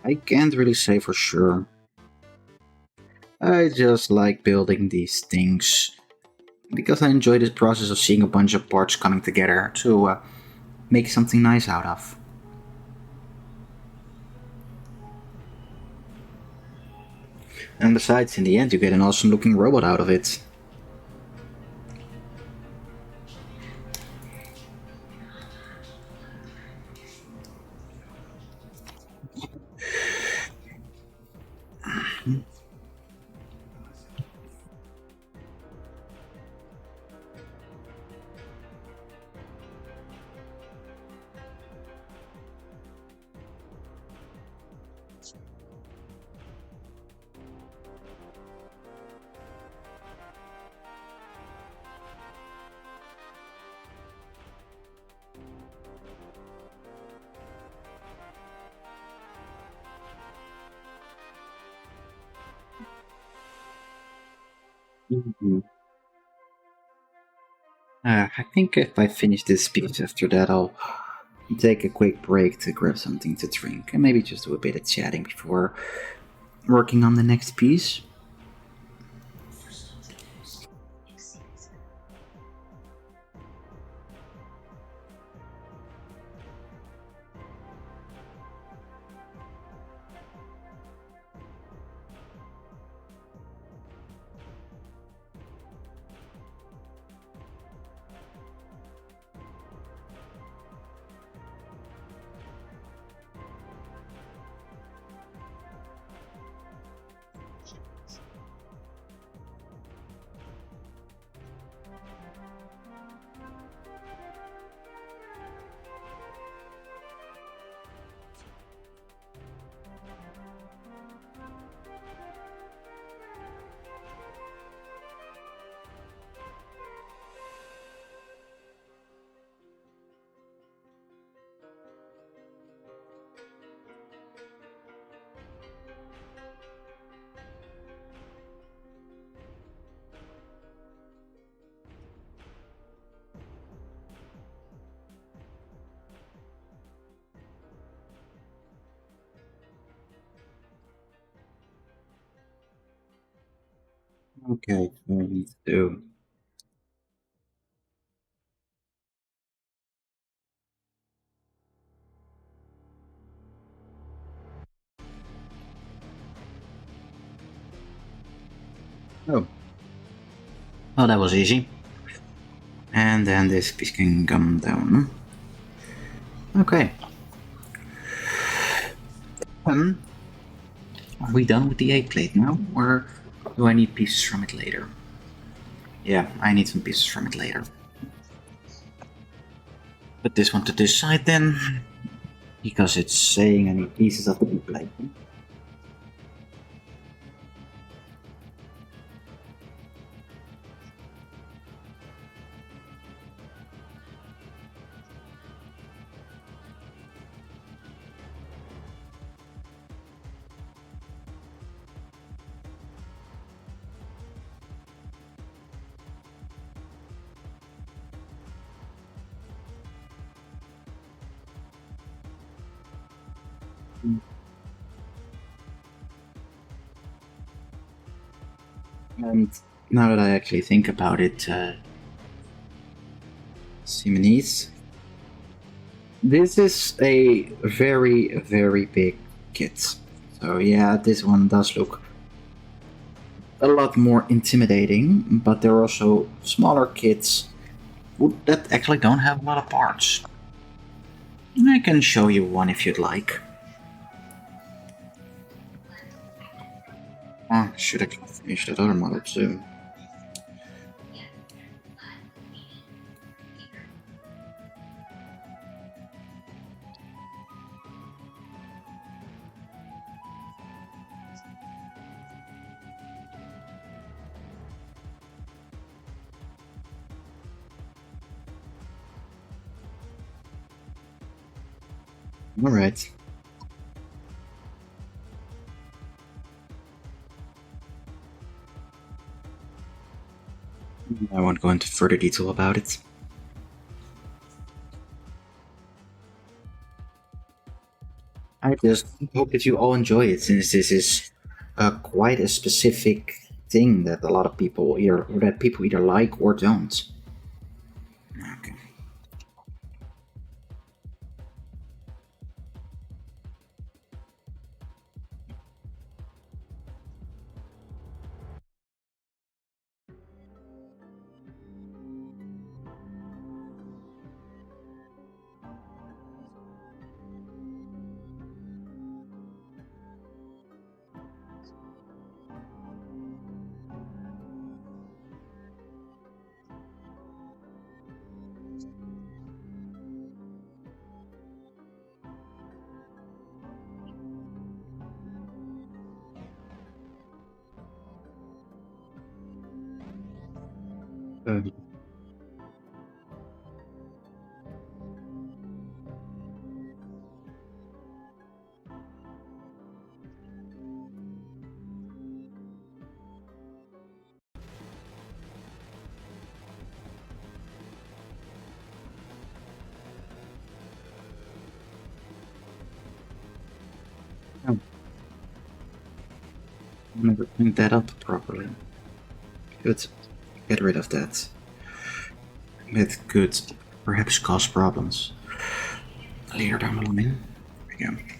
I can't really say for sure. I just like building these things because I enjoy this process of seeing a bunch of parts coming together to make something nice out of. And besides, in the end, you get an awesome looking robot out of it. Mhm. I think if I finish this piece after that, I'll take a quick break to grab something to drink and maybe just do a bit of chatting before working on the next piece. Okay, so I need to do. Oh. Well, that was easy. And then this piece can come down. Okay. Are we done with the A plate now? Or do I need pieces from it later? Yeah, I need some pieces from it later. Put this one to this side then, because it's saying I need pieces of the B plate. And now that I actually think about it, Simonese, this is a very, very big kit. So yeah, this one does look a lot more intimidating, but there are also smaller kits that actually don't have a lot of parts. I can show you one if you'd like. Ah, should I finish that other model too? Alright. I won't go into further detail about it. I just hope that you all enjoy it, since this is quite a specific thing that a lot of people either like or don't. Okay. Um, Never cleaned that up properly. Good. Get rid of that. It could perhaps cause problems later down the line. There we go.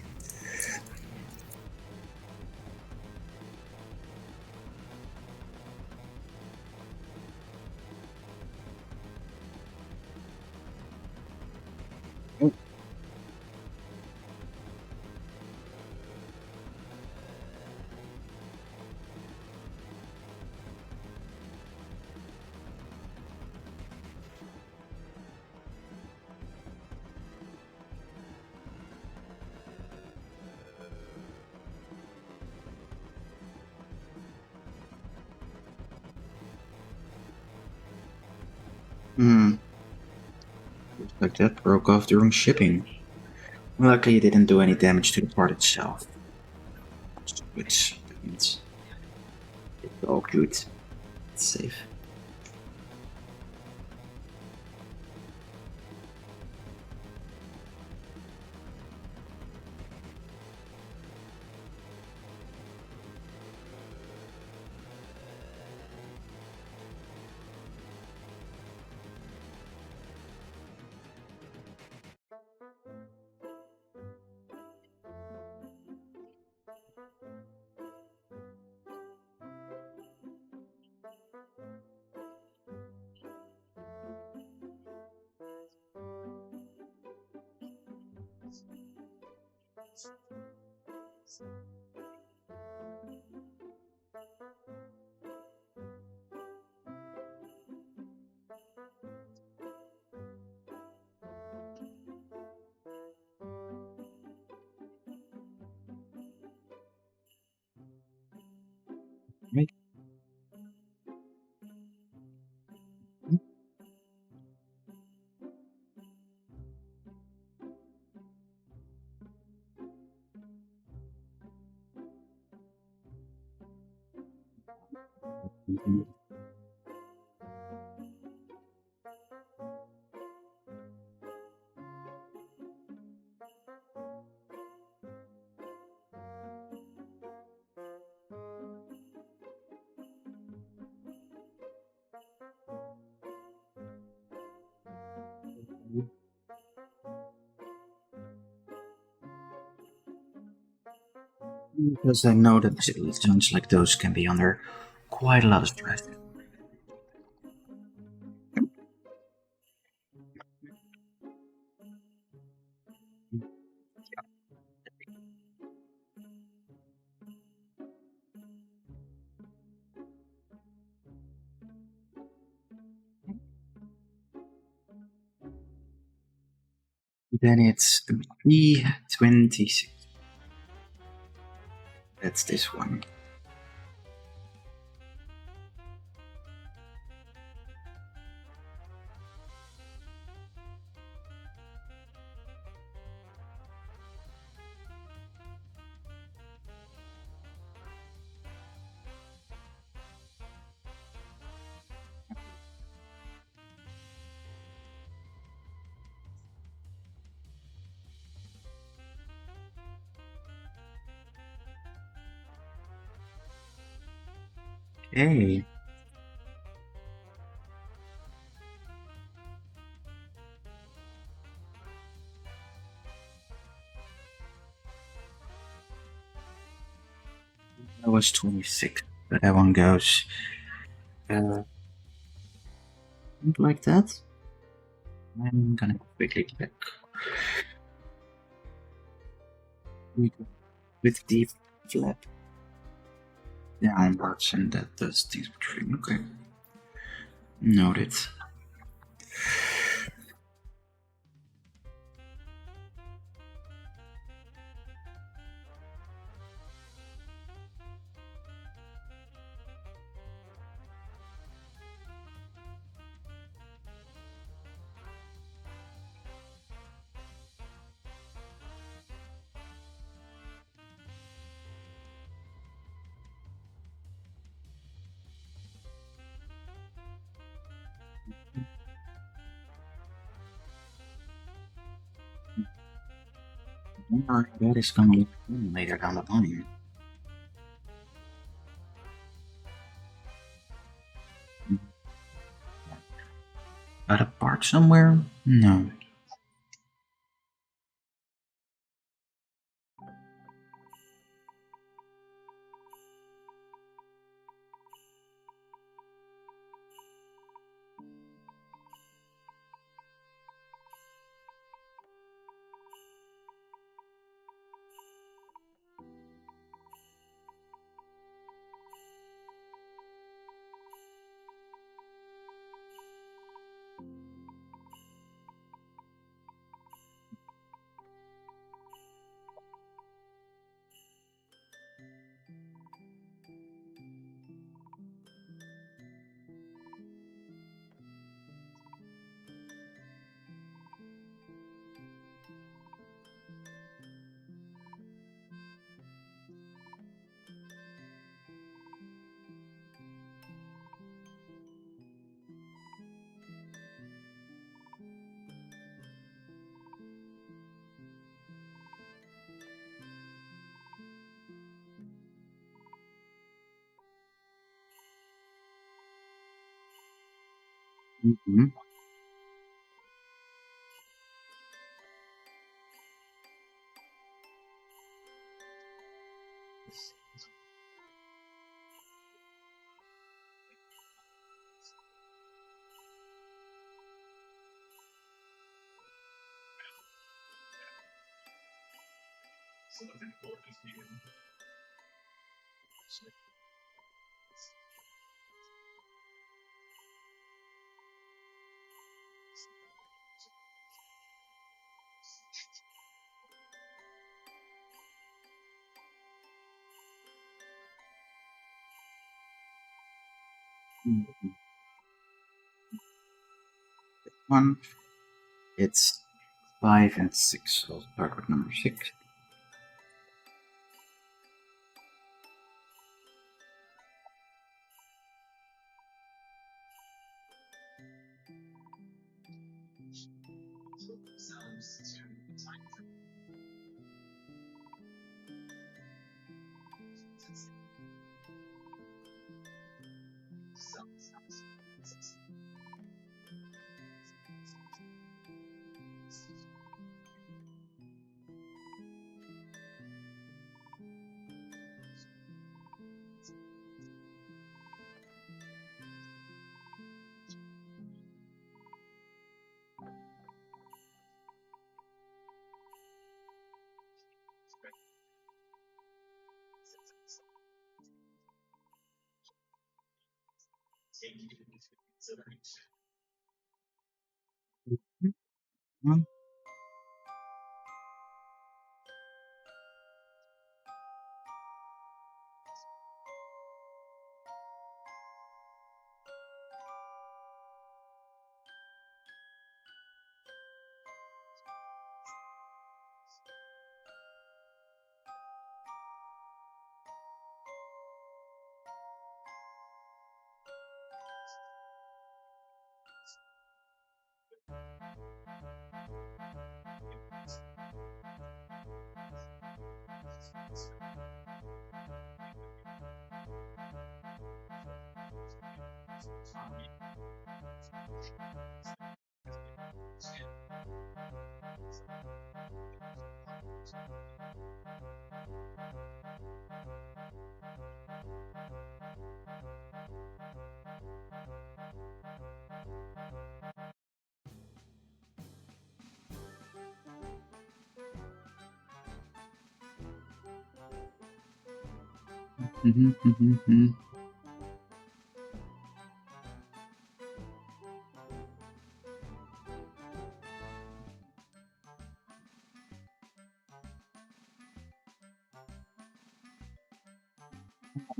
Oh. Looks like that broke off during shipping. Luckily, it didn't do any damage to the part itself. Which means it's all good. It's safe. Right. Because I know that zones like those can be under quite a lot of stress. Then it's B26. That's this one. Okay. That was 26, but that one goes like that. I'm gonna quickly check with the flap downwards, and that does things between. Okay, noted. That is gonna look later down the line. Got a part somewhere? No. Mm-hmm. One. It's 5 and 6. So I'll start with number 6. One.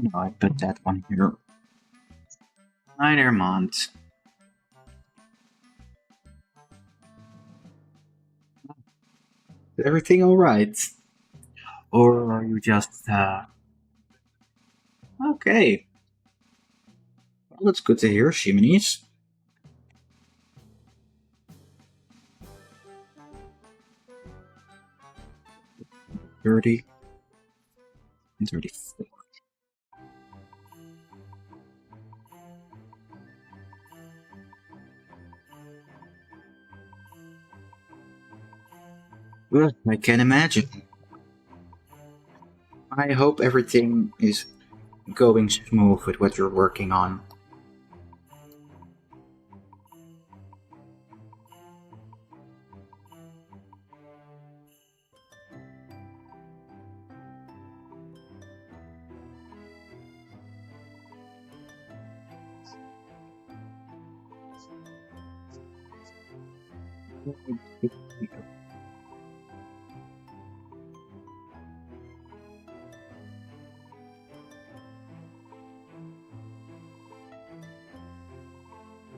No, I put that one here. Hi there, Mont. Is everything alright? Or are you just, okay. Well, that's good to hear, Shiminis. 30 and 34. Well, I can imagine. I hope everything is going smooth with what you're working on.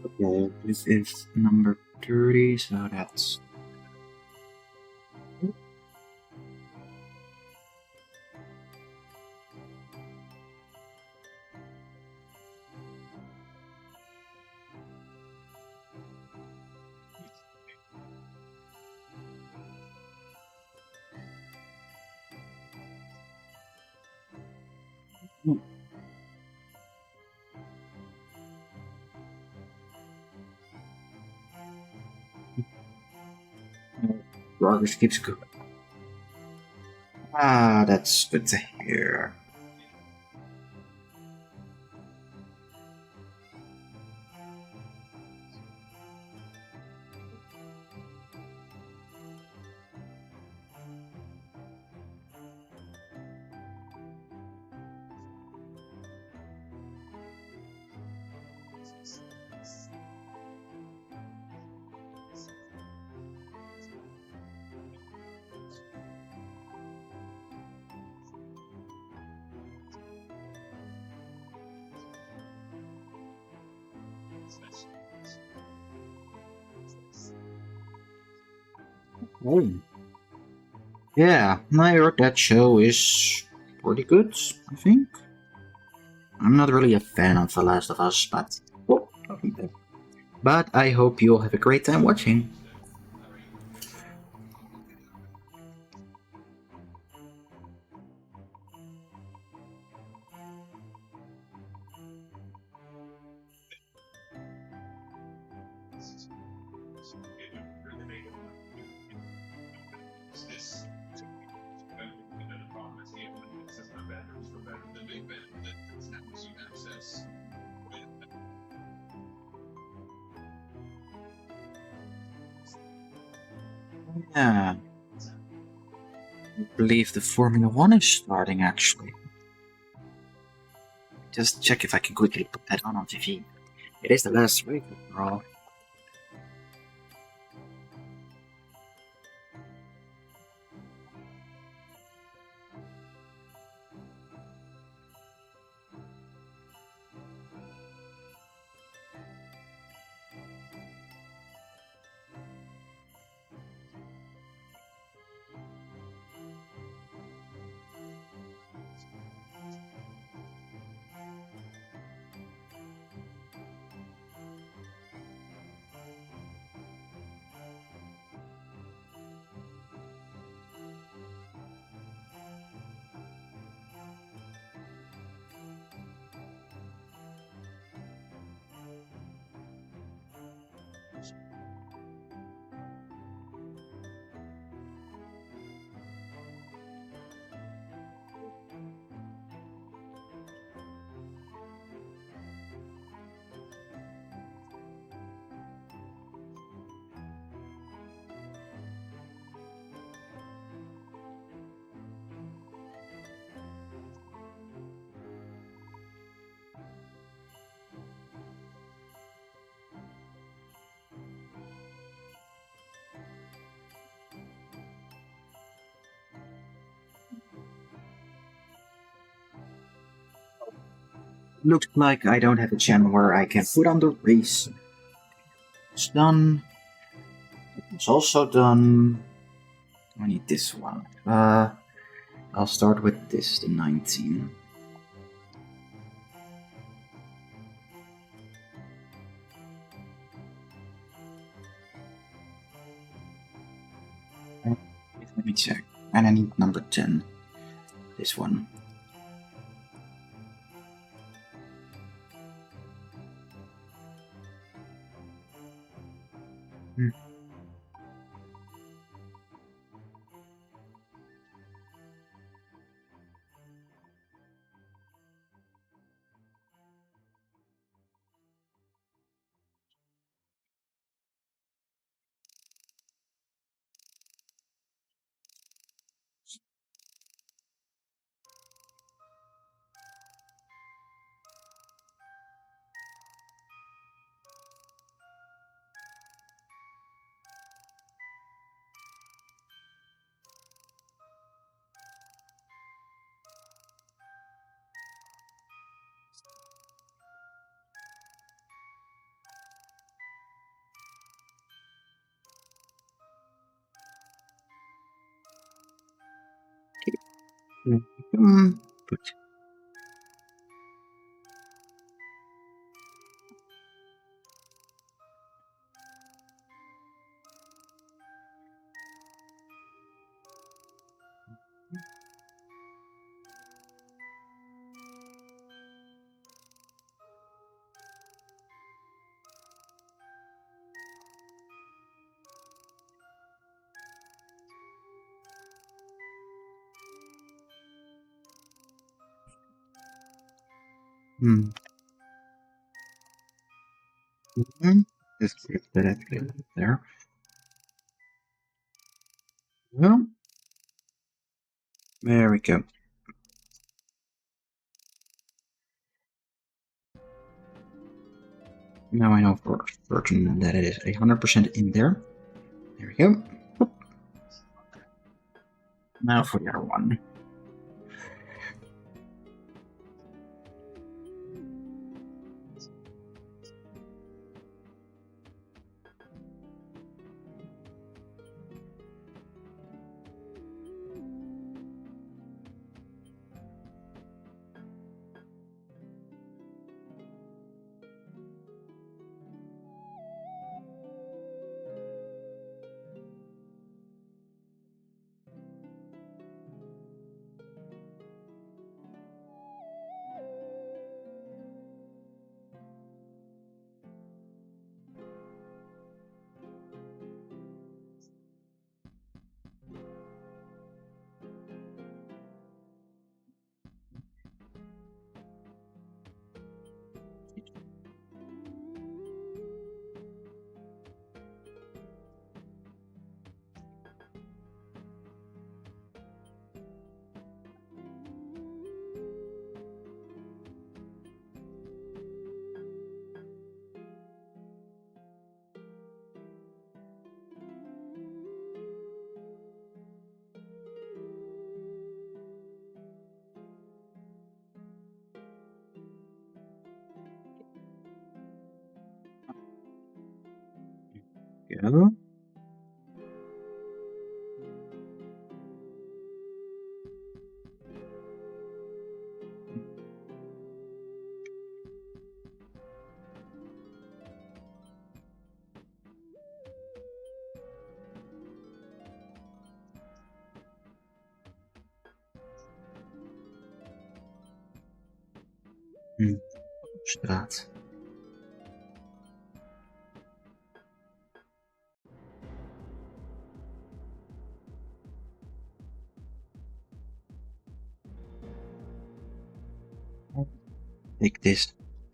Okay, this is number 30, so that's... Progress keeps going. Ah, that's good to hear. Oh. Yeah, I heard that show is pretty good, I think. I'm not really a fan of The Last of Us, but I hope you'll have a great time watching. Yeah, I believe the Formula One is starting actually. Just check if I can quickly put that on TV. It is the last week after all. Looks like I don't have a channel where I can put on the race. It's done. It's also done. I need this one. I'll start with this, the 19. Let me check. And I need number 10. This one. But just keep that there. Well, there we go. Now I know for certain that it is 100% in there. There we go. Now for the other one. Go. Straat. Take this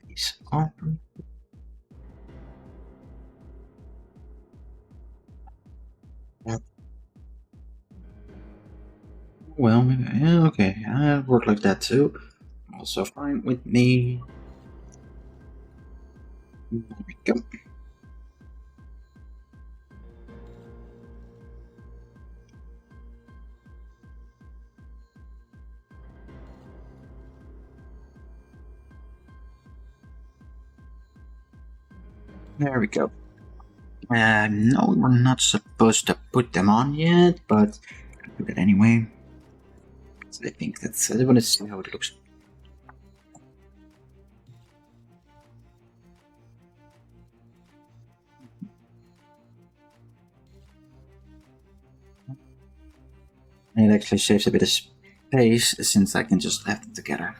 piece off. Well, yeah, okay, I work like that too. Also fine with me. There we go. There we go. No, we're not supposed to put them on yet, but I'll do that anyway. So I think that's. I want to see how it looks. And it actually saves a bit of space since I can just have them together.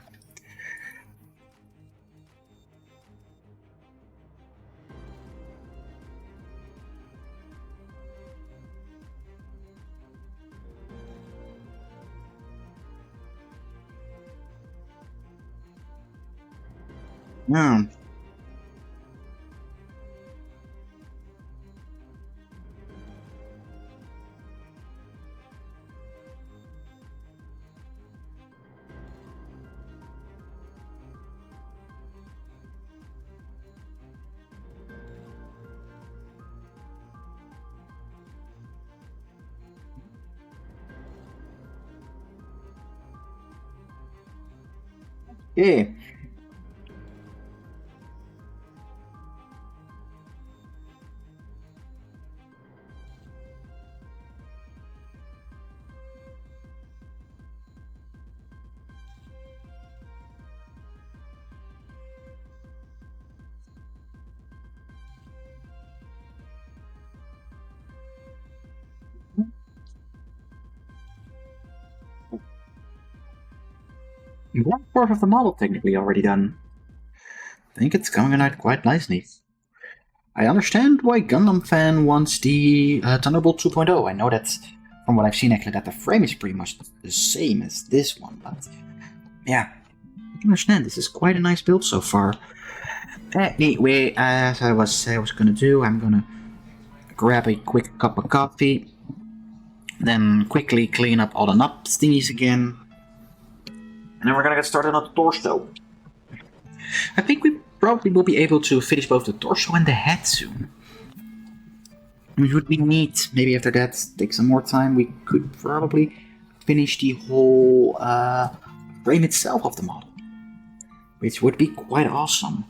Yeah. Okay. 1/4 of the model technically already done. I think it's coming out quite nicely. I understand why Gundam Fan wants the Thunderbolt 2.0. I know that from what I've seen actually that the frame is pretty much the same as this one, but yeah, I can understand. This is quite a nice build so far. Anyway, as I was gonna do, I'm gonna grab a quick cup of coffee, then quickly clean up all the nut thingies again, and then we're gonna get started on the torso. I think we probably will be able to finish both the torso and the head soon. Which would be neat. Maybe after that, take some more time, we could probably finish the whole frame itself of the model. Which would be quite awesome.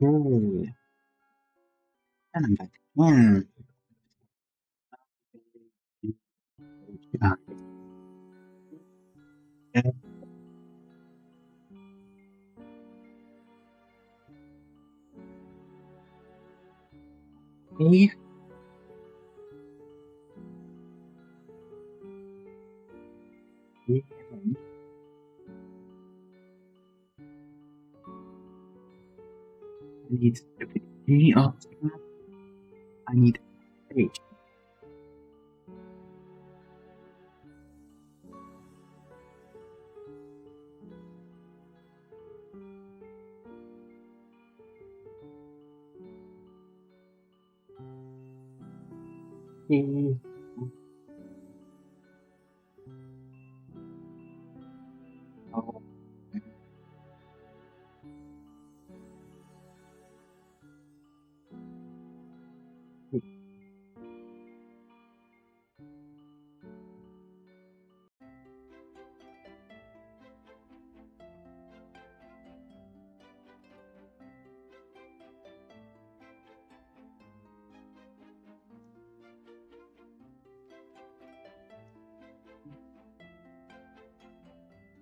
Okay. And I'm back in. Yeah. Okay. I need G of I need H. Oh,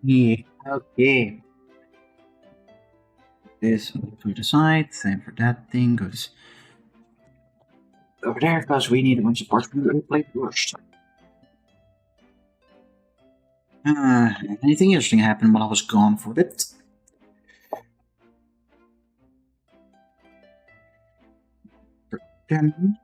yeah. Okay. This to the side, same for that thing goes over there because we need a bunch of parts from the plate first. Anything interesting happened while I was gone for a bit? Then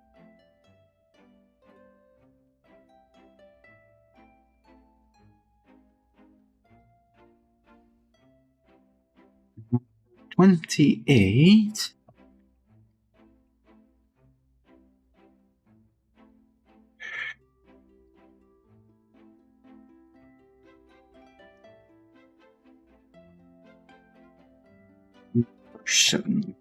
28. Seven.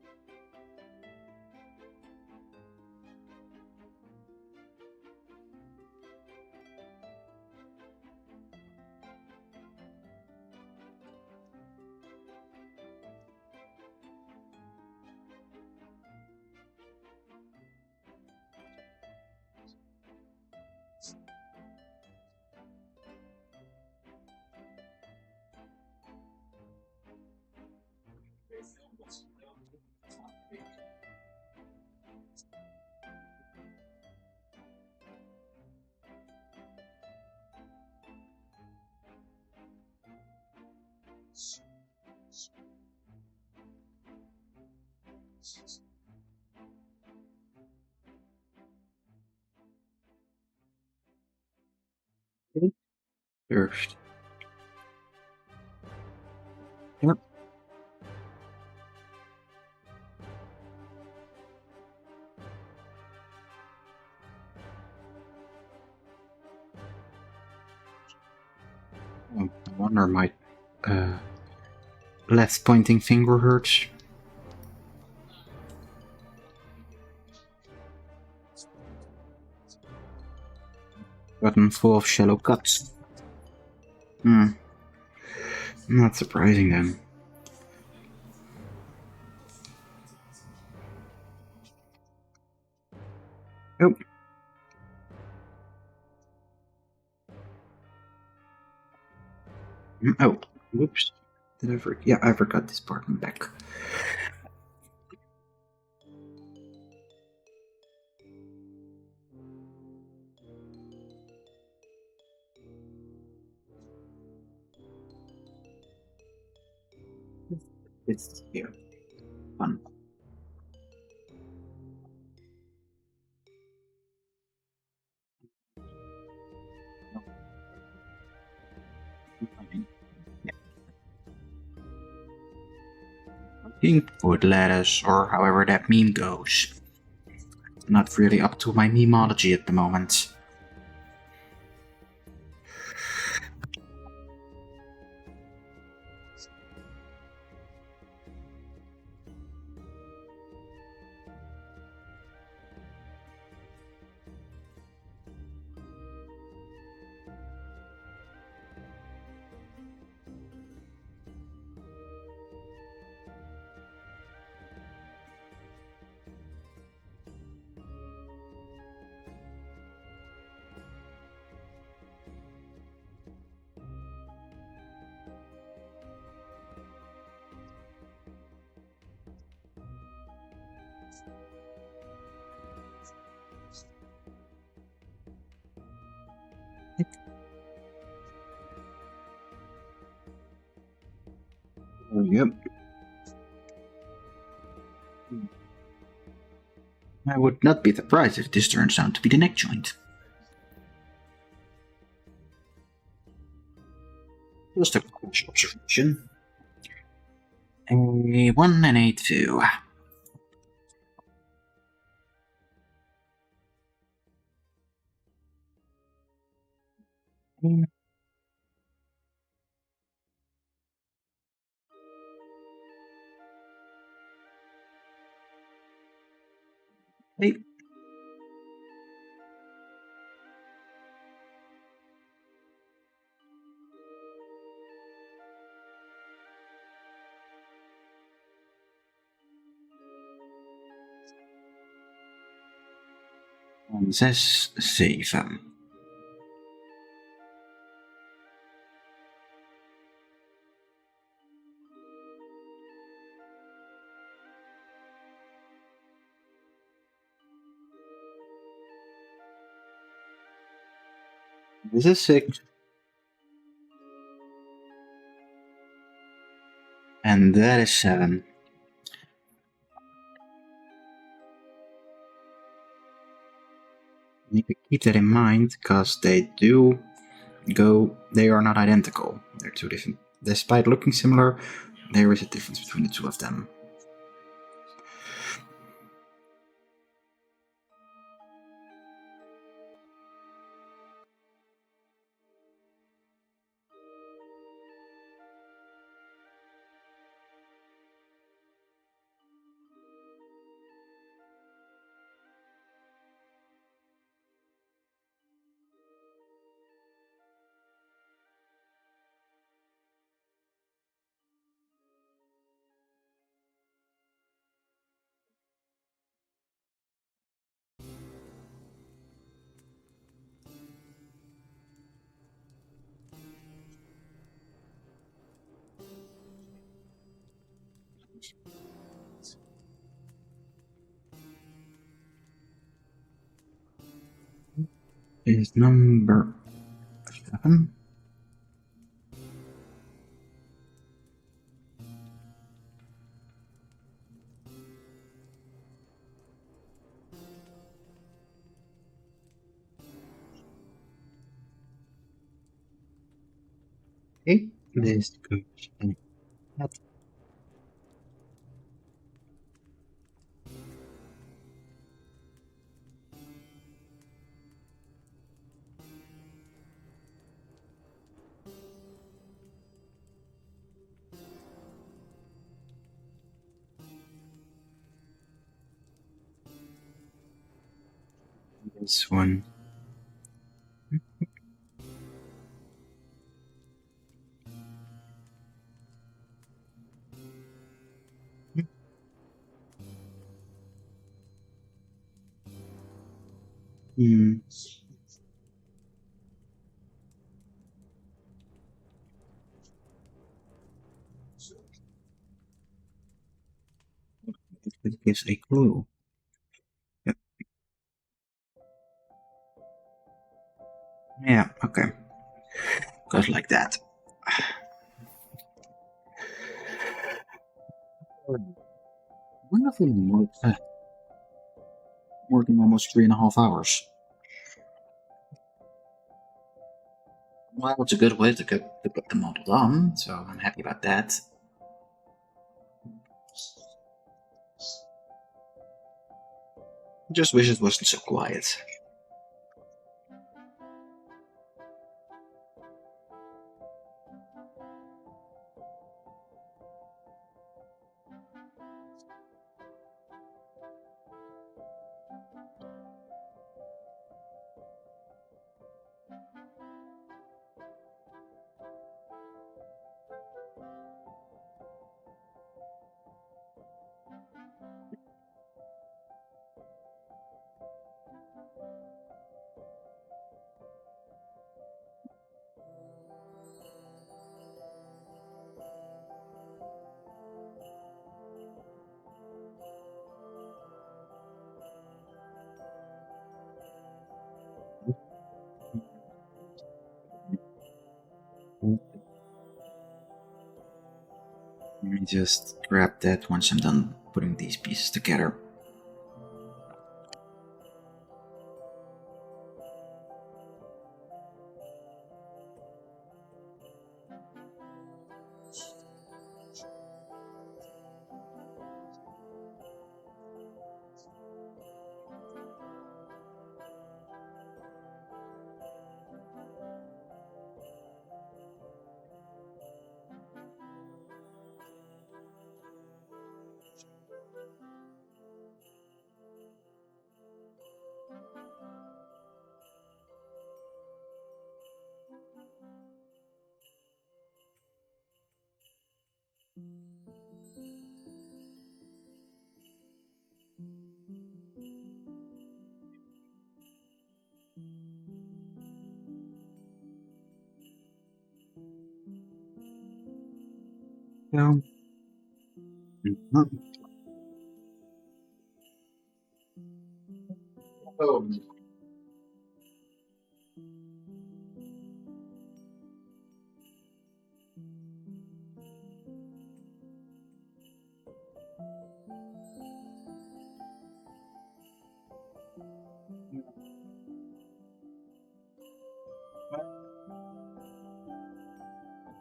First. Yep. Oh, no wonder my left pointing finger hurts. Button full of shallow cuts. Not surprising then. Oh. Oh. Whoops. Did I forget? Yeah, I forgot this part in the back. It's here. Fun. Input lettuce, or however that meme goes. Not really up to my memeology at the moment. There we go. I would not be surprised if this turns out to be the neck joint. Just a quick observation. A 1 and a 2. Hey. En 6, 7. This is 6. And that is 7. You need to keep that in mind, because they are not identical. They're two different. Despite looking similar, there is a difference between the two of them. Is number 7. Okay, this goes in that. This one. Hmm. It gives a clue. Yep. Yeah, okay. Goes like that. Wonderful. Working almost 3.5 hours. Well, it's a good way to get the model done, so I'm happy about that. Just wish it wasn't so quiet. just grab that once I'm done putting these pieces together. No. Oh.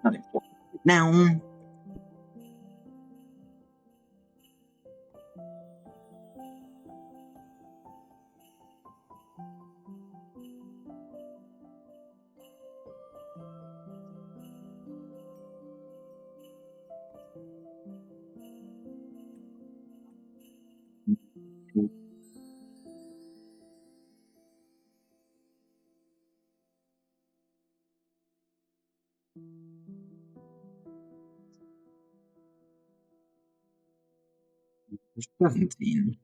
Not important now. There's 17.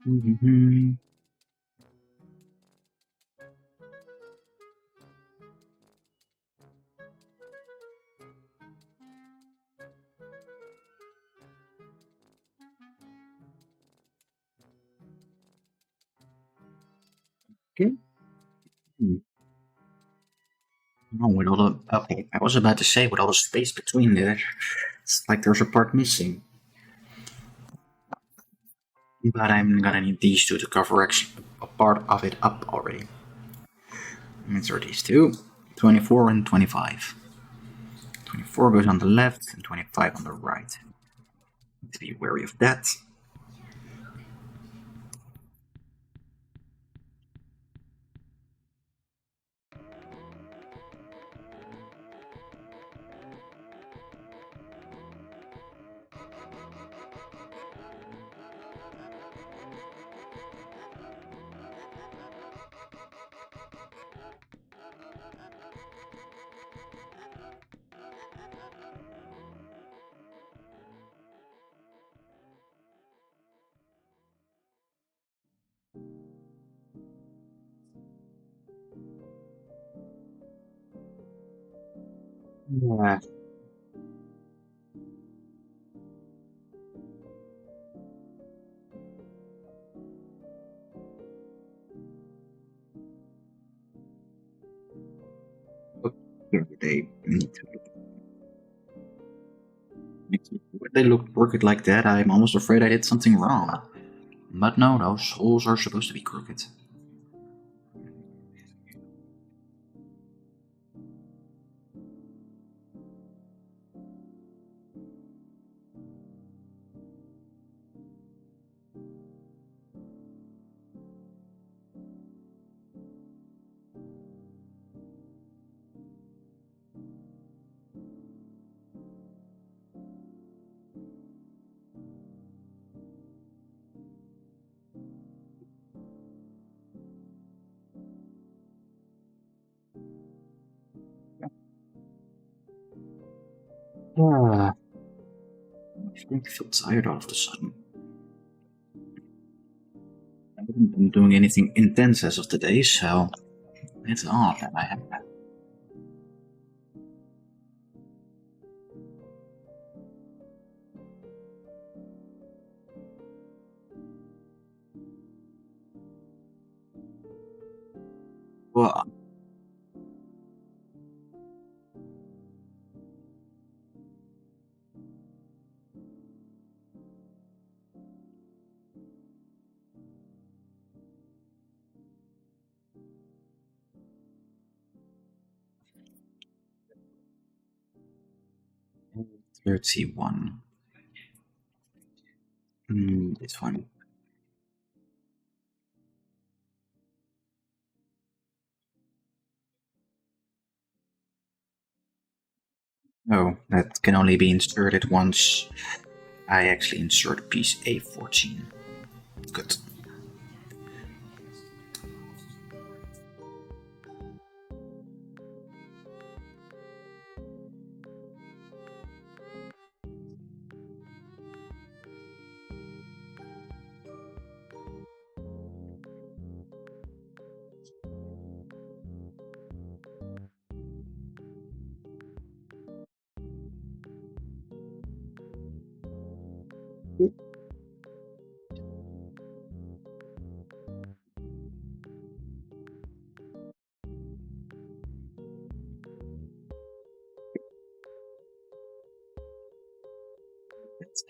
Mm-hmm. Okay. Oh, with all the okay, I was about to say with all the space between there, it's like there's a part missing. But I'm gonna need these two to cover a part of it up already. Insert these two. 24 and 25. 24 goes on the left and 25 on the right. Need to be wary of that. Yeah. Okay, they look crooked like that. I'm almost afraid I did something wrong. But no, those holes are supposed to be crooked. Ah, I'm starting to feel tired all of a sudden. I haven't been doing anything intense as of today, so it's odd that I have that. Well, 31. This one. Oh, that can only be inserted once I actually insert piece A14. Good. That's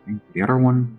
And the other one.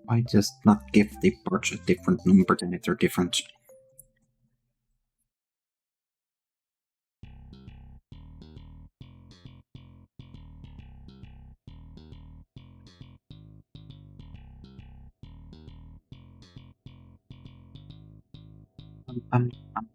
Why just not give the parts a different number than if they're different? Um, um,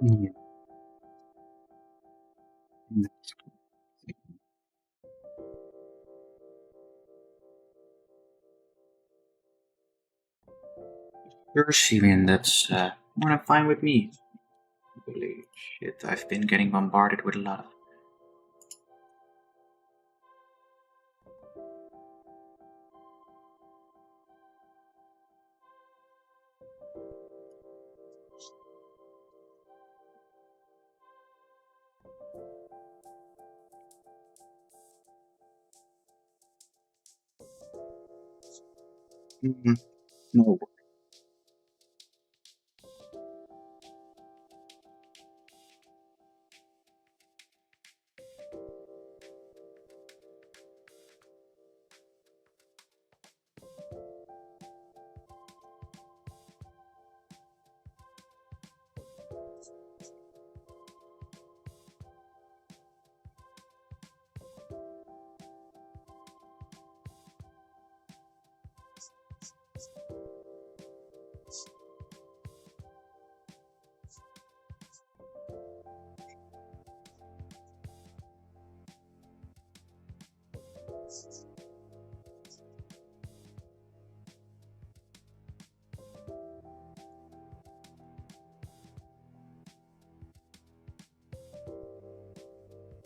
yeah. You're Syrian, that's more than fine with me, I believe. Shit, I've been getting bombarded with a lot of... No.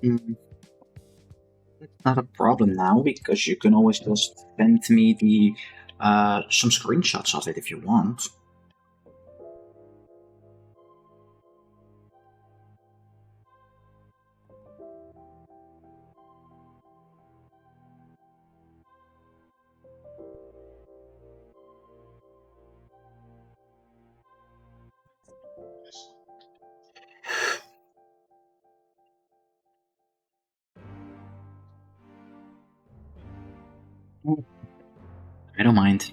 Mm, not a problem now, because you can always just send me the some screenshots of it if you want. I don't mind.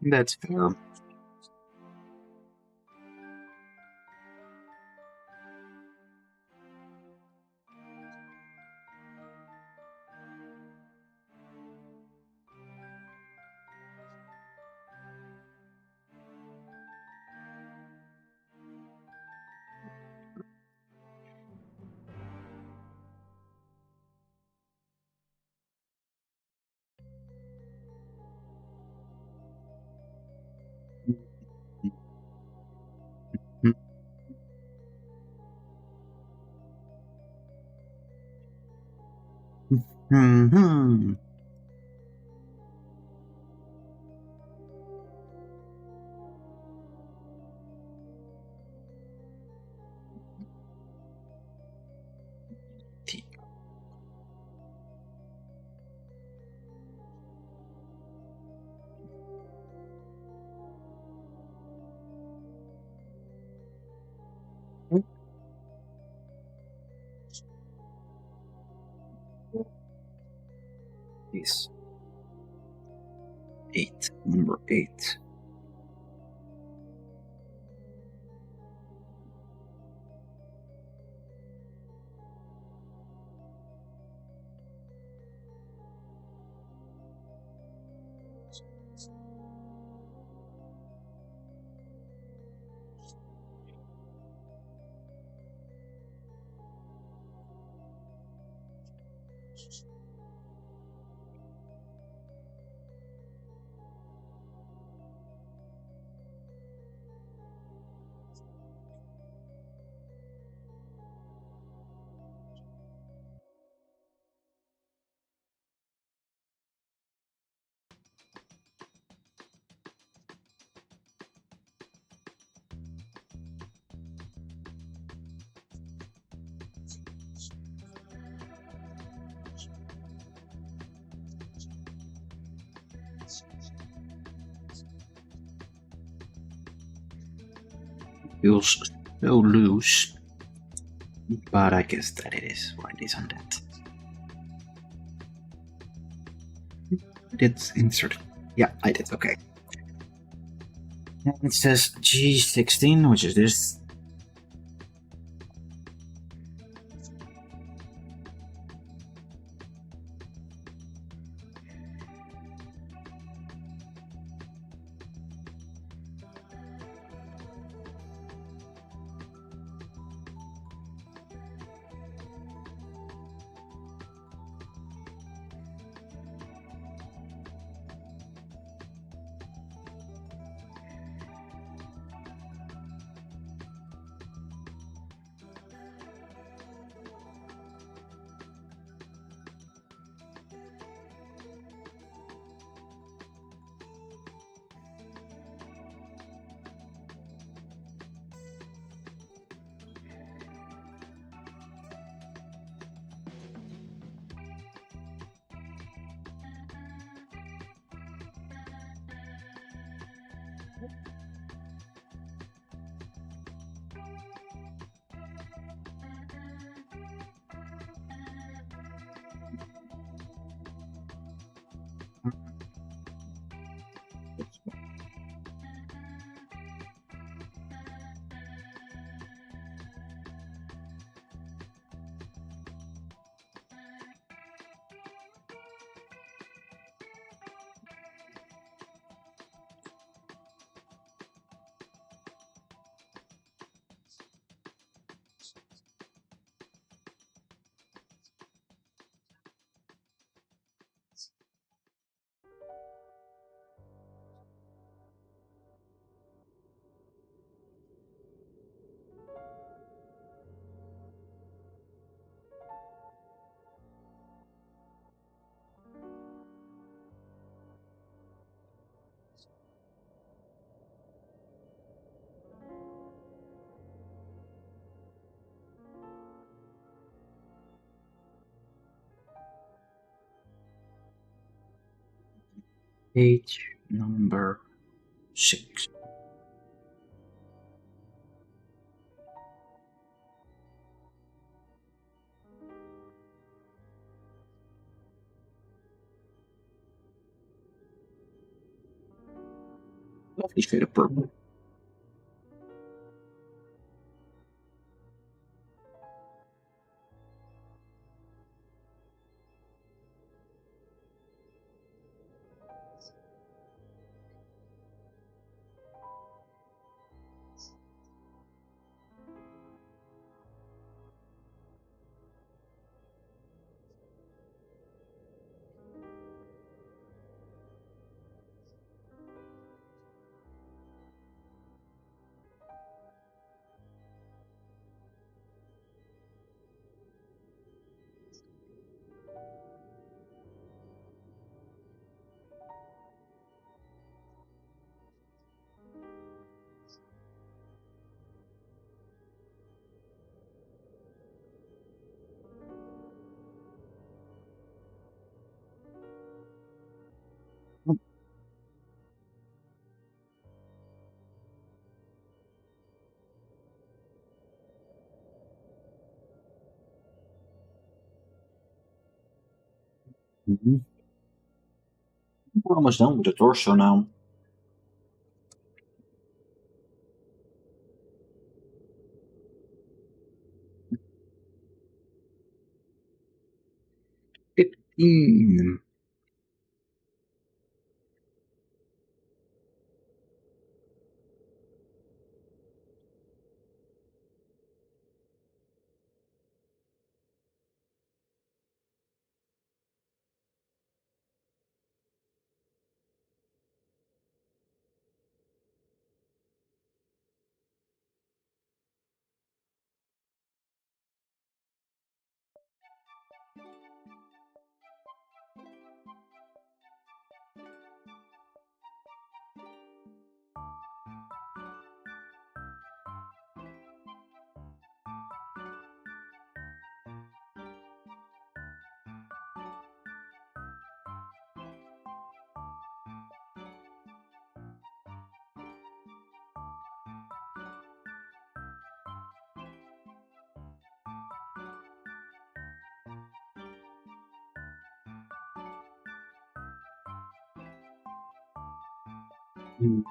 That's fair. Mm-hmm. Yes. 8. Number 8. Feels so loose. But I guess that it is what it is on that. Did insert. Yeah, I did. Okay. And it says G16, which is this. Page number 6. Lovely shade of purple. We're almost done with the torso now. Mm. Mhm.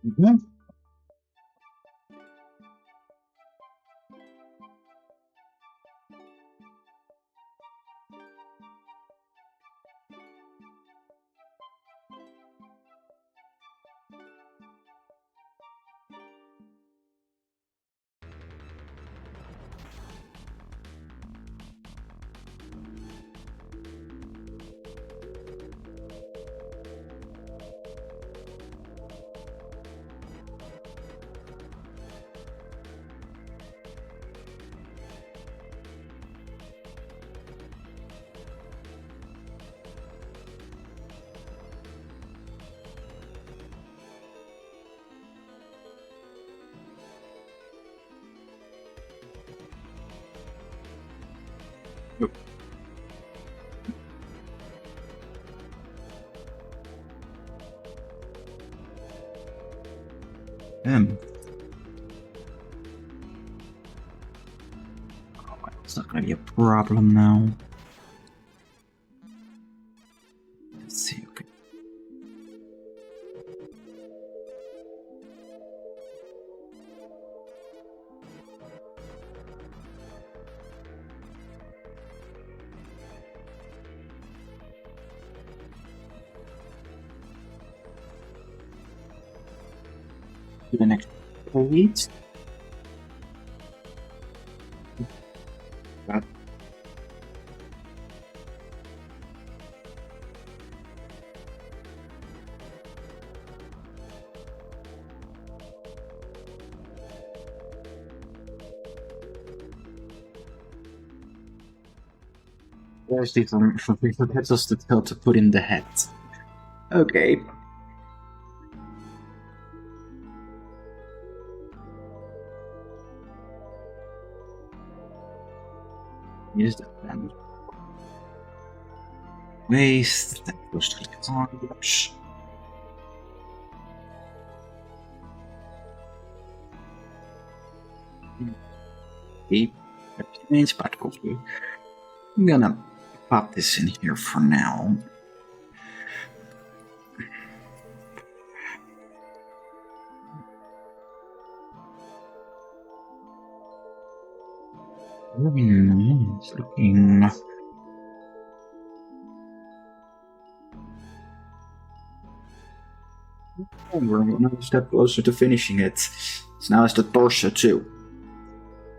Mhm. Yep. It's not gonna be a problem now. Let's see, okay. To the next page. That there's the information. That's us to tell to put in the hat. Okay. Use the pen. Waste. That goes to the cards. Keep everything but okay. I'm gonna pop this in here for now. Very nice looking. We're another step closer to finishing it. So now it's the torso too,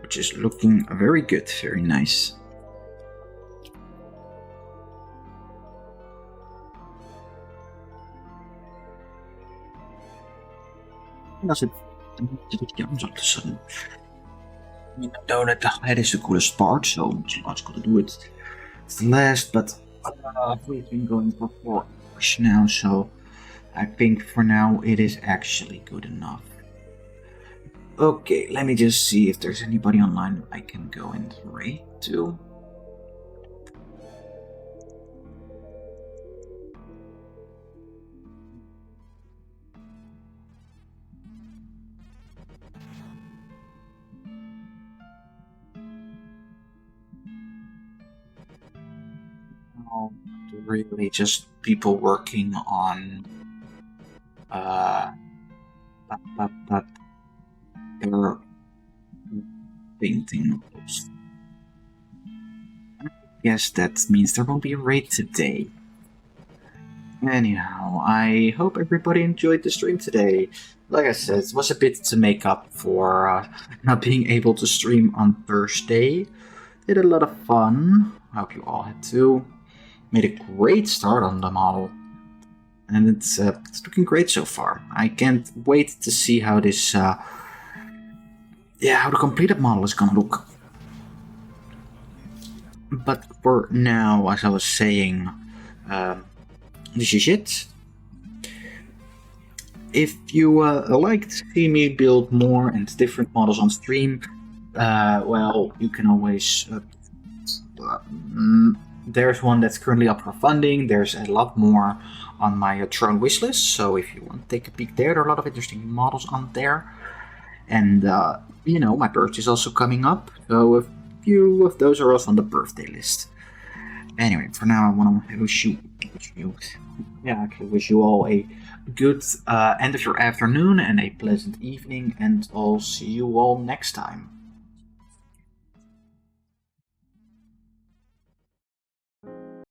which is looking very good, very nice. En als het niet jam all of a sudden. I mean, though that the head is the coolest part, so it's logical to do it. It's the last, but we've been going for 4 hours now, so I think for now it is actually good enough. Okay, let me just see if there's anybody online I can go and raid to. No, really just people working on their painting. I guess that means there won't be a raid today. Anyhow, I hope everybody enjoyed the stream today. Like I said, it was a bit to make up for not being able to stream on Thursday. Did a lot of fun. I hope you all had too. Made a great start on the model. And it's looking great so far. I can't wait to see how this, how the completed model is gonna look. But for now, as I was saying, this is it. If you like to see me build more and different models on stream, well, you can always... there's one that's currently up for funding. There's a lot more on my Throne wishlist, so if you want to take a peek there are a lot of interesting models on there. And, you know, my birthday is also coming up, so a few of those are also on the birthday list. Anyway, for now I want to wish you all a good end of your afternoon and a pleasant evening, and I'll see you all next time.